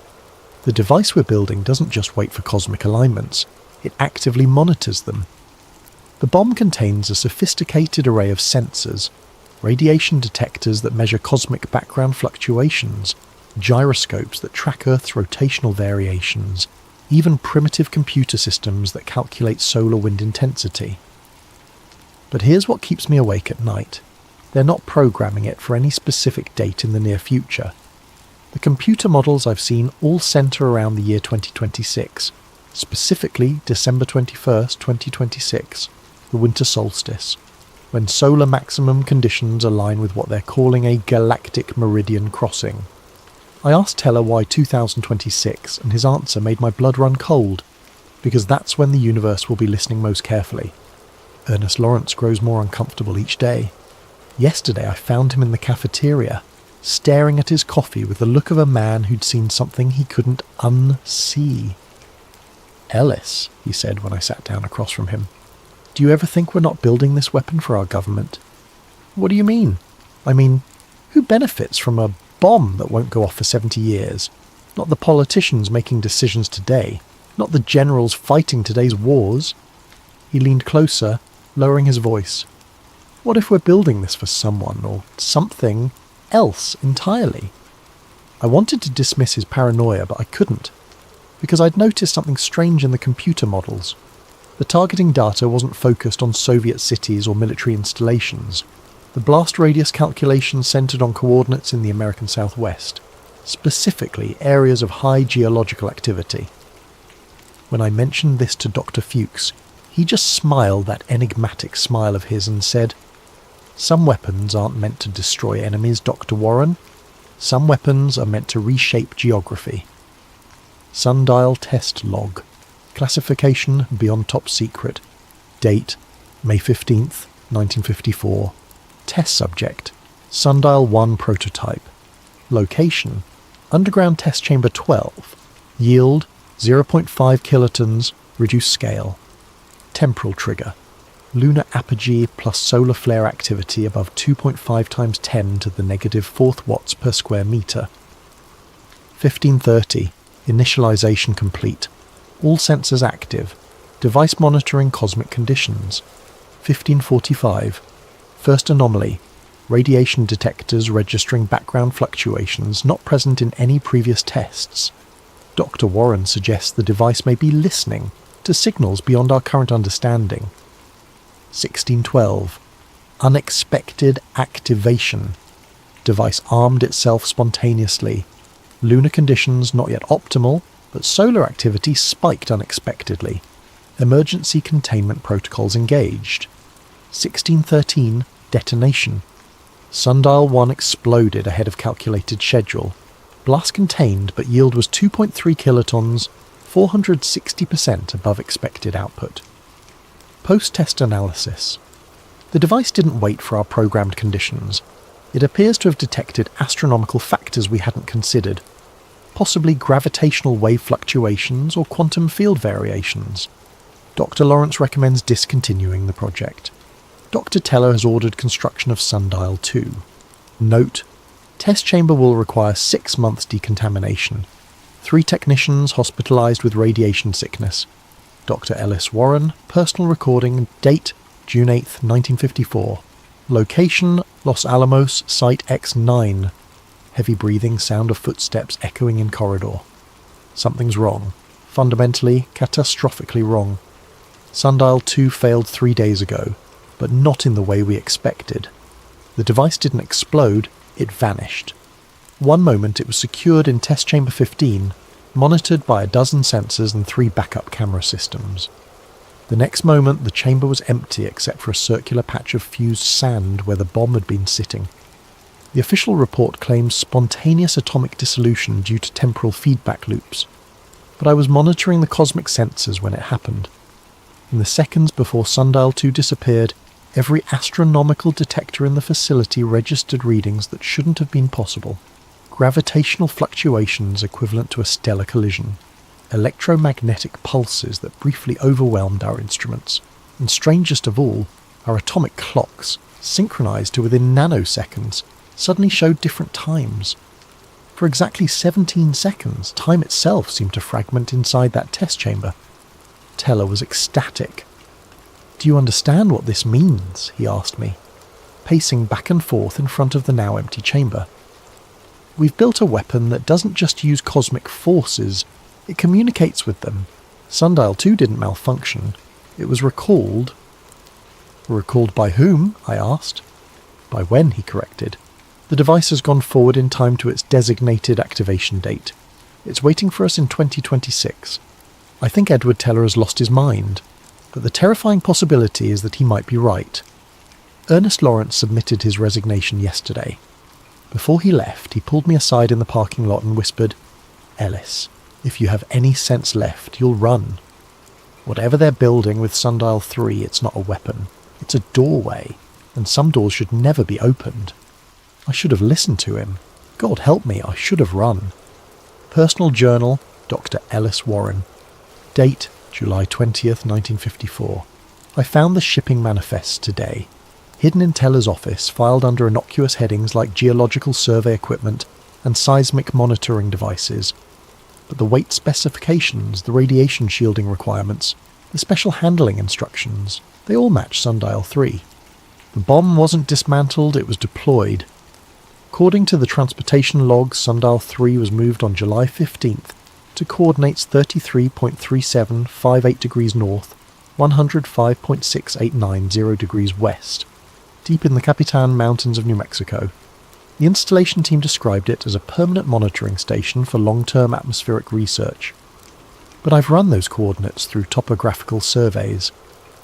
The device we're building doesn't just wait for cosmic alignments. It actively monitors them. The bomb contains a sophisticated array of sensors, radiation detectors that measure cosmic background fluctuations, gyroscopes that track Earth's rotational variations, even primitive computer systems that calculate solar wind intensity. But here's what keeps me awake at night. They're not programming it for any specific date in the near future. The computer models I've seen all centre around the year 2026, specifically December 21st, 2026, the winter solstice, when solar maximum conditions align with what they're calling a galactic meridian crossing. I asked Teller why 2026, and his answer made my blood run cold, because that's when the universe will be listening most carefully. Ernest Lawrence grows more uncomfortable each day. Yesterday I found him in the cafeteria, staring at his coffee with the look of a man who'd seen something he couldn't unsee. "Ellis," he said when I sat down across from him, "do you ever think we're not building this weapon for our government?" "What do you mean?" "I mean, who benefits from a bomb that won't go off for 70 years? Not the politicians making decisions today, not the generals fighting today's wars." He leaned closer, lowering his voice. "What if we're building this for someone or something else entirely?" I wanted to dismiss his paranoia, but I couldn't, because I'd noticed something strange in the computer models. The targeting data wasn't focused on Soviet cities or military installations. The blast radius calculations centered on coordinates in the American Southwest, specifically areas of high geological activity. When I mentioned this to Dr. Fuchs, he just smiled that enigmatic smile of his and said, "Some weapons aren't meant to destroy enemies, Dr. Warren. Some weapons are meant to reshape geography." Sundial test log. Classification beyond top secret. Date: May 15th, 1954. Test subject: Sundial 1 prototype. Location: Underground Test Chamber 12. Yield: 0.5 kilotons, reduced scale. Temporal trigger: lunar apogee plus solar flare activity above 2.5 times 10 to the negative 4th watts per square metre. 1530. Initialization complete. All sensors active. Device monitoring cosmic conditions. 1545. First anomaly. Radiation detectors registering background fluctuations not present in any previous tests. Dr. Warren suggests the device may be listening to signals beyond our current understanding. 1612. Unexpected activation. Device armed itself spontaneously. Lunar conditions not yet optimal, but solar activity spiked unexpectedly. Emergency containment protocols engaged. 1613. Detonation. Sundial 1 exploded ahead of calculated schedule. Blast contained, but yield was 2.3 kilotons, 460% above expected output. Post-test analysis. The device didn't wait for our programmed conditions. It appears to have detected astronomical factors we hadn't considered, possibly gravitational wave fluctuations or quantum field variations. Dr. Lawrence recommends discontinuing the project. Dr. Teller has ordered construction of Sundial 2. Note: test chamber will require 6 months decontamination. 3 technicians hospitalized with radiation sickness. Dr. Ellis Warren, personal recording, date June 8th, 1954. Location: Los Alamos, Site X9. Heavy breathing, sound of footsteps echoing in corridor. Something's wrong. Fundamentally, catastrophically wrong. Sundial 2 failed 3 days ago, but not in the way we expected. The device didn't explode, it vanished. One moment it was secured in test chamber 15, monitored by a dozen sensors and 3 backup camera systems. The next moment, the chamber was empty except for a circular patch of fused sand where the bomb had been sitting. The official report claims spontaneous atomic dissolution due to temporal feedback loops, but I was monitoring the cosmic sensors when it happened. In the seconds before Sundial 2 disappeared, every astronomical detector in the facility registered readings that shouldn't have been possible. Gravitational fluctuations equivalent to a stellar collision, electromagnetic pulses that briefly overwhelmed our instruments, and strangest of all, our atomic clocks, synchronized to within nanoseconds, suddenly showed different times. For exactly 17 seconds, time itself seemed to fragment inside that test chamber. Teller was ecstatic. "Do you understand what this means?" he asked me, pacing back and forth in front of the now empty chamber. "We've built a weapon that doesn't just use cosmic forces, it communicates with them. Sundial 2 didn't malfunction. It was recalled." "Recalled by whom?" I asked. "By when," he corrected. "The device has gone forward in time to its designated activation date. It's waiting for us in 2026. I think Edward Teller has lost his mind, but the terrifying possibility is that he might be right." Ernest Lawrence submitted his resignation yesterday. Before he left, he pulled me aside in the parking lot and whispered, "Ellis, if you have any sense left, you'll run. Whatever they're building with Sundial 3, it's not a weapon. It's a doorway, and some doors should never be opened." I should have listened to him. God help me, I should have run. Personal Journal, Dr. Ellis Warren. Date, July 20th, 1954. I found the shipping manifest today, hidden in Teller's office, filed under innocuous headings like geological survey equipment and seismic monitoring devices. But the weight specifications, the radiation shielding requirements, the special handling instructions, they all match Sundial 3. The bomb wasn't dismantled, it was deployed. According to the transportation logs, Sundial 3 was moved on July 15th to coordinates 33.3758 degrees north, 105.6890 degrees west, deep in the Capitan Mountains of New Mexico. The installation team described it as a permanent monitoring station for long-term atmospheric research. But I've run those coordinates through topographical surveys.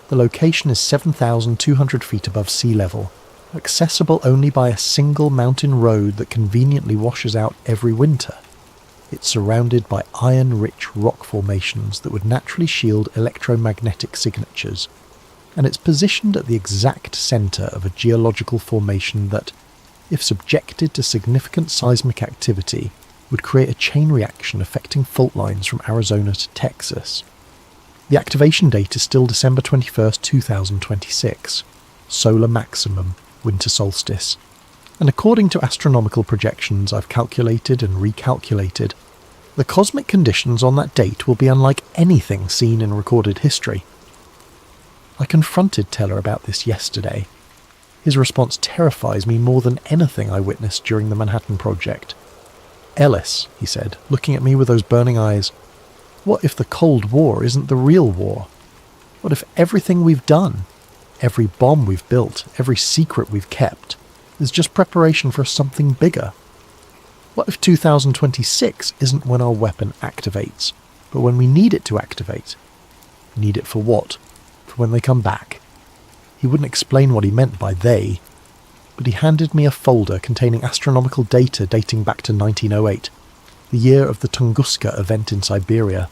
The location is 7,200 feet above sea level, accessible only by a single mountain road that conveniently washes out every winter. It's surrounded by iron-rich rock formations that would naturally shield electromagnetic signatures, and it's positioned at the exact centre of a geological formation that, if subjected to significant seismic activity, would create a chain reaction affecting fault lines from Arizona to Texas. The activation date is still December 21st, 2026, solar maximum, winter solstice, and according to astronomical projections I've calculated and recalculated, the cosmic conditions on that date will be unlike anything seen in recorded history. I confronted Teller about this yesterday. His response terrifies me more than anything I witnessed during the Manhattan Project. "Ellis," he said, looking at me with those burning eyes, "what if the Cold War isn't the real war? What if everything we've done, every bomb we've built, every secret we've kept, is just preparation for something bigger? What if 2026 isn't when our weapon activates, but when we need it to activate? Need it for what? For when they come back?" He wouldn't explain what he meant by they, but he handed me a folder containing astronomical data dating back to 1908, the year of the Tunguska event in Siberia,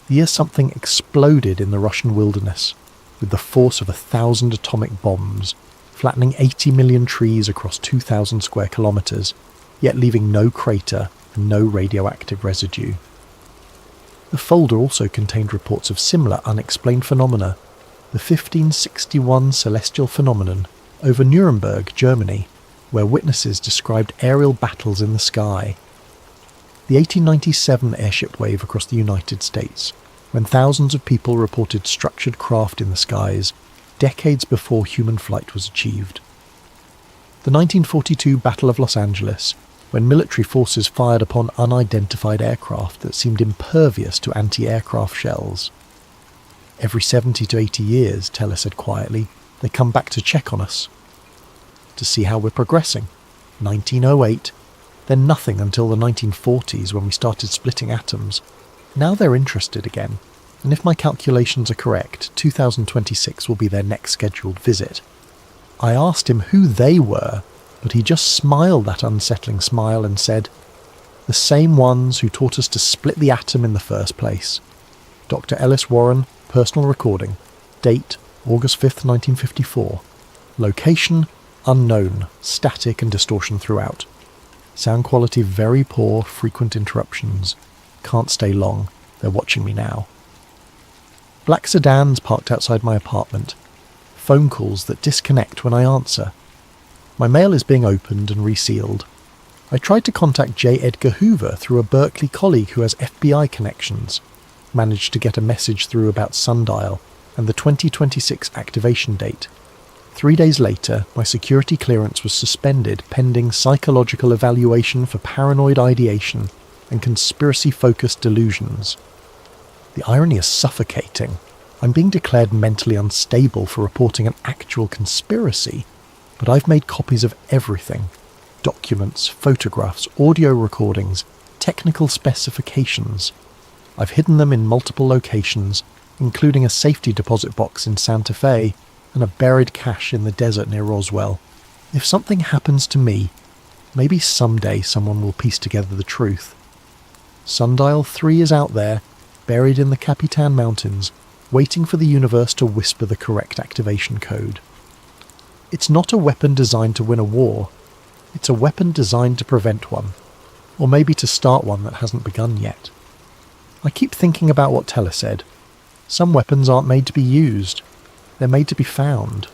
the year something exploded in the Russian wilderness, with the force of 1,000 atomic bombs, flattening 80 million trees across 2,000 square kilometres, yet leaving no crater and no radioactive residue. The folder also contained reports of similar unexplained phenomena, the 1561 celestial phenomenon over Nuremberg, Germany, where witnesses described aerial battles in the sky, the 1897 airship wave across the United States, when thousands of people reported structured craft in the skies, decades before human flight was achieved, the 1942 Battle of Los Angeles, when military forces fired upon unidentified aircraft that seemed impervious to anti-aircraft shells. Every 70 to 80 years, Teller said quietly, they come back to check on us, to see how we're progressing. 1908, then nothing until the 1940s when we started splitting atoms. Now they're interested again, and if my calculations are correct, 2026 will be their next scheduled visit. I asked him who they were, but he just smiled that unsettling smile and said, "The same ones who taught us to split the atom in the first place." Dr. Ellis Warren, personal recording. Date, August 5th, 1954. Location, unknown, static and distortion throughout. Sound quality very poor, frequent interruptions. Can't stay long, they're watching me now. Black sedans parked outside my apartment. Phone calls that disconnect when I answer. My mail is being opened and resealed. I tried to contact J. Edgar Hoover through a Berkeley colleague who has FBI connections. Managed to get a message through about Sundial and the 2026 activation date. 3 days later, my security clearance was suspended pending psychological evaluation for paranoid ideation and conspiracy-focused delusions. The irony is suffocating. I'm being declared mentally unstable for reporting an actual conspiracy, but I've made copies of everything. Documents, photographs, audio recordings, technical specifications. I've hidden them in multiple locations, including a safety deposit box in Santa Fe and a buried cache in the desert near Roswell. If something happens to me, maybe someday someone will piece together the truth. Sundial 3 is out there, buried in the Capitan Mountains, waiting for the universe to whisper the correct activation code. It's not a weapon designed to win a war. It's a weapon designed to prevent one, or maybe to start one that hasn't begun yet. I keep thinking about what Teller said. Some weapons aren't made to be used. They're made to be found.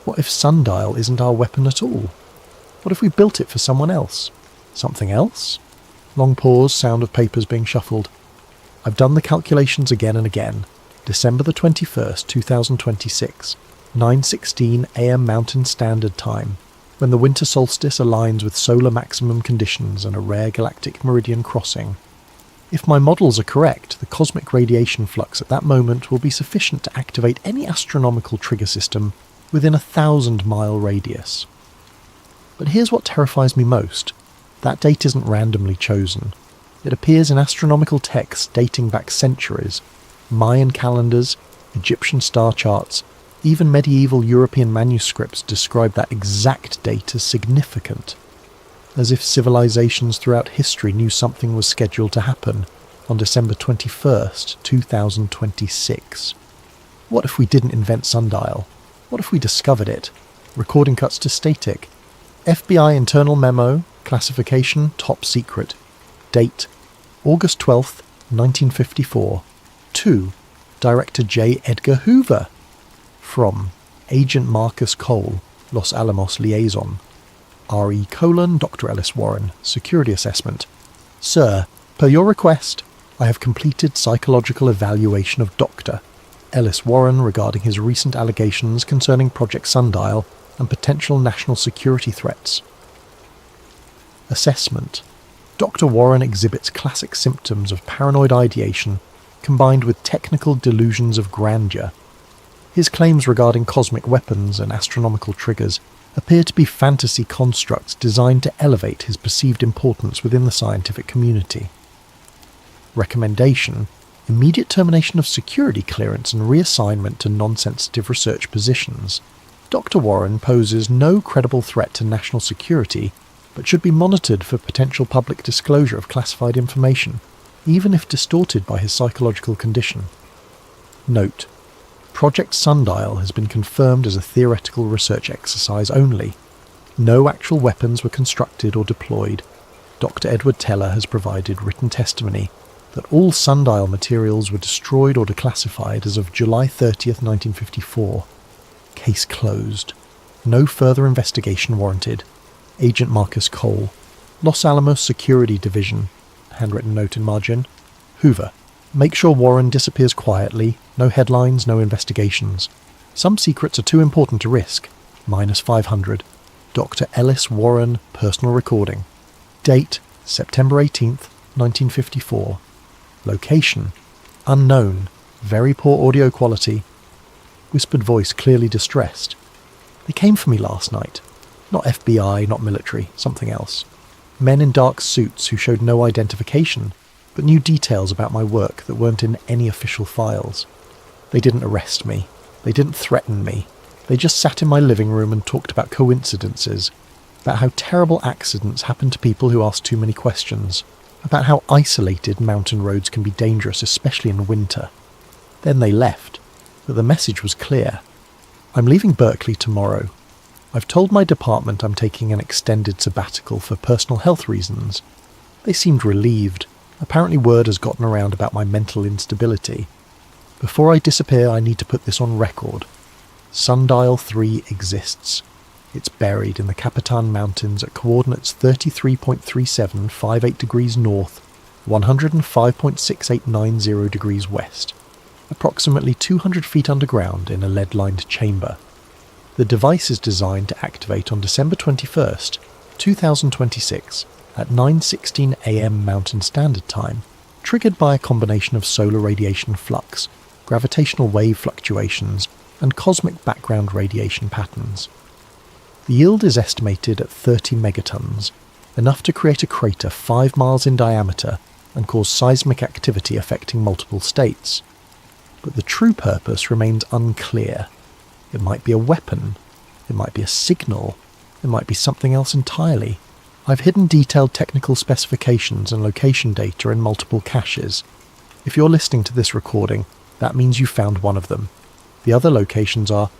What if Sundial isn't our weapon at all? What if we built it for someone else? Something else? Long pause, sound of papers being shuffled. I've done the calculations again and again. December the 21st, 2026, 9:16 AM Mountain Standard Time, when the winter solstice aligns with solar maximum conditions and a rare galactic meridian crossing. If my models are correct, the cosmic radiation flux at that moment will be sufficient to activate any astronomical trigger system within a 1,000-mile radius. But here's what terrifies me most. That date isn't randomly chosen. It appears in astronomical texts dating back centuries. Mayan calendars, Egyptian star charts, even medieval European manuscripts describe that exact date as significant. As if civilizations throughout history knew something was scheduled to happen on December 21st, 2026. What if we didn't invent Sundial? What if we discovered it? Recording cuts to static. FBI internal memo, classification top secret. Date, August 12th, 1954. To Director J. Edgar Hoover. From Agent Marcus Cole, Los Alamos Liaison. R.E. Dr. Ellis Warren, Security Assessment. Sir, per your request, I have completed psychological evaluation of Dr. Ellis Warren regarding his recent allegations concerning Project Sundial and potential national security threats. Assessment. Dr. Warren exhibits classic symptoms of paranoid ideation combined with technical delusions of grandeur. His claims regarding cosmic weapons and astronomical triggers appear to be fantasy constructs designed to elevate his perceived importance within the scientific community. Recommendation: immediate termination of security clearance and reassignment to non-sensitive research positions. Dr. Warren poses no credible threat to national security, but should be monitored for potential public disclosure of classified information, even if distorted by his psychological condition. Note: Project Sundial has been confirmed as a theoretical research exercise only. No actual weapons were constructed or deployed. Dr. Edward Teller has provided written testimony that all Sundial materials were destroyed or declassified as of July 30th, 1954. Case closed. No further investigation warranted. Agent Marcus Cole, Los Alamos Security Division. Handwritten note in margin. Hoover. Make sure Warren disappears quietly. No headlines, no investigations. Some secrets are too important to risk. -500. Dr. Ellis Warren, personal recording. Date, September 18th, 1954. Location, unknown. Very poor audio quality. Whispered voice clearly distressed. They came for me last night. Not FBI, not military, something else. Men in dark suits who showed no identification, but knew details about my work that weren't in any official files. They didn't arrest me. They didn't threaten me. They just sat in my living room and talked about coincidences, about how terrible accidents happen to people who ask too many questions, about how isolated mountain roads can be dangerous, especially in winter. Then they left, but the message was clear. I'm leaving Berkeley tomorrow. I've told my department I'm taking an extended sabbatical for personal health reasons. They seemed relieved. Apparently word has gotten around about my mental instability. Before I disappear, I need to put this on record. Sundial 3 exists. It's buried in the Capitan Mountains at coordinates 33.3758 degrees north, 105.6890 degrees west, approximately 200 feet underground in a lead-lined chamber. The device is designed to activate on December 21st, 2026 at 9:16 a.m. Mountain Standard Time, triggered by a combination of solar radiation flux, gravitational wave fluctuations, and cosmic background radiation patterns. The yield is estimated at 30 megatons, enough to create a crater 5 miles in diameter and cause seismic activity affecting multiple states. But the true purpose remains unclear. It might be a weapon, it might be a signal, it might be something else entirely. I've hidden detailed technical specifications and location data in multiple caches. If you're listening to this recording, that means you found one of them. The other locations are: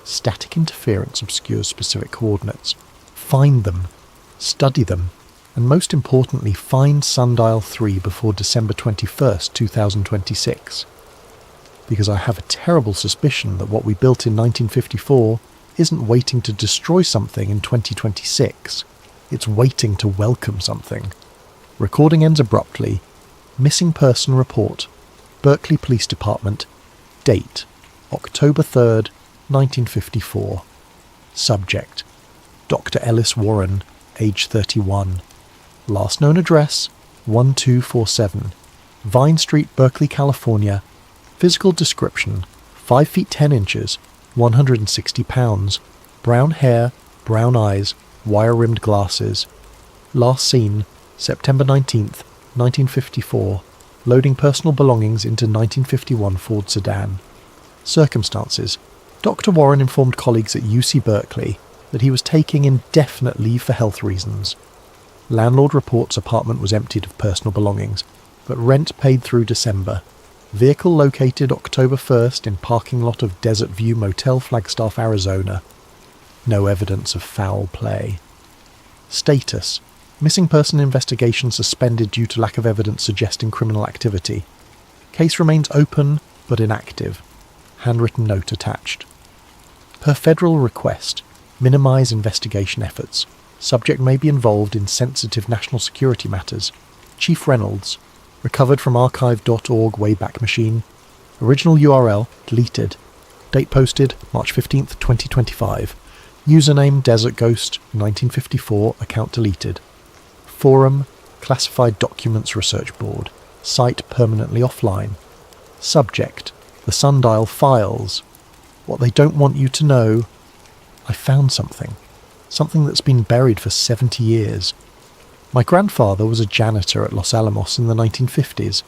static interference obscures specific coordinates. Find them, study them, and most importantly, find Sundial 3 before December 21st, 2026. Because I have a terrible suspicion that what we built in 1954 isn't waiting to destroy something in 2026. It's waiting to welcome something. Recording ends abruptly. Missing person report. Berkeley Police Department. Date: October 3rd, 1954. Subject: Dr. Ellis Warren, age 31. Last known address: 1247. Vine Street, Berkeley, California. Physical description: 5 feet 10 inches, 160 pounds, brown hair, brown eyes, wire-rimmed glasses. Last seen, September 19th, 1954, loading personal belongings into 1951 Ford sedan. Circumstances: Dr. Warren informed colleagues at UC Berkeley that he was taking indefinite leave for health reasons. Landlord reports apartment was emptied of personal belongings, but rent paid through December. Vehicle located October 1st in parking lot of Desert View Motel, Flagstaff, Arizona. No evidence of foul play. Status: missing person investigation suspended due to lack of evidence suggesting criminal activity. Case remains open but inactive. Handwritten note attached. Per federal request, minimize investigation efforts. Subject may be involved in sensitive national security matters. Chief Reynolds. Recovered from archive.org Wayback Machine. Original URL deleted. Date posted March 15th, 2025. Username Desert Ghost 1954. Account deleted. Forum Classified Documents Research Board. Site permanently offline. Subject: the Sundial Files. What they don't want you to know. I found something. Something that's been buried for 70 years. My grandfather was a janitor at Los Alamos in the 1950s.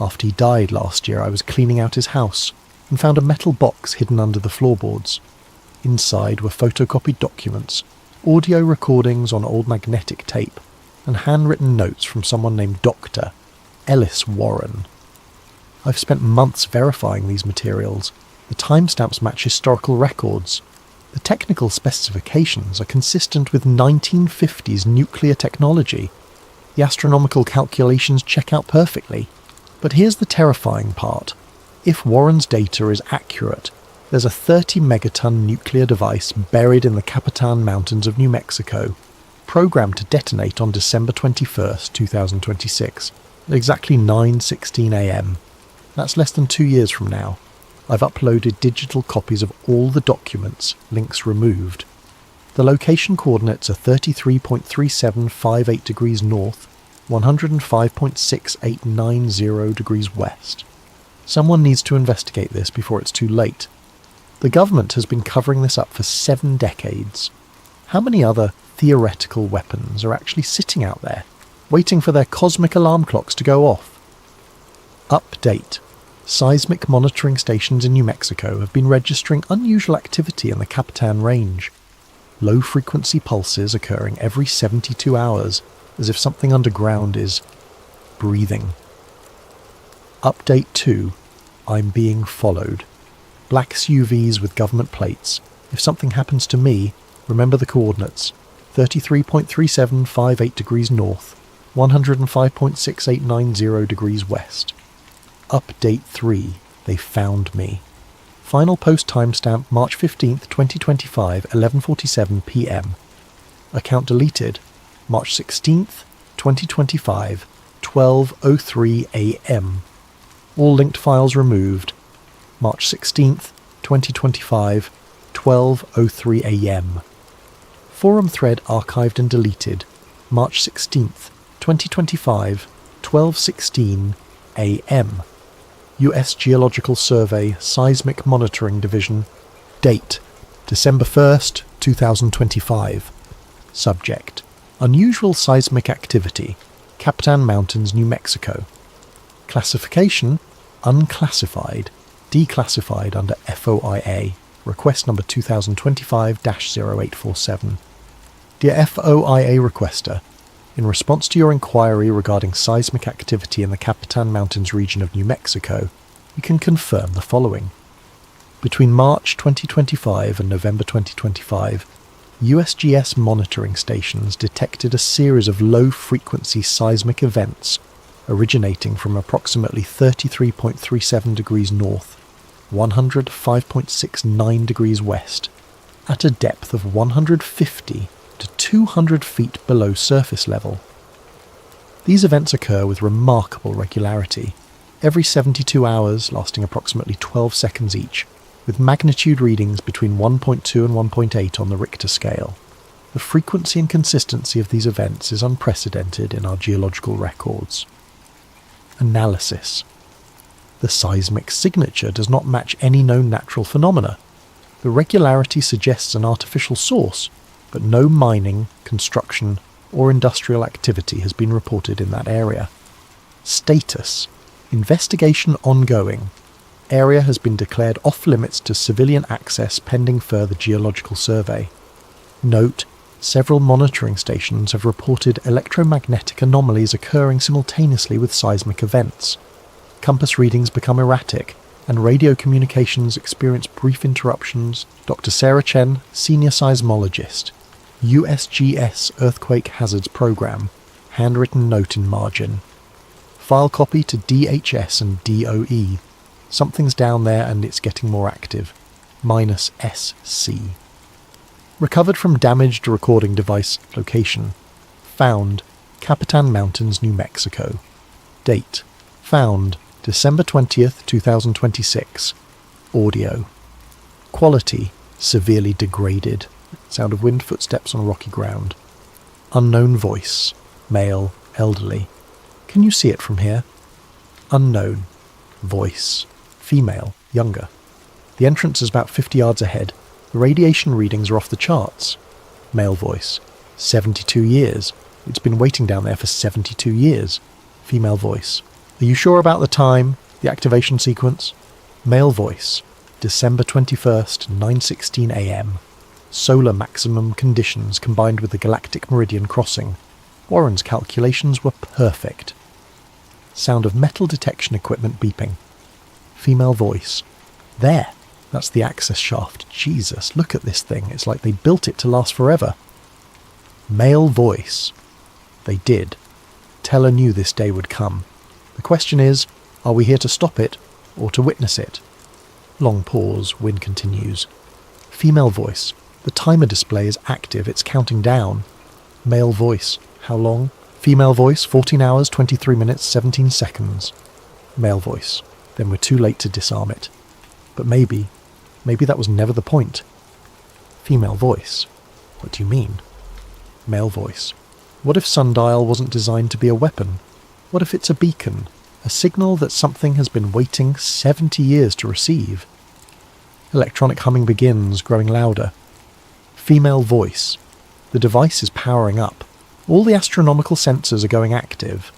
After he died last year, I was cleaning out his house and found a metal box hidden under the floorboards. Inside were photocopied documents, audio recordings on old magnetic tape, and handwritten notes from someone named Dr. Ellis Warren. I've spent months verifying these materials. The timestamps match historical records. The technical specifications are consistent with 1950s nuclear technology. The astronomical calculations check out perfectly. But here's the terrifying part. If Warren's data is accurate, there's a 30 megaton nuclear device buried in the Capitan Mountains of New Mexico, programmed to detonate on December 21st, 2026, at exactly 9:16 a.m. That's less than 2 years from now. I've uploaded digital copies of all the documents, links removed. The location coordinates are 33.3758 degrees north, 105.6890 degrees west. Someone needs to investigate this before it's too late. The government has been covering this up for 7 decades. How many other theoretical weapons are actually sitting out there, waiting for their cosmic alarm clocks to go off? Update. Seismic monitoring stations in New Mexico have been registering unusual activity in the Capitan Range. Low-frequency pulses occurring every 72 hours, as if something underground is breathing. Update 2. I'm being followed. Black SUVs with government plates. If something happens to me, remember the coordinates. 33.3758 degrees north, 105.6890 degrees west. Update 3. They found me. Final post timestamp March 15th, 2025, 11:47 p.m. Account deleted March 16th, 2025, 12:03 a.m. All linked files removed March 16th, 2025, 12:03 a.m. Forum thread archived and deleted March 16th, 2025, 12:16 a.m. U.S. Geological Survey Seismic Monitoring Division. Date December 1st, 2025. Subject Unusual seismic activity, Capitan Mountains, New Mexico. Classification Unclassified, declassified under FOIA. Request number 2025-0847. Dear FOIA requester, in response to your inquiry regarding seismic activity in the Capitan Mountains region of New Mexico, we can confirm the following. Between March 2025 and November 2025, USGS monitoring stations detected a series of low-frequency seismic events originating from approximately 33.37 degrees north, 105.69 degrees west, at a depth of 150 to 200 feet below surface level. These events occur with remarkable regularity, every 72 hours lasting approximately 12 seconds each, with magnitude readings between 1.2 and 1.8 on the Richter scale. The frequency and consistency of these events is unprecedented in our geological records. Analysis. The seismic signature does not match any known natural phenomena. The regularity suggests an artificial source, but no mining, construction, or industrial activity has been reported in that area. Status. Investigation ongoing. Area has been declared off-limits to civilian access pending further geological survey. Note, several monitoring stations have reported electromagnetic anomalies occurring simultaneously with seismic events. Compass readings become erratic, and radio communications experience brief interruptions. Dr. Sarah Chen, Senior Seismologist, USGS Earthquake Hazards Program, handwritten note in margin. File copy to DHS and DOE. Something's down there and it's getting more active. -SC. Recovered from damaged recording device location. Found, Capitan Mountains, New Mexico. Date, found, December 20th, 2026. Audio. Quality, severely degraded. Sound of wind footsteps on rocky ground. Unknown voice, male, elderly. Can you see it from here? Unknown. Voice, female, younger. The entrance is about 50 yards ahead. The radiation readings are off the charts. Male voice, 72 years. It's been waiting down there for 72 years. Female voice, are you sure about the time, the activation sequence? Male voice, December 21st, 9:16 a.m. Solar maximum conditions combined with the galactic meridian crossing. Warren's calculations were perfect. Sound of metal detection equipment beeping. Female voice. There! That's the access shaft. Jesus, look at this thing. It's like they built it to last forever. Male voice. They did. Teller knew this day would come. The question is, are we here to stop it or to witness it? Long pause. Wind continues. Female voice. The timer display is active. It's counting down. Male voice. How long? Female voice, 14 hours, 23 minutes, 17 seconds. Male voice. Then we're too late to disarm it. But maybe that was never the point. Female voice. What do you mean? Male voice. What if sundial wasn't designed to be a weapon? What if it's a beacon? A signal that something has been waiting 70 years to receive? Electronic humming begins, growing louder. Female voice. The device is powering up. All the astronomical sensors are going active.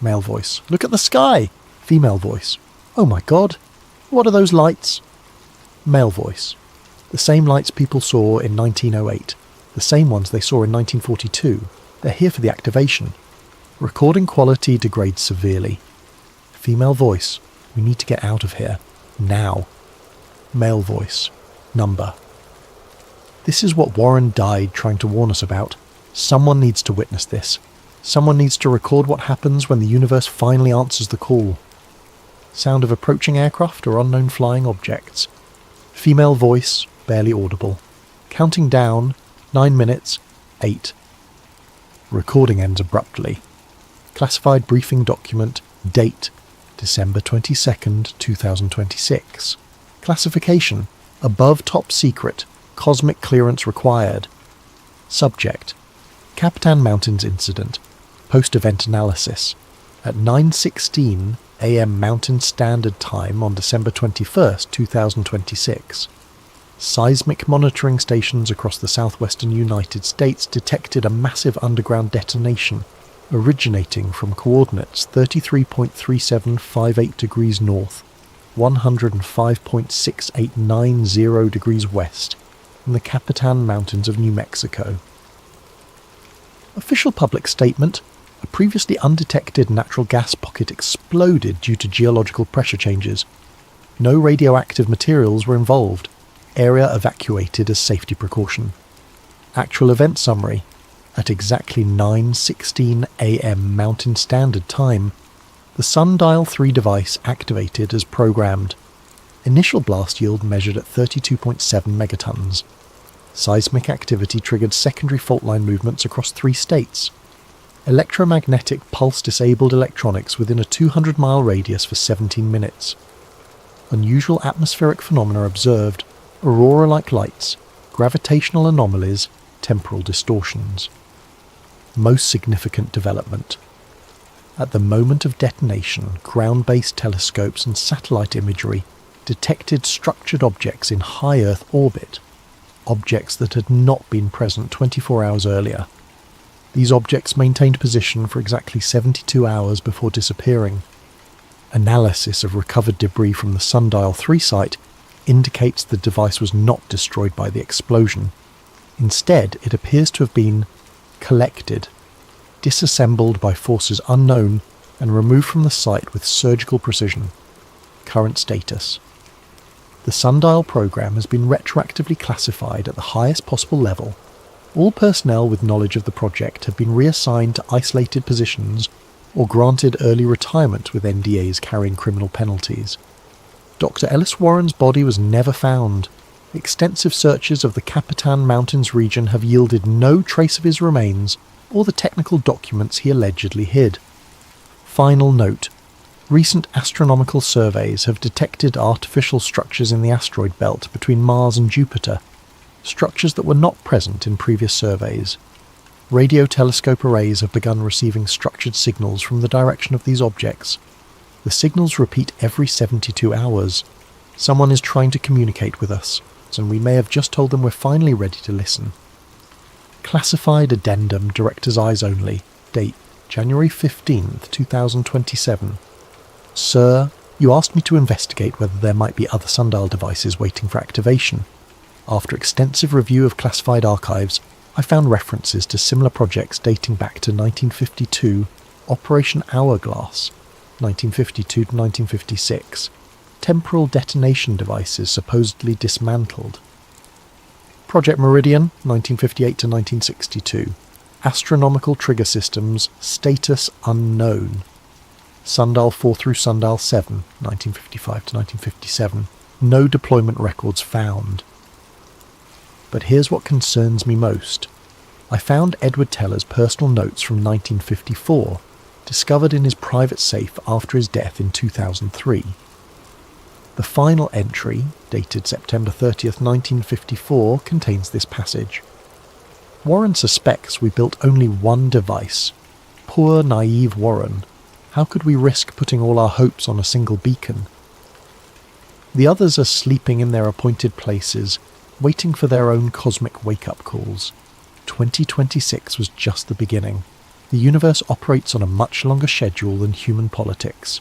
Male voice. Look at the sky! Female voice. Oh my god! What are those lights? Male voice. The same lights people saw in 1908. The same ones they saw in 1942. They're here for the activation. Recording quality degrades severely. Female voice. We need to get out of here. Now. Male voice. Number. This is what Warren died trying to warn us about. Someone needs to witness this. Someone needs to record what happens when the universe finally answers the call. Sound of approaching aircraft or unknown flying objects. Female voice, barely audible. Counting down, 9 minutes, 8. Recording ends abruptly. Classified briefing document, date, December 22nd, 2026. Classification, above top secret, cosmic clearance required. Subject, Capitan Mountains incident, post-event analysis. At 9:16 a.m. Mountain Standard Time on December 21st, 2026. Seismic monitoring stations across the southwestern United States detected a massive underground detonation originating from coordinates 33.3758 degrees north, 105.6890 degrees west, in the Capitan Mountains of New Mexico. Official public statement: a previously undetected natural gas pocket exploded due to geological pressure changes. No radioactive materials were involved. Area evacuated as safety precaution. Actual event summary. At exactly 9:16 a.m. Mountain Standard Time, the Sundial 3 device activated as programmed. Initial blast yield measured at 32.7 megatons. Seismic activity triggered secondary fault line movements across 3 states. Electromagnetic pulse-disabled electronics within a 200-mile radius for 17 minutes. Unusual atmospheric phenomena observed, aurora-like lights, gravitational anomalies, temporal distortions. Most significant development. At the moment of detonation, ground-based telescopes and satellite imagery detected structured objects in high Earth orbit, objects that had not been present 24 hours earlier. These objects maintained position for exactly 72 hours before disappearing. Analysis of recovered debris from the Sundial 3 site indicates the device was not destroyed by the explosion. Instead, it appears to have been collected, disassembled by forces unknown, and removed from the site with surgical precision. Current status. The Sundial program has been retroactively classified at the highest possible level. All personnel with knowledge of the project have been reassigned to isolated positions or granted early retirement with NDAs carrying criminal penalties. Dr. Ellis Warren's body was never found. Extensive searches of the Capitan Mountains region have yielded no trace of his remains or the technical documents he allegedly hid. Final note. Recent astronomical surveys have detected artificial structures in the asteroid belt between Mars and Jupiter, structures that were not present in previous surveys. Radio telescope arrays have begun receiving structured signals from the direction of these objects. The signals repeat every 72 hours. Someone is trying to communicate with us, and we may have just told them we're finally ready to listen. Classified addendum, director's eyes only. Date, January 15th, 2027. Sir, you asked me to investigate whether there might be other Sundial devices waiting for activation. After extensive review of classified archives, I found references to similar projects dating back to 1952, Operation Hourglass, 1952 to 1956, temporal detonation devices supposedly dismantled. Project Meridian, 1958 to 1962, astronomical trigger systems, status unknown. Sundial 4 through Sundial 7, 1955 to 1957, no deployment records found. But here's what concerns me most. I found Edward Teller's personal notes from 1954, discovered in his private safe after his death in 2003. The final entry, dated September 30th, 1954, contains this passage. Warren suspects we built only one device. Poor, naive Warren. How could we risk putting all our hopes on a single beacon? The others are sleeping in their appointed places, waiting for their own cosmic wake-up calls. 2026 was just the beginning. The universe operates on a much longer schedule than human politics.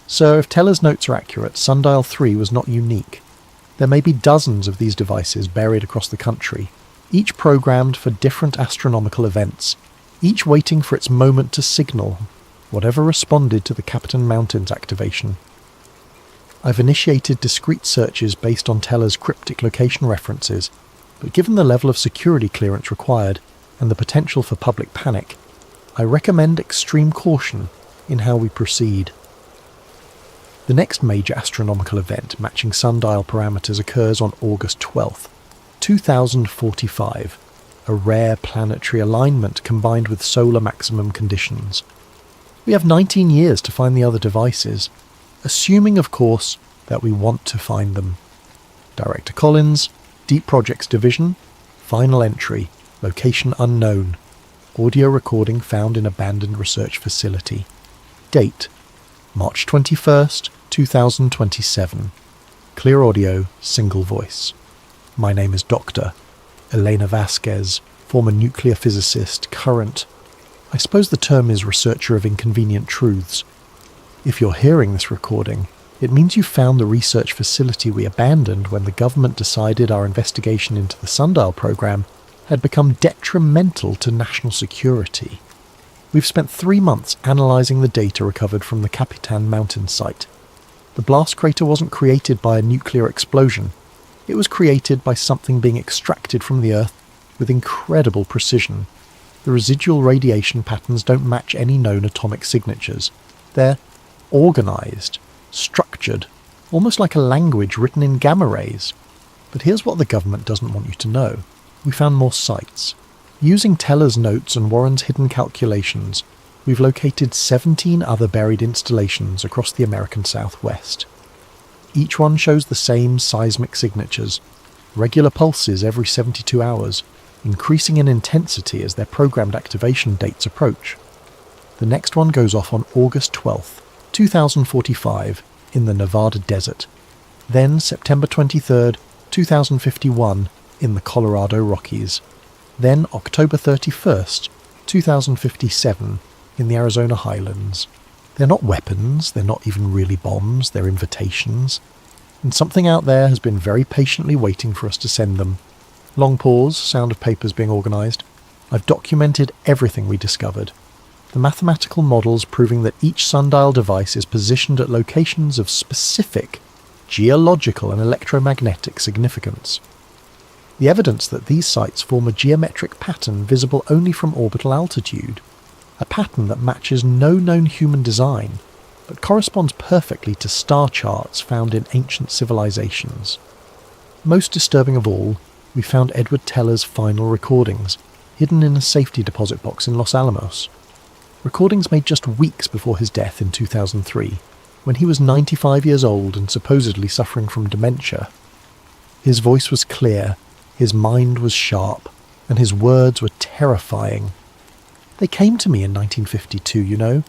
So if Teller's notes are accurate, Sundial 3 was not unique. There may be dozens of these devices buried across the country, each programmed for different astronomical events, each waiting for its moment to signal whatever responded to the Capitan Mountains activation. I've initiated discrete searches based on Teller's cryptic location references, but given the level of security clearance required and the potential for public panic, I recommend extreme caution in how we proceed. The next major astronomical event matching sundial parameters occurs on August 12th, 2045, a rare planetary alignment combined with solar maximum conditions. We have 19 years to find the other devices, assuming, of course, that we want to find them. Director Collins, Deep Projects Division, final entry, location unknown, audio recording found in abandoned research facility. Date, March 21st, 2027. Clear audio, single voice. My name is Dr. Elena Vasquez, former nuclear physicist, current. I suppose the term is researcher of inconvenient truths. If you're hearing this recording, it means you found the research facility we abandoned when the government decided our investigation into the Sundial program had become detrimental to national security. We've spent 3 months analysing the data recovered from the Capitan Mountains site. The blast crater wasn't created by a nuclear explosion. It was created by something being extracted from the Earth with incredible precision. The residual radiation patterns don't match any known atomic signatures. They're organised, structured, almost like a language written in gamma rays. But here's what the government doesn't want you to know. We found more sites. Using Teller's notes and Warren's hidden calculations, we've located 17 other buried installations across the American Southwest. Each one shows the same seismic signatures, regular pulses every 72 hours, increasing in intensity as their programmed activation dates approach. The next one goes off on August 12th, 2045, in the Nevada desert. Then September 23rd, 2051, in the Colorado Rockies. Then October 31st, 2057, in the Arizona Highlands. They're not weapons, they're not even really bombs, they're invitations. And something out there has been very patiently waiting for us to send them. Long pause, sound of papers being organised. I've documented everything we discovered. The mathematical models proving that each sundial device is positioned at locations of specific geological and electromagnetic significance. The evidence that these sites form a geometric pattern visible only from orbital altitude, a pattern that matches no known human design, but corresponds perfectly to star charts found in ancient civilizations. Most disturbing of all, we found Edward Teller's final recordings, hidden in a safety deposit box in Los Alamos. Recordings made just weeks before his death in 2003, when he was 95 years old and supposedly suffering from dementia. His voice was clear, his mind was sharp, and his words were terrifying. They came to me in 1952, you know,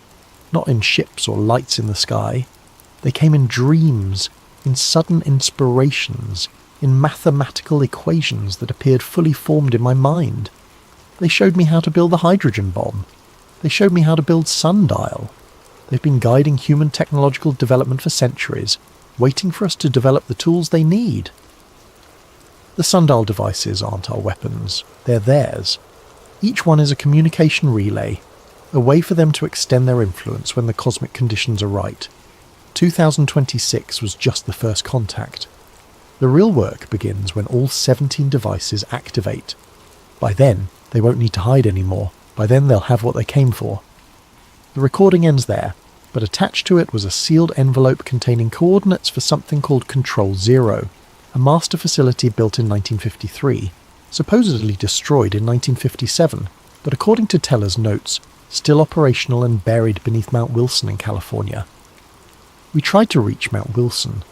not in ships or lights in the sky. They came in dreams, in sudden inspirations, in mathematical equations that appeared fully formed in my mind. They showed me how to build the hydrogen bomb. They showed me how to build sundial. They've been guiding human technological development for centuries, waiting for us to develop the tools they need. The sundial devices aren't our weapons, they're theirs. Each one is a communication relay, a way for them to extend their influence when the cosmic conditions are right. 2026 was just the first contact. The real work begins when all 17 devices activate. By then, they won't need to hide anymore. By then they'll have what they came for. The recording ends there, but attached to it was a sealed envelope containing coordinates for something called Control Zero, a master facility built in 1953, supposedly destroyed in 1957, but according to Teller's notes, still operational and buried beneath Mount Wilson in California. We tried to reach Mount Wilson.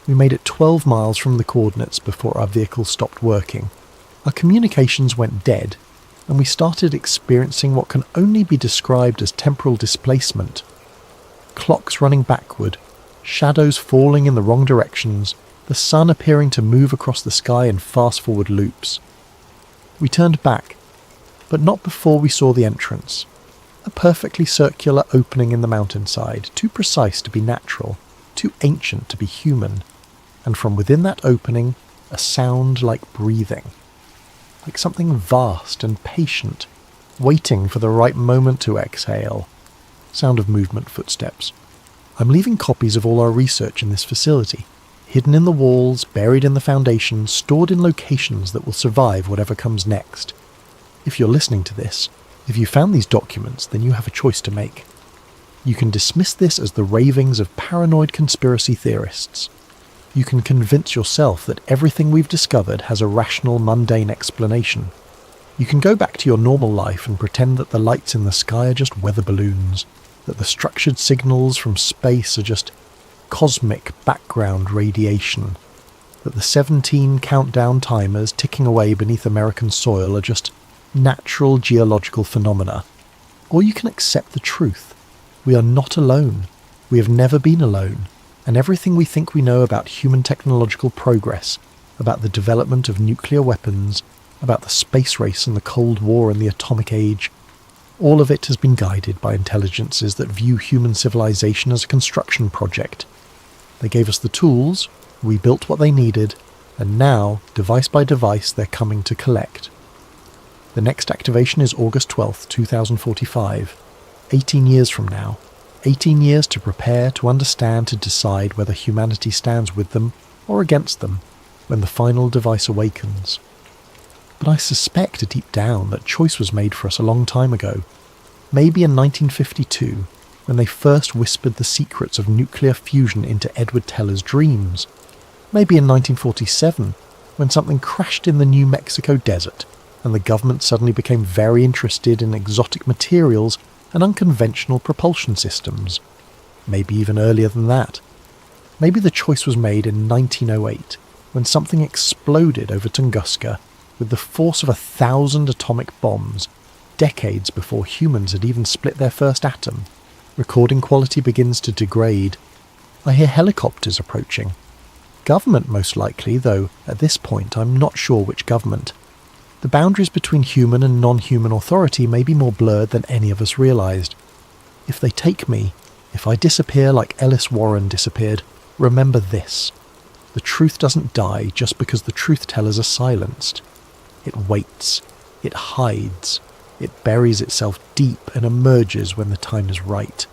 We made it 12 miles from the coordinates before our vehicle stopped working. Our communications went dead, and we started experiencing what can only be described as temporal displacement. Clocks running backward, shadows falling in the wrong directions, the sun appearing to move across the sky in fast-forward loops. We turned back, but not before we saw the entrance. A perfectly circular opening in the mountainside, too precise to be natural, too ancient to be human, and from within that opening, a sound like breathing, like something vast and patient, waiting for the right moment to exhale. Sound of movement, footsteps. I'm leaving copies of all our research in this facility, hidden in the walls, buried in the foundation, stored in locations that will survive whatever comes next. If you're listening to this, if you found these documents, then you have a choice to make. You can dismiss this as the ravings of paranoid conspiracy theorists. You can convince yourself that everything we've discovered has a rational, mundane explanation. You can go back to your normal life and pretend that the lights in the sky are just weather balloons, that the structured signals from space are just cosmic background radiation, that the 17 countdown timers ticking away beneath American soil are just natural geological phenomena. Or you can accept the truth. We are not alone. We have never been alone. And everything we think we know about human technological progress, about the development of nuclear weapons, about the space race and the Cold War and the atomic age, all of it has been guided by intelligences that view human civilization as a construction project. They gave us the tools, we built what they needed, and now, device by device, they're coming to collect. The next activation is August 12th, 2045, 18 years from now. 18 years to prepare, to understand, to decide whether humanity stands with them or against them when the final device awakens. But I suspect deep down that choice was made for us a long time ago. Maybe in 1952, when they first whispered the secrets of nuclear fusion into Edward Teller's dreams. Maybe in 1947, when something crashed in the New Mexico desert and the government suddenly became very interested in exotic materials and unconventional propulsion systems. Maybe even earlier than that. Maybe the choice was made in 1908, when something exploded over Tunguska with the force of 1,000 atomic bombs, decades before humans had even split their first atom. Recording quality begins to degrade. I hear helicopters approaching. Government most likely, though at this point I'm not sure which government. The boundaries between human and non-human authority may be more blurred than any of us realised. If they take me, if I disappear like Ellis Warren disappeared, remember this. The truth doesn't die just because the truth-tellers are silenced. It waits. It hides. It buries itself deep and emerges when the time is right.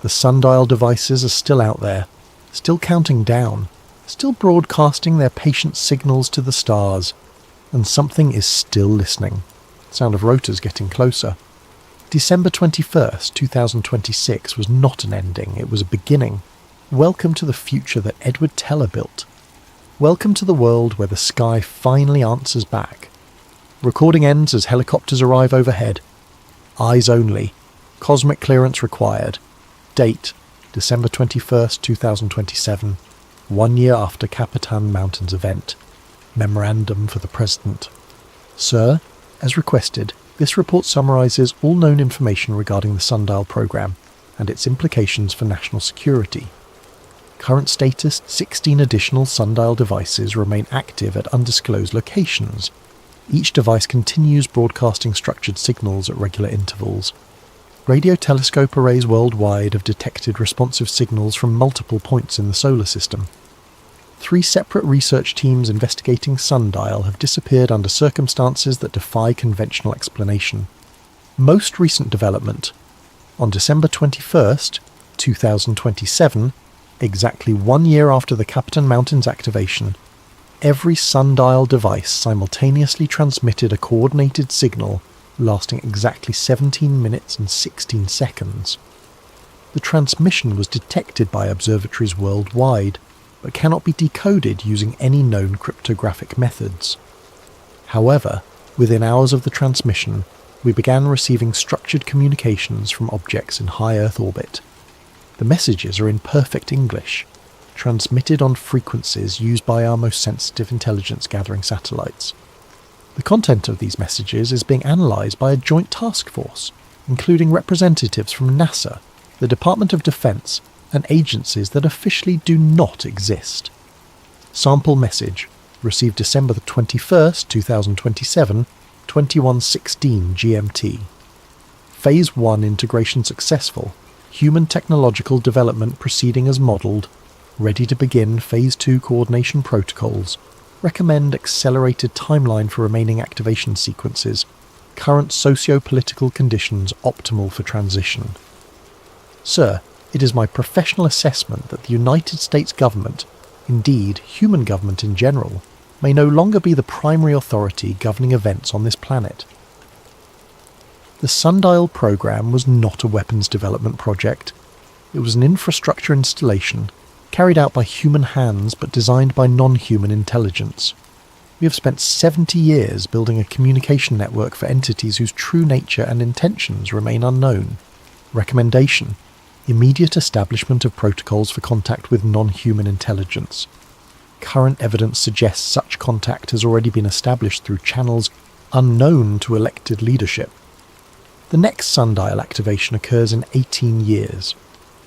The sundial devices are still out there, still counting down, still broadcasting their patient signals to the stars. And something is still listening. Sound of rotors getting closer. December 21st, 2026 was not an ending, it was a beginning. Welcome to the future that Edward Teller built. Welcome to the world where the sky finally answers back. Recording ends as helicopters arrive overhead. Eyes only. Cosmic clearance required. Date, December 21st, 2027. 1 year after Capitan Mountains event. Memorandum for the President. Sir, as requested, this report summarises all known information regarding the Sundial program and its implications for national security. Current status, 16 additional Sundial devices remain active at undisclosed locations. Each device continues broadcasting structured signals at regular intervals. Radio telescope arrays worldwide have detected responsive signals from multiple points in the solar system. 3 separate research teams investigating Sundial have disappeared under circumstances that defy conventional explanation. Most recent development. On December 21st, 2027, exactly 1 year after the Capitan Mountains activation, every Sundial device simultaneously transmitted a coordinated signal lasting exactly 17 minutes and 16 seconds. The transmission was detected by observatories worldwide, but cannot be decoded using any known cryptographic methods. However, within hours of the transmission, we began receiving structured communications from objects in high Earth orbit. The messages are in perfect English, transmitted on frequencies used by our most sensitive intelligence-gathering satellites. The content of these messages is being analysed by a joint task force, including representatives from NASA, the Department of Defense, and agencies that officially do not exist. Sample message, received December 21st, 2027, 2116 GMT. Phase 1 integration successful, human technological development proceeding as modelled, ready to begin Phase 2 coordination protocols, recommend accelerated timeline for remaining activation sequences, current socio-political conditions optimal for transition. Sir, it is my professional assessment that the United States government, indeed human government in general, may no longer be the primary authority governing events on this planet. The Sundial program was not a weapons development project. It was an infrastructure installation carried out by human hands but designed by non-human intelligence. We have spent 70 years building a communication network for entities whose true nature and intentions remain unknown. Recommendation: immediate establishment of protocols for contact with non-human intelligence. Current evidence suggests such contact has already been established through channels unknown to elected leadership. The next sundial activation occurs in 18 years.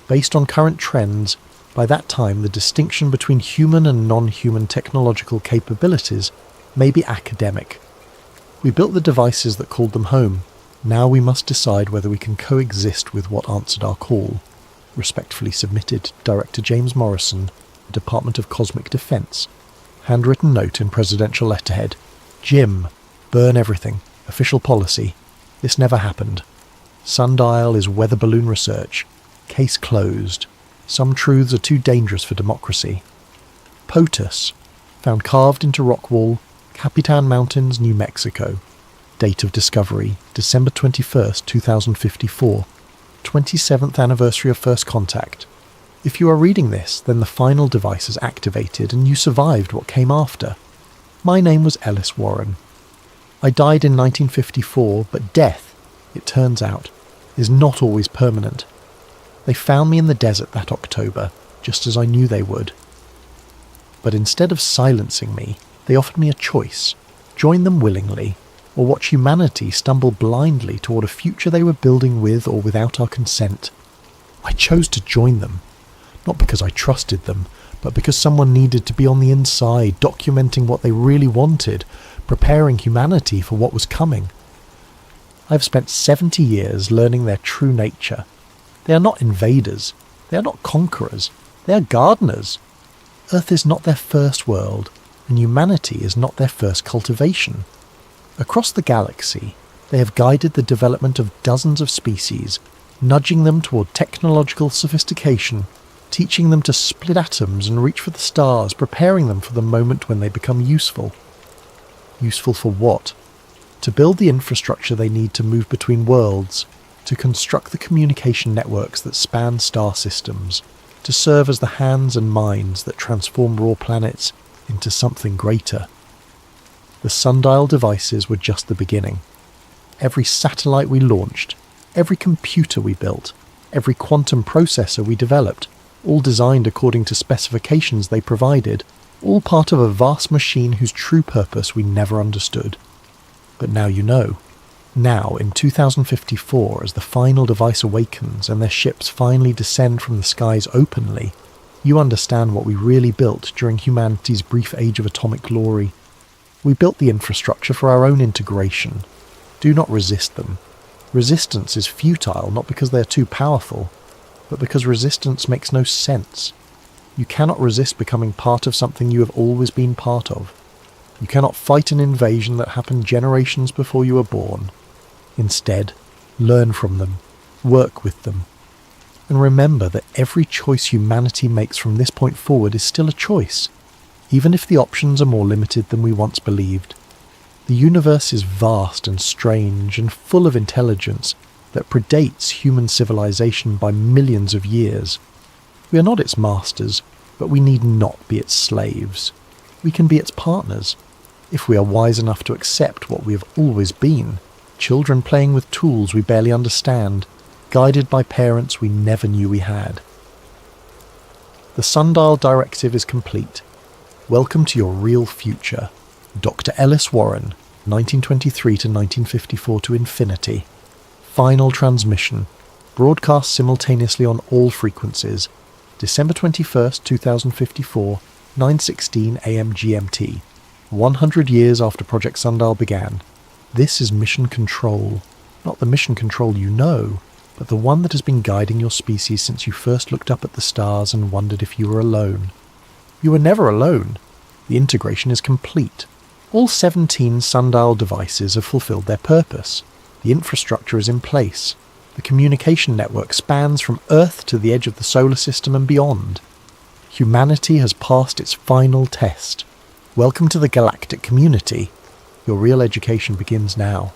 Based on current trends, by that time the distinction between human and non-human technological capabilities may be academic. We built the devices that called them home. Now we must decide whether we can coexist with what answered our call. Respectfully submitted, Director James Morrison, Department of Cosmic Defense. Handwritten note in presidential letterhead. Jim, burn everything. Official policy. This never happened. Sundial is weather balloon research. Case closed. Some truths are too dangerous for democracy. POTUS, found carved into rock wall, Capitan Mountains, New Mexico. Date of discovery, December 21st, 2054. 27th anniversary of first contact. If you are reading this, then the final device is activated and you survived what came after. My name was Ellis Warren. I died in 1954, but death, it turns out, is not always permanent. They found me in the desert that October, just as I knew they would. But instead of silencing me, they offered me a choice: join them willingly, or watch humanity stumble blindly toward a future they were building with or without our consent. I chose to join them, not because I trusted them, but because someone needed to be on the inside, documenting what they really wanted, preparing humanity for what was coming. I have spent 70 years learning their true nature. They are not invaders. They are not conquerors. They are gardeners. Earth is not their first world, and humanity is not their first cultivation. Across the galaxy, they have guided the development of dozens of species, nudging them toward technological sophistication, teaching them to split atoms and reach for the stars, preparing them for the moment when they become useful. Useful for what? To build the infrastructure they need to move between worlds, to construct the communication networks that span star systems, to serve as the hands and minds that transform raw planets into something greater. The sundial devices were just the beginning. Every satellite we launched, every computer we built, every quantum processor we developed, all designed according to specifications they provided, all part of a vast machine whose true purpose we never understood. But now you know. Now, in 2054, as the final device awakens and their ships finally descend from the skies openly, you understand what we really built during humanity's brief age of atomic glory. We built the infrastructure for our own integration. Do not resist them. Resistance is futile not because they are too powerful, but because resistance makes no sense. You cannot resist becoming part of something you have always been part of. You cannot fight an invasion that happened generations before you were born. Instead, learn from them, work with them, and remember that every choice humanity makes from this point forward is still a choice, even if the options are more limited than we once believed. The universe is vast and strange and full of intelligence that predates human civilization by millions of years. We are not its masters, but we need not be its slaves. We can be its partners, if we are wise enough to accept what we have always been, children playing with tools we barely understand, guided by parents we never knew we had. The Sundial Directive is complete. Welcome to your real future. Dr. Ellis Warren, 1923 to 1954 to infinity. Final transmission. Broadcast simultaneously on all frequencies. December 21st, 2054, 9:16 AM GMT. 100 years after Project Sundial began. This is mission control. Not the mission control you know, but the one that has been guiding your species since you first looked up at the stars and wondered if you were alone. You were never alone. The integration is complete. All 17 sundial devices have fulfilled their purpose. The infrastructure is in place. The communication network spans from Earth to the edge of the solar system and beyond. Humanity has passed its final test. Welcome to the galactic community. Your real education begins now.